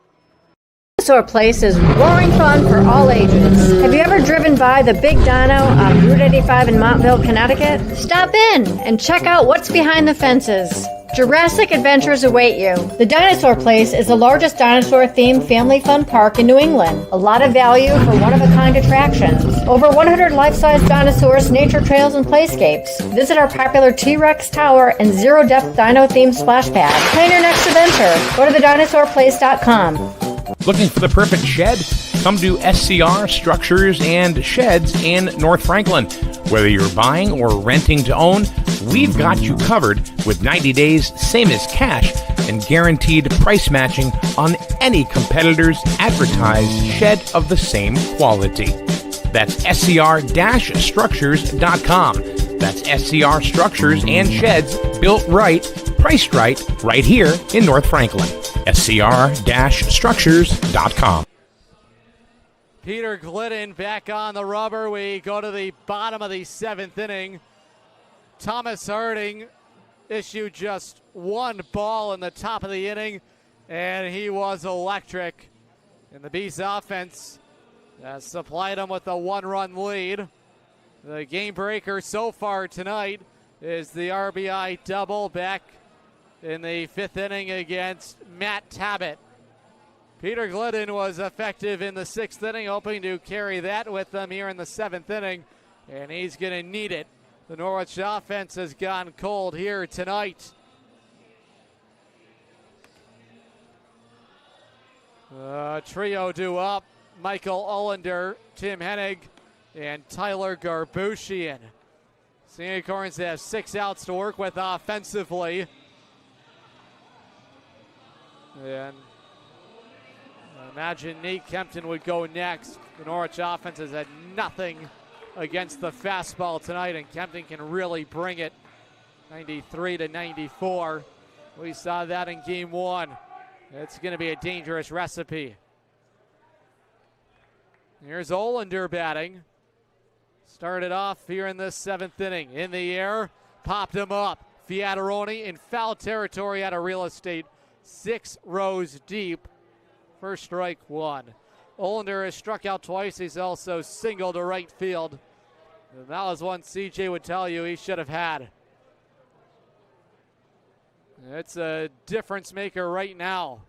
Dinosaur Place is roaring fun for all ages. Have you ever driven by the Big Dino on Route 85 in Montville, Connecticut? Stop in and check out what's behind the fences. Jurassic adventures await you. The Dinosaur Place is the largest dinosaur-themed family fun park in New England. A lot of value for one-of-a-kind attractions. Over 100 life-size dinosaurs, nature trails, and playscapes. Visit our popular T-Rex Tower and zero-depth dino-themed splash pad. Plan your next adventure. Go to thedinosaurplace.com. Looking for the perfect shed? Come to SCR Structures and Sheds in North Franklin. Whether you're buying or renting to own, we've got you covered with 90 days, same as cash, and guaranteed price matching on any competitor's advertised shed of the same quality. That's scr-structures.com. That's SCR Structures and Sheds, built right, priced right here in North Franklin. scr-structures.com. Peter Glidden back on the rubber. We go to the bottom of the 7th inning. Thomas Harding issued just 1 ball in the top of the inning, and he was electric. And the Bees offense has supplied him with a 1-run lead. The game breaker so far tonight is the RBI double back in the 5th inning against Matt Tabbitt. Peter Glidden was effective in the 6th inning, hoping to carry that with them here in the 7th inning, and he's going to need it. The Norwich offense has gone cold here tonight. Trio due up: Michael Ullander, Tim Hennig, and Tyler Garbushian. Unicorns have 6 outs to work with offensively. And I imagine Nate Kempton would go next. The Norwich offense has had nothing against the fastball tonight, and Kempton can really bring it. 93-94. We saw that in game 1. It's going to be a dangerous recipe. Here's Ullander batting. Started off here in this 7th inning. In the air, popped him up. Fiataroni in foul territory out of real estate. 6 rows deep. First strike 1. Ullander has struck out twice. He's also singled to right field. And that was one CJ would tell you he should have had. It's a difference maker right now.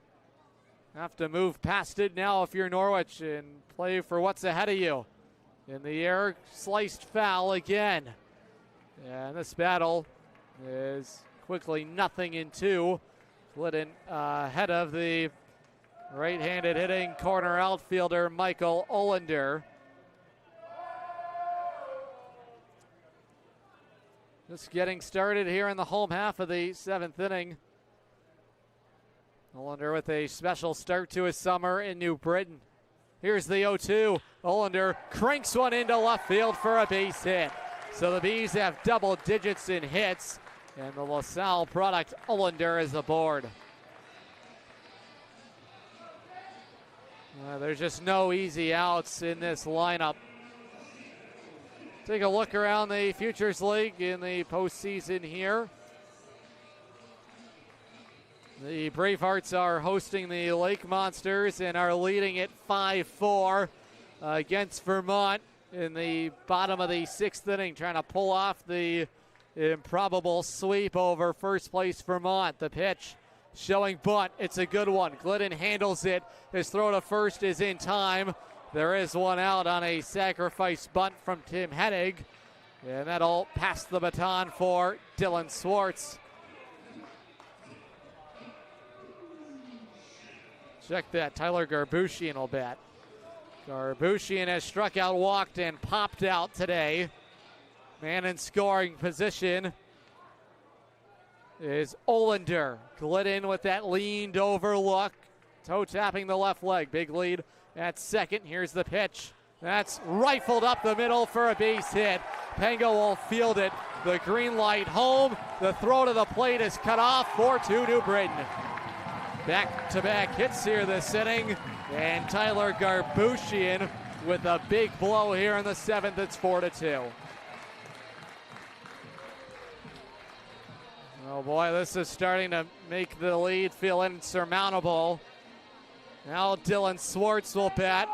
Have to move past it now if you're Norwich and play for what's ahead of you. In the air, sliced foul again. And this battle is quickly 0-2. Glidden ahead of the right-handed hitting corner outfielder Michael Ullander. Just getting started here in the home half of the 7th inning. Ullander with a special start to his summer in New Britain. Here's the 0-2. Ullander cranks one into left field for a base hit. So the Bees have double digits in hits, and the LaSalle product Ullander is aboard. There's just no easy outs in this lineup. Take a look around the Futures League in the postseason here. The Bravehearts are hosting the Lake Monsters and are leading it 5-4 against Vermont. in the bottom of the 6th inning, trying to pull off the improbable sweep over first place Vermont. The pitch showing bunt. It's a good one. Glidden handles it. His throw to first is in time. There is one out on a sacrifice bunt from Tim Hennig. And that'll pass the baton for Dylan Swartz. Check that. Tyler Garbushian will bat. Garbushian has struck out, walked, and popped out today. Man in scoring position is Olander. Glidden with that leaned over look. Toe tapping the left leg. Big lead at second. Here's the pitch. That's rifled up the middle for a base hit. Pango will field it. The green light home. The throw to the plate is cut off. 4-2 New Britain. Back-to-back hits here this inning. And Tyler Garbushian with a big blow here in the 7th. It's 4-2. Oh boy, this is starting to make the lead feel insurmountable. Now Dylan Swartz will bat.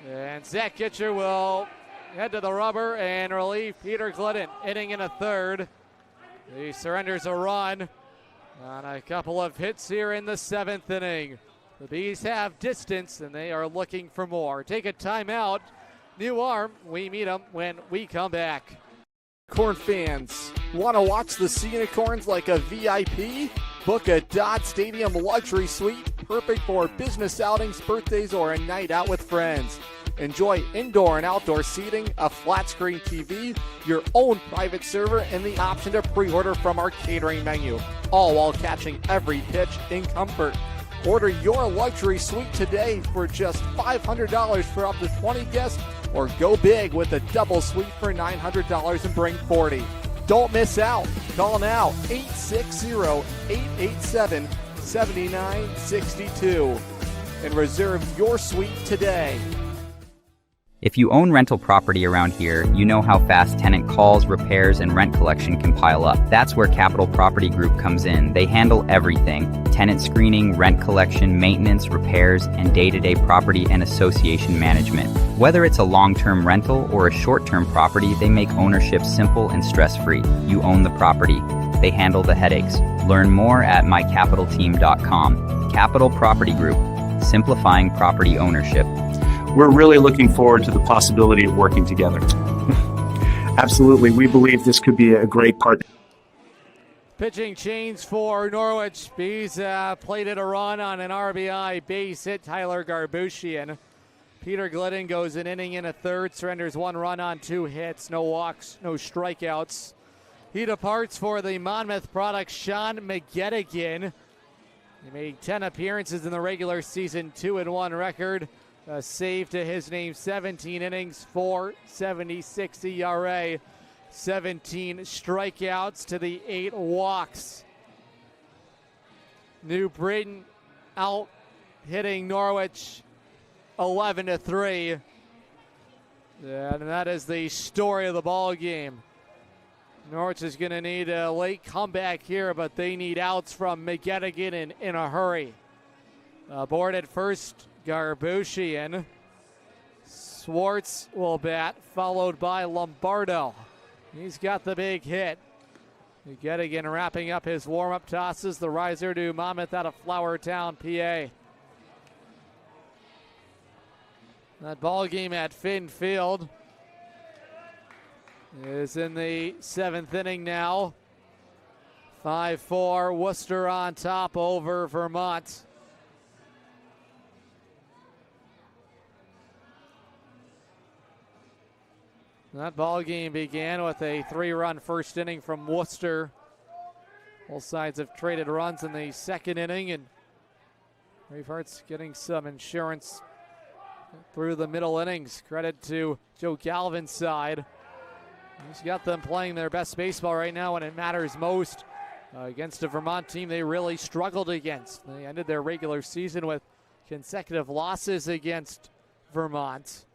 And Zach Kitcher will head to the rubber and relieve Peter Glidden. Inning in a third. He surrenders a run on a couple of hits here in the 7th inning. The Bees have distance and they are looking for more. Take a timeout. New arm. We meet them when we come back. Corn fans, want to watch the Unicorns like a VIP? Book a Dodd Stadium luxury suite, perfect for business outings, birthdays, or a night out with friends. Enjoy indoor and outdoor seating, a flat screen TV, your own private server, and the option to pre-order from our catering menu, all while catching every pitch in comfort. Order your luxury suite today for just $500 for up to 20 guests, or go big with a double suite for $900 and bring 40. Don't miss out. Call now, 860-887-7962 and reserve your suite today. If you own rental property around here, you know how fast tenant calls, repairs, and rent collection can pile up. That's where Capital Property Group comes in. They handle everything: tenant screening, rent collection, maintenance, repairs, and day-to-day property and association management. Whether it's a long-term rental or a short-term property, they make ownership simple and stress-free. You own the property. They handle the headaches. Learn more at mycapitalteam.com. Capital Property Group, simplifying property ownership. We're really looking forward to the possibility of working together. Absolutely. We believe this could be a great partner. Pitching change for Norwich. Bees plated a run on an RBI base hit, Tyler Garbushian. Peter Glidden goes an inning in a third, surrenders 1 run on 2 hits, no walks, no strikeouts. He departs for the Monmouth product, Sean McGettigan. He made 10 appearances in the regular season, 2-1 record. A save to his name, 17 innings, 4.76 ERA, 17 strikeouts to the 8 walks. New Britain out hitting Norwich 11-3. And that is the story of the ball game. Norwich is going to need a late comeback here, but they need outs from McGettigan in a hurry. Aboard at first, Garbushian. Swartz will bat, followed by Lombardo. He's got the big hit. McGettigan wrapping up his warm-up tosses. The riser to Monmouth out of Flowertown, PA. That ball game at Finn Field is in the 7th inning now. 5-4, Worcester on top over Vermont. That ball game began with a 3-run first inning from Worcester. Both sides have traded runs in the 2nd inning, and Bravehearts getting some insurance through the middle innings. Credit to Joe Galvin's side. He's got them playing their best baseball right now when it matters most against a Vermont team they really struggled against. They ended their regular season with consecutive losses against Vermont.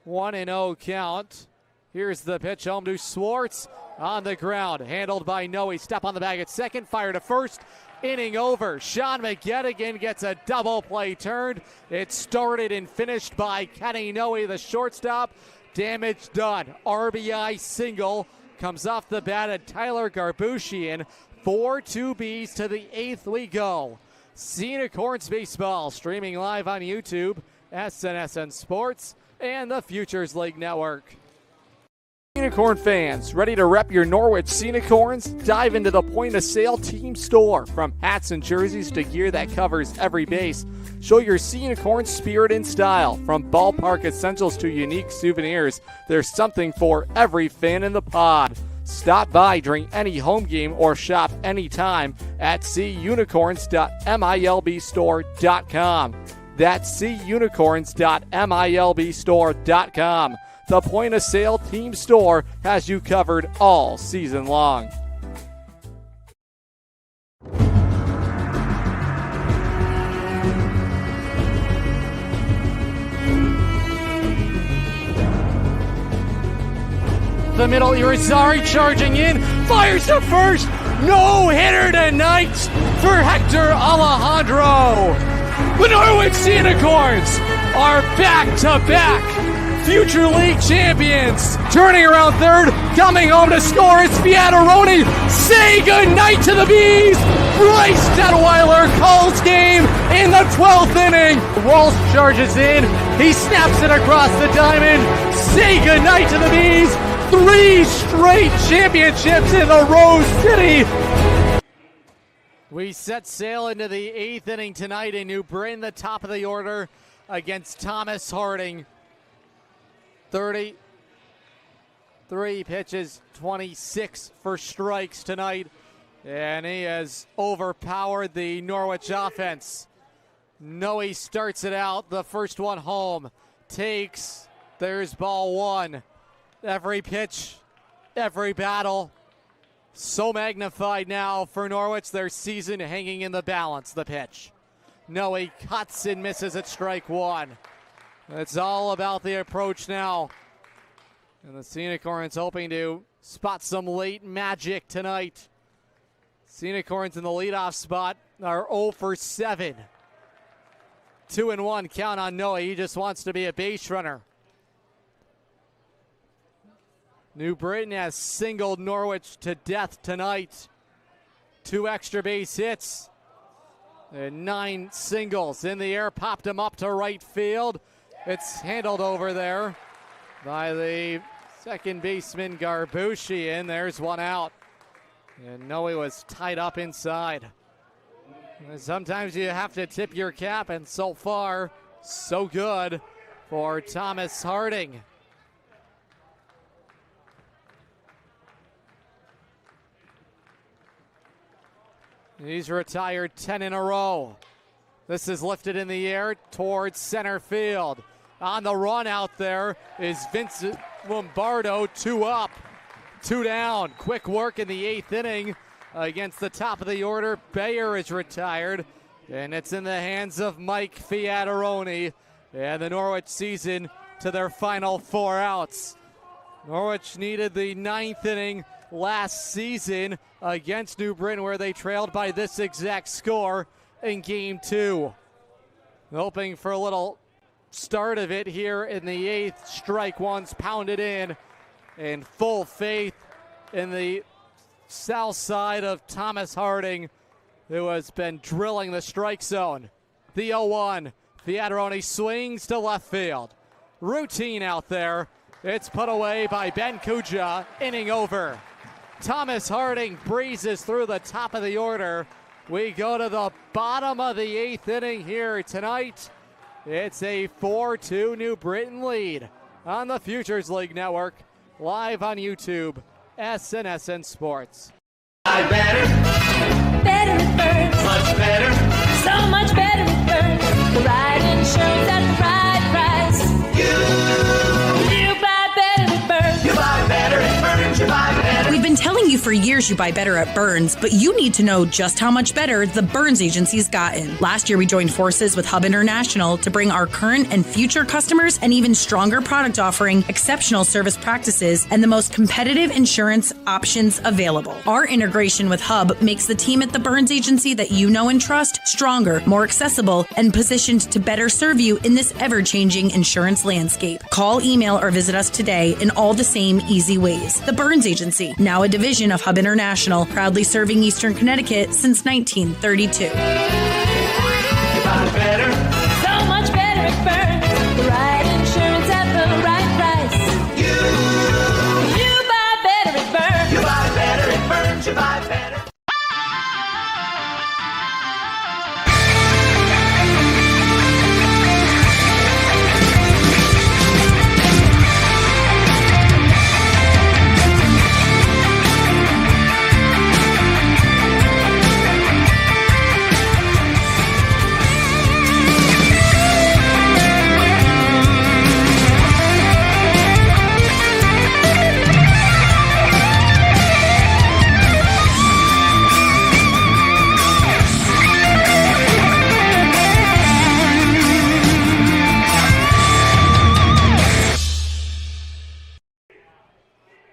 1-0 count. Here's the pitch home to Swartz on the ground. Handled by Noe. Step on the bag at second. Fire to first. Inning over. Sean McGettigan gets a double play turned. It started and finished by Kenny Noe, the shortstop. Damage done. RBI single comes off the bat at Tyler Garbushian. 4-2 Bs to the 8th we go. Scenic Horns Baseball streaming live on YouTube, SNSN Sports, and the Futures League Network. Scenic Horn fans, ready to rep your Norwich Scenic Horns? Dive into the point-of-sale team store. From hats and jerseys to gear that covers every base, show your Scenic Horns spirit and style. From ballpark essentials to unique souvenirs, there's something for every fan in the pod. Stop by during any home game or shop anytime at cunicorns.milbstore.com. That's cunicorns.milbstore.com. The point-of-sale team store has you covered all season long. The middle, Irizarry charging in, fires to first, no hitter tonight for Hector Alejandro. The Norwich Scenic Horns are back-to-back Future League champions. Turning around third, coming home to score is Fiataroni. Say goodnight to the Bees. Bryce Detweiler calls game in the 12th inning. Walsh charges in, he snaps it across the diamond. Say goodnight to the Bees. 3 straight championships in the Rose City. We set sail into the 8th inning tonight in New Britain, the top of the order against Thomas Harding. 33 pitches, 26 for strikes tonight, and he has overpowered the Norwich offense. Noe starts it out, the first one home, takes, there's ball one. Every pitch, every battle, so magnified now for Norwich, their season hanging in the balance. The pitch. Noe cuts and misses at strike one. It's all about the approach now. And the Scenic Horns hoping to spot some late magic tonight. Scenic Horns in the leadoff spot are 0 for 7. 2-1 count on Noe. He just wants to be a base runner. New Britain has singled Norwich to death tonight. 2 extra base hits and 9 singles in the air. Popped him up to right field. It's handled over there by the second baseman Garbushian. There's one out. And Noe was tied up inside. And sometimes you have to tip your cap, and so far, so good for Thomas Harding. He's retired 10 in a row. This is lifted in the air towards center field. On the run out there is Vincent Lombardo, 2 up, 2 down. Quick work in the 8th inning against the top of the order. Bayer is retired, and it's in the hands of Mike Fiataroni. And the Norwich season to their final 4 outs. Norwich needed the 9th inning last season against New Britain, where they trailed by this exact score in Game 2. Hoping for a little start of it here in the 8th. Strike one's pounded in full faith in the south side of Thomas Harding, who has been drilling the strike zone. The 0-1. Fiataroni swings to left field. Routine out there. It's put away by Ben Kuja. Inning over. Thomas Harding breezes through the top of the order. We go to the bottom of the 8th inning here tonight. It's a 4-2 New Britain lead on the Futures League Network, live on YouTube, SNSN Sports. Better with Burns. Much better. So much better with Burns. The right insurance at the right price. You buy better with Burns. You buy better with Burns. You buy better. We've been telling you for years you buy better at Burns, but you need to know just how much better the Burns Agency's gotten. Last year, we joined forces with Hub International to bring our current and future customers an even stronger product offering, exceptional service practices, and the most competitive insurance options available. Our integration with Hub makes the team at the Burns Agency that you know and trust stronger, more accessible, and positioned to better serve you in this ever-changing insurance landscape. Call, email, or visit us today in all the same easy ways. The Burns Agency, now a division of Hub International, proudly serving Eastern Connecticut since 1932. Better. So much better at Burns. The right insurance at the right price. You buy better at Burns. You buy better at Burns. You buy better.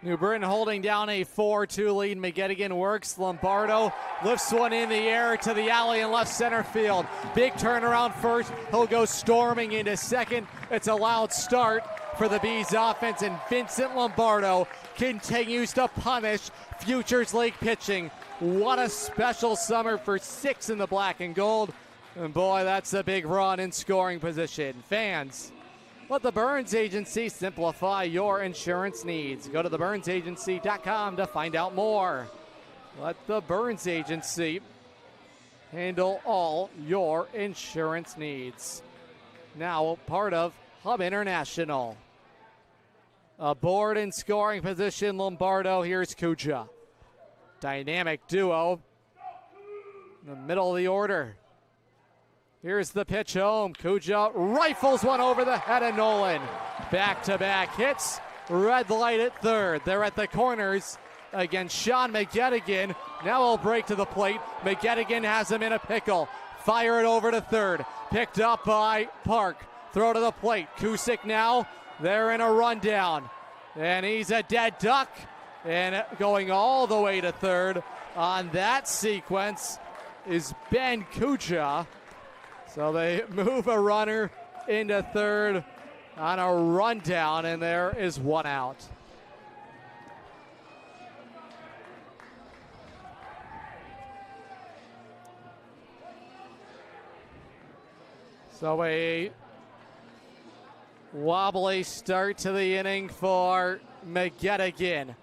New Britain holding down a 4-2 lead. McGettigan works. Lombardo lifts one in the air to the alley in left center field. Big turnaround first. He'll go storming into second. It's a loud start for the Bees offense, and Vincent Lombardo continues to punish Futures League pitching. What a special summer for 6 in the black and gold. And boy, that's a big run in scoring position. Fans, let the Burns Agency simplify your insurance needs. Go to theburnsagency.com to find out more. Let the Burns Agency handle all your insurance needs. Now part of Hub International. Aboard in scoring position, Lombardo. Here's Kuja. Dynamic duo in the middle of the order. Here's the pitch home. Kuja rifles one over the head of Nolan. Back-to-back hits. Red light at third. They're at the corners against Sean McGettigan. Now he'll break to the plate. McGettigan has him in a pickle. Fire it over to third. Picked up by Park. Throw to the plate. Kusick now. They're in a rundown. And he's a dead duck. And going all the way to third on that sequence is Ben Kuja. So they move a runner into third on a rundown, and there is one out. So a wobbly start to the inning for McGettigan.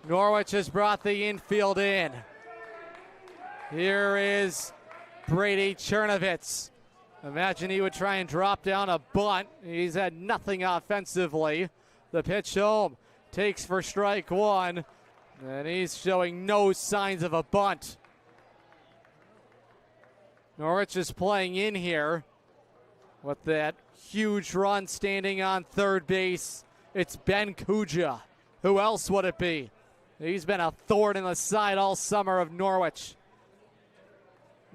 Norwich has brought the infield in. Here is Brady Chernovitz. Imagine he would try and drop down a bunt. He's had nothing offensively. The pitch home takes for strike one, and he's showing no signs of a bunt. Norwich is playing in here with that huge run standing on third base. It's Ben Kuja. Who else would it be? He's been a thorn in the side all summer of Norwich.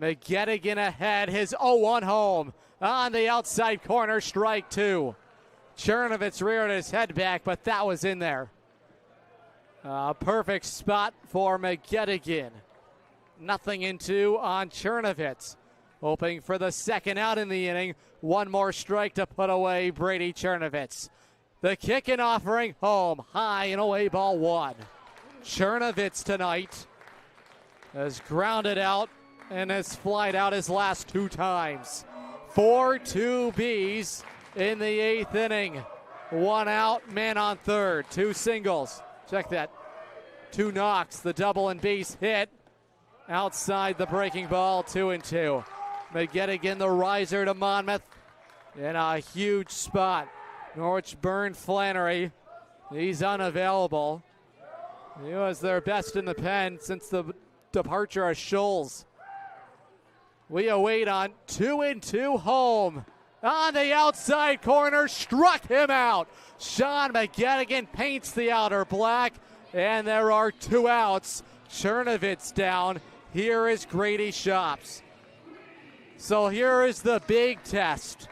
McGettigan ahead, his 0-1 home on the outside corner, strike two. Chernovitz reared his head back, but that was in there. Perfect spot for McGettigan. Nothing in two on Chernovitz. Hoping for the second out in the inning. One more strike to put away Brady Chernovitz. The kick and offering home, high and away, ball one. Chernovitz tonight has grounded out and has flied out his last two times. 4-2 Bees in the eighth inning. One out, man on third. Two singles. Check that. Two knocks. The double and base hit outside the breaking ball. 2-2. McGettigan, the riser to Monmouth in a huge spot. Norwich burned Flannery. He's unavailable. He was their best in the pen since the departure of Scholes. We await on 2-2 home. On the outside corner, struck him out. Sean McGettigan paints the outer black, and there are two outs Chernovitz down. Here is Grady Shops. So here is the big test.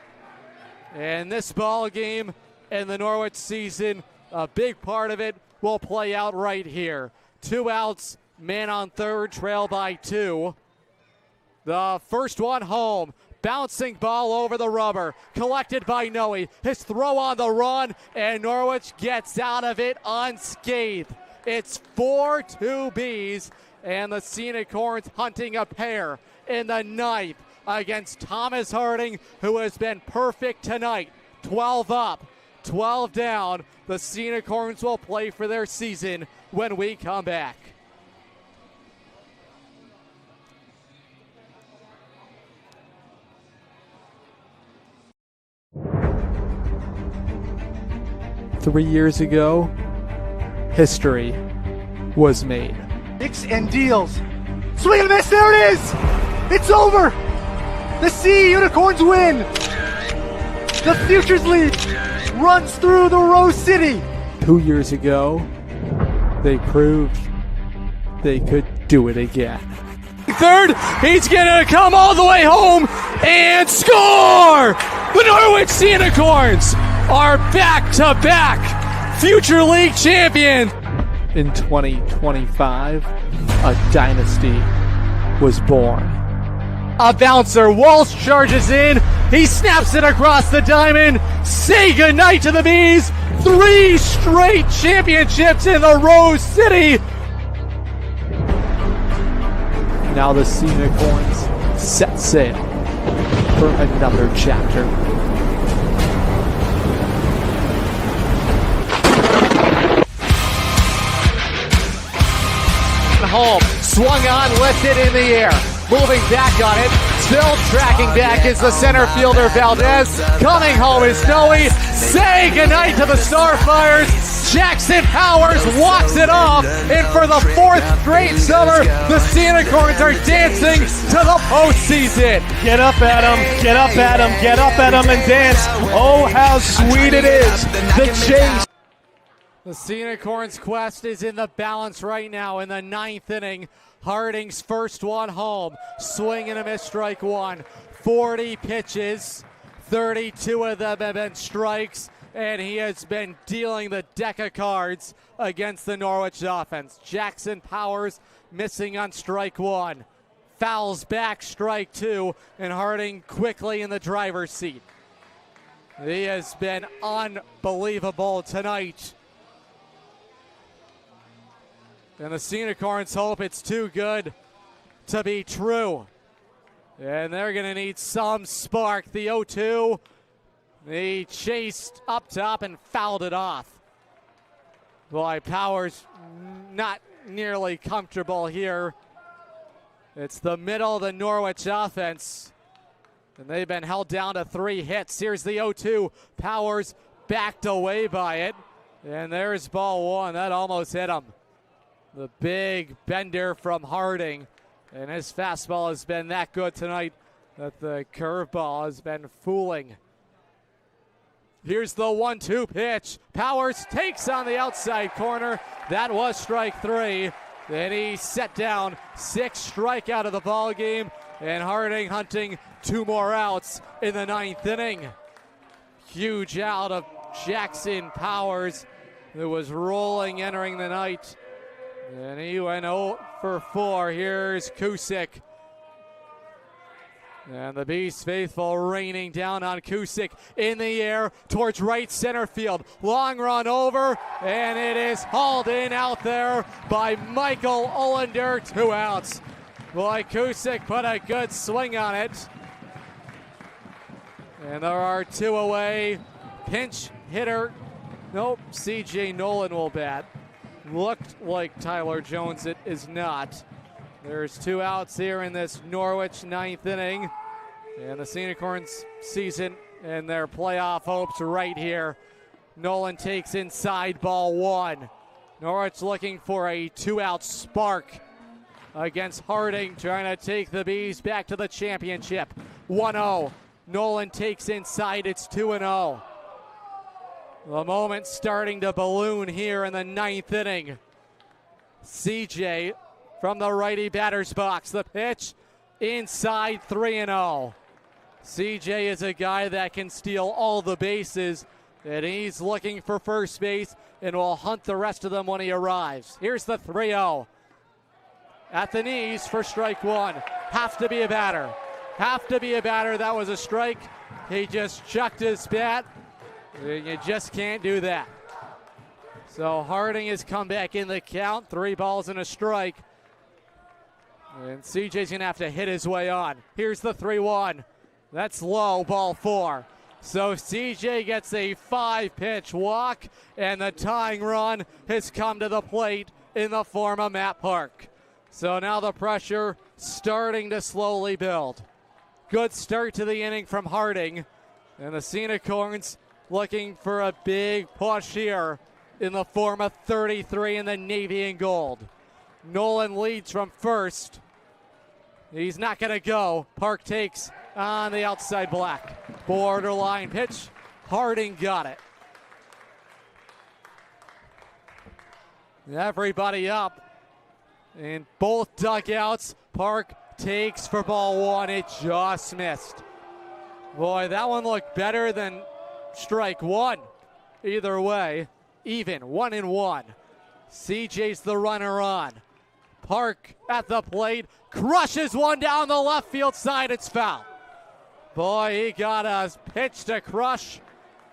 And this ball game in the Norwich season, a big part of it will play out right here. 2 outs, man on third, trail by 2. The first one home. Bouncing ball over the rubber. Collected by Noe. His throw on the run, and Norwich gets out of it unscathed. It's 4-2 Bees, and the Scenic Horns hunting a pair in the 9th against Thomas Harding, who has been perfect tonight. 12 up, 12 down. The Scenic Horns will play for their season when we come back. Three years ago, history was made. Picks and deals. Swing and a miss. There it is. It's over. The Sea Unicorns win. The Futures League runs through the Rose City. 2 years ago, they proved they could do it again. Third, he's gonna come all the way home and score! The Norwich Unicorns are back-to-back Future League champions. In 2025, a dynasty was born. A bouncer, Walsh charges in, he snaps it across the diamond. Say goodnight to the Bees. 3 straight championships in the Rose City. Now the Scenic Horns set sail for another chapter. Home, swung on, lifted in the air. Moving back on it, still tracking back is the center fielder Valdez. Coming home is Noe. Say goodnight to the Starfires. Jackson Powers walks it off, and for the 4th straight summer, the Scenic Horns are dancing to the postseason. Get up, Adam. Get up, Adam. Get up, Adam, and dance. Oh, how sweet it is. The chase. The Scenic Horns quest is in the balance right now in the 9th inning. Harding's first one home. Swing and a miss, strike 1. 40 pitches, 32 of them have been strikes, and he has been dealing the deck of cards against the Norwich offense. Jackson Powers missing on strike 1. Fouls back, strike 2, and Harding quickly in the driver's seat. He has been unbelievable tonight. And the Scenic Horns hope it's too good to be true. And they're going to need some spark. The 0-2, he chased up top and fouled it off. Boy, Powers not nearly comfortable here. It's the middle of the Norwich offense. And they've been held down to 3 hits. Here's the 0-2. Powers backed away by it. And there's ball 1. That almost hit him. The big bender from Harding, and his fastball has been that good tonight that the curveball has been fooling. Here's the 1-2 pitch. Powers takes on the outside corner. That was strike 3. Then he set down 6 strikeout of the ball game, and Harding hunting 2 more outs in the 9th inning. Huge out of Jackson Powers, who was rolling entering the night. And he went 0 for 4. Here's Kusick. And the Beast faithful raining down on Kusick in the air towards right center field. Long run over, and it is hauled in out there by Michael Olander. 2 outs. Boy, Kusick put a good swing on it. And there are 2 away. Pinch hitter. Nope, C.J. Nolan will bat. Looked like Tyler Jones. It is not. There's 2 outs here in this Norwich 9th inning. And the Scenic Horns season and their playoff hopes right here. Nolan takes inside, ball 1. Norwich looking for a 2-out spark against Harding, trying to take the Bees back to the championship. 1-0. Nolan takes inside. It's 2-0. The moment starting to balloon here in the 9th inning. CJ from the righty batter's box. The pitch inside 3-0. CJ is a guy that can steal all the bases, and he's looking for first base and will hunt the rest of them when he arrives. Here's the 3-0. At the knees for strike one. Have to be a batter. Have to be a batter. That was a strike. He just chucked his bat. You just can't do that. So Harding has come back in the count. 3 balls and a strike. And CJ's going to have to hit his way on. Here's the 3-1. That's low, ball 4. So CJ gets a 5-pitch walk, and the tying run has come to the plate in the form of Matt Park. So now the pressure starting to slowly build. Good start to the inning from Harding, and the Unicorns looking for a big push here in the form of 33 in the navy and gold. Nolan leads from first. He's not going to go. Park takes on the outside black. Borderline pitch. Harding got it. Everybody up in both dugouts. Park takes for ball 1. It just missed. Boy, that one looked better than strike 1. Either way, even 1-1. CJ's the runner on. Park at the plate, crushes one down the left field side. It's foul. Boy, he got a pitch to crush,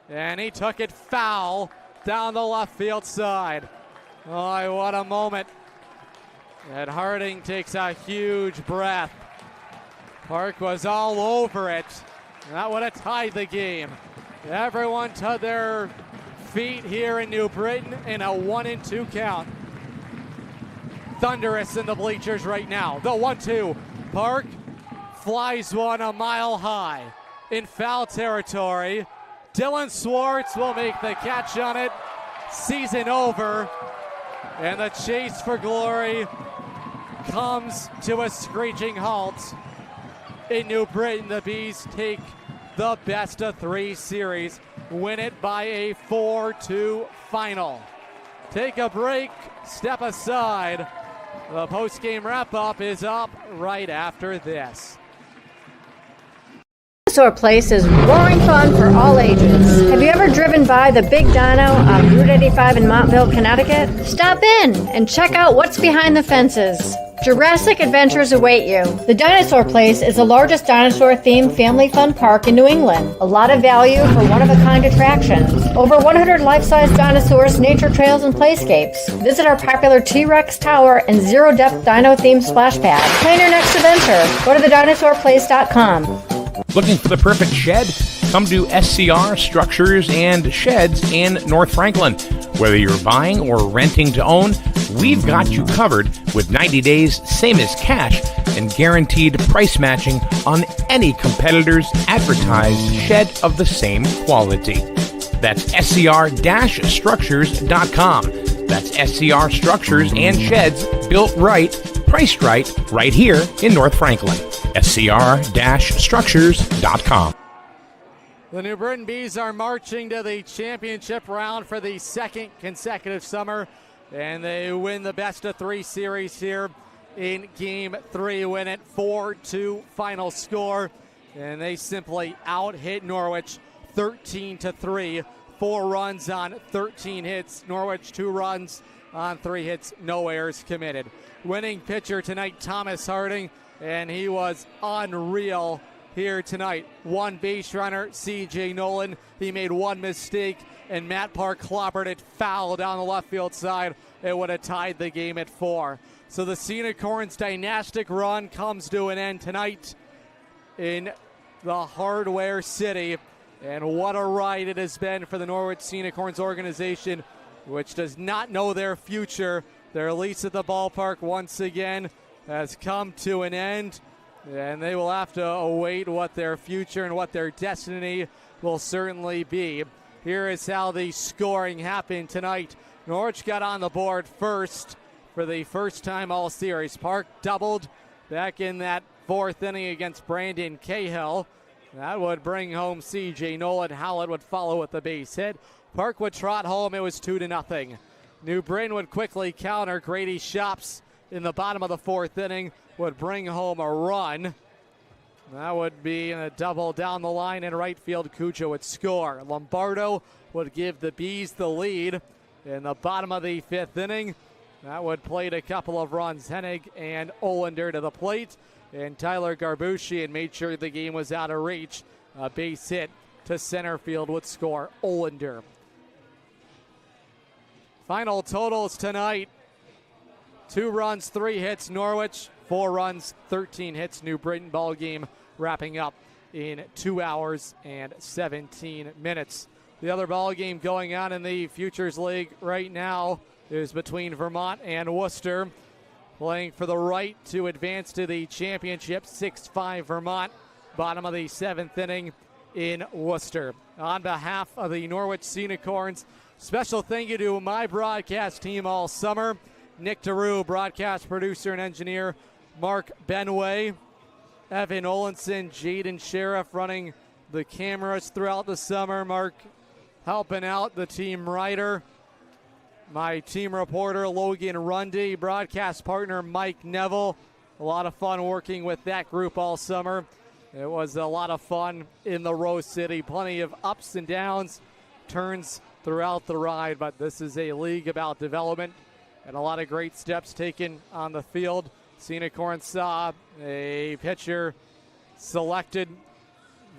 and he took it foul down the left field side. Oh, what a moment. And Harding takes a huge breath. Park was all over it. That would have tied the game. Everyone to their feet here in New Britain in a 1-2 count. Thunderous in the bleachers right now. The 1-2. Park flies one a mile high in foul territory. Dylan Swartz will make the catch on it. Season over. And the chase for glory comes to a screeching halt. In New Britain, the Bees take the best-of-3 series, win it by a 4-2 final. Take a break, step aside. The post-game wrap-up is up right after this. Dinosaur Place is roaring fun for all ages. Have you ever driven by the Big Dino on Route 85 in Montville, Connecticut? Stop in and check out what's behind the fences. Jurassic adventures await you. The Dinosaur Place is the largest dinosaur-themed family fun park in New England. A lot of value for one-of-a-kind attractions. Over 100 life-size dinosaurs, nature trails, and playscapes. Visit our popular T-Rex Tower and zero-depth dino-themed splash pad. Plan your next adventure. Go to thedinosaurplace.com. Looking for the perfect shed? Come to SCR Structures and Sheds in North Franklin. Whether you're buying or renting to own, we've got you covered with 90 days, same as cash, and guaranteed price matching on any competitor's advertised shed of the same quality. That's scr-structures.com. That's SCR Structures and Sheds, built right, priced right here in North Franklin. scr-structures.com. The New Britain Bees are marching to the championship round for the second consecutive summer, and they win the best-of-3 series here in Game 3, win it 4-2 final score, and they simply out-hit Norwich 13-3, 4 runs on 13 hits. Norwich 2 runs on 3 hits, no errors committed. Winning pitcher tonight, Thomas Harding, and he was unreal here tonight. 1 base runner, CJ Nolan. He made 1 mistake, and Matt Park clobbered it foul down the left field side. It would have tied the game at 4. So the Unicorns' dynastic run comes to an end tonight in the Hardware City. And what a ride it has been for the Norwich Unicorns organization, which does not know their future. Their lease at the ballpark once again has come to an end, and they will have to await what their future and what their destiny will certainly be. Here is how the scoring happened tonight. Norwich got on the board first for the first time all series. Park doubled back in that 4th inning against Brandon Cahill. That would bring home CJ Nolan. Howlett would follow with the base hit. Park would trot home. It was 2-0. New Britain would quickly counter. Grady Shops in the bottom of the fourth inning would bring home a run. That would be a double down the line in right field. Cujo would score. Lombardo would give the Bees the lead in the bottom of the fifth inning. That would plate a couple of runs. Hennig and Olander to the plate. And Tyler Garbushian made sure the game was out of reach. A base hit to center field would score Olander. Final totals tonight: 2 runs, 3 hits Norwich, 4 runs, 13 hits New Britain. Ball game wrapping up in 2 hours and 17 minutes. The other ball game going on in the Futures League right now is between Vermont and Worcester. Playing for the right to advance to the championship, 6-5 Vermont. Bottom of the 7th inning in Worcester. On behalf of the Norwich Unicorns, special thank you to my broadcast team all summer. Nick Daru, broadcast producer and engineer. Mark Benway, Evan Olenson, Jaden Sheriff running the cameras throughout the summer. Mark helping out the team writer. My team reporter, Logan Rundy. Broadcast partner, Mike Neville. A lot of fun working with that group all summer. It was a lot of fun in the Rose City. Plenty of ups and downs, turns throughout the ride, but this is a league about development and a lot of great steps taken on the field. Unicorns saw a pitcher selected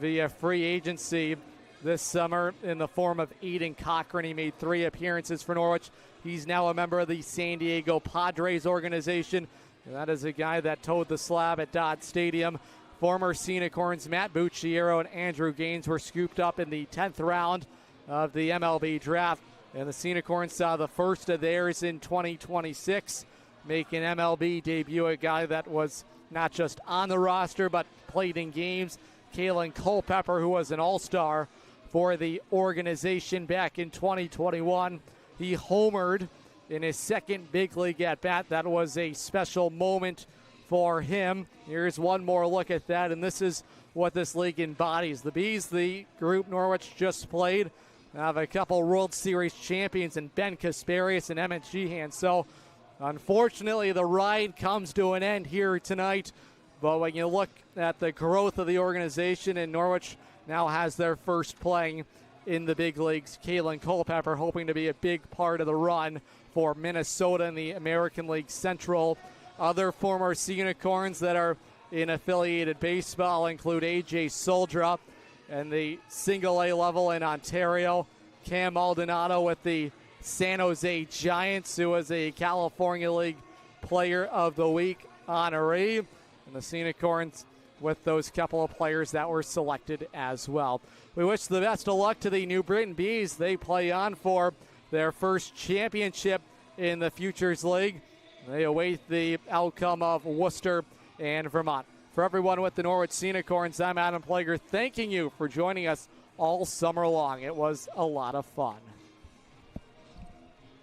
via free agency this summer in the form of Aiden Cochran. He made 3 appearances for Norwich. He's now a member of the San Diego Padres organization. And that is a guy that towed the slab at Dodd Stadium. Former Unicorns Matt Bucciero and Andrew Gaines were scooped up in the 10th round of the MLB draft. And the Unicorns saw the first of theirs in 2026, making MLB debut a guy that was not just on the roster but played in games. Kalen Culpepper, who was an all-star for the organization back in 2021. He homered in his second big league at-bat. That was a special moment for him. Here's one more look at that, and this is what this league embodies. The Bees, the group Norwich just played, have a couple World Series champions in Ben Kasparius and Emmett Sheehan. So, unfortunately, the ride comes to an end here tonight. But when you look at the growth of the organization, and Norwich now has their first playing in the big leagues, Kalen Culpepper hoping to be a big part of the run for Minnesota in the American League Central. Other former Unicorns that are in affiliated baseball include A.J. Soldra and the single-A level in Ontario. Cam Maldonado with the San Jose Giants, who was a California League Player of the Week honoree. And the Unicorns with those couple of players that were selected as well. We wish the best of luck to the New Britain Bees. They play on for their first championship in the Futures League. They await the outcome of Worcester and Vermont. For everyone with the Norwich Unicorns, I'm Adam Plager, thanking you for joining us all summer long. It was a lot of fun.